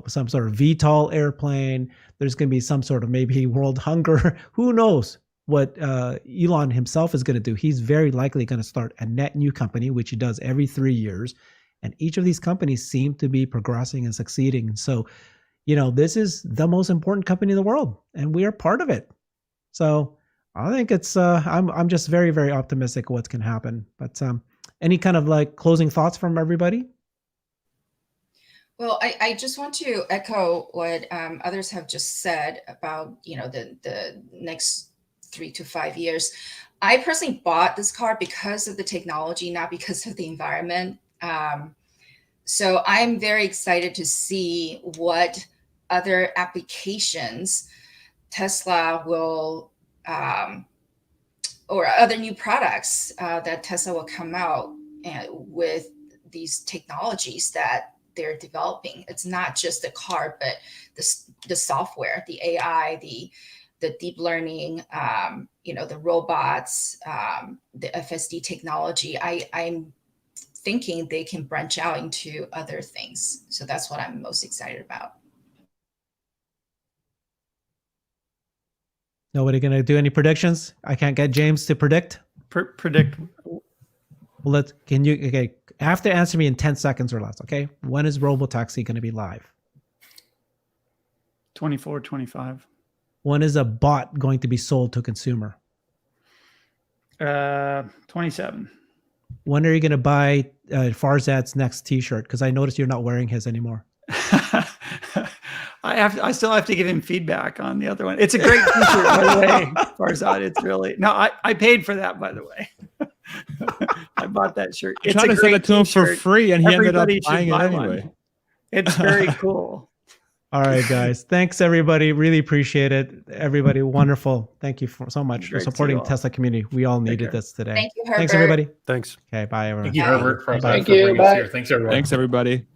some sort of VTOL airplane. There's going to be some sort of maybe world hunger. Who knows what Elon himself is going to do? He's very likely going to start a net new company, which he does every 3 years. And each of these companies seem to be progressing and succeeding. And so, this is the most important company in the world, and we are part of it. So I think it's, I'm just very, very optimistic what's going to happen. But any kind of like closing thoughts from everybody? Well, I just want to echo what others have just said about, the next 3 to 5 years. I personally bought this car because of the technology, not because of the environment. So I'm very excited to see what other applications Tesla will, or other new products that Tesla will come out with these technologies that they're developing. It's not just the car, but the software, the AI, the deep learning, the robots, the FSD technology. I'm thinking they can branch out into other things. So that's what I'm most excited about. Nobody going to do any predictions? I can't get James to predict. Predict. Well, okay, have to answer me in 10 seconds or less, okay? When is RoboTaxi going to be live? 24, 25. When is a bot going to be sold to a consumer? 27. When are you going to buy Farzad's next t-shirt? Because I noticed you're not wearing his anymore. I still have to give him feedback on the other one. It's a great t-shirt, by the way, Farzad. It's really, no, I paid for that, by the way. I bought that shirt. I tried to send it to him for free, and he ended up buying it anyway. It's very cool. All right, guys. Thanks, everybody. Really appreciate it. Everybody, wonderful. Thank you so much for supporting the Tesla community. We all needed this today. Thank you, Herbert. Thanks, everybody. Thanks. Okay, bye, everyone. Thank you, Herbert. Thank you. Bye. Thanks, everyone. Thanks, everybody.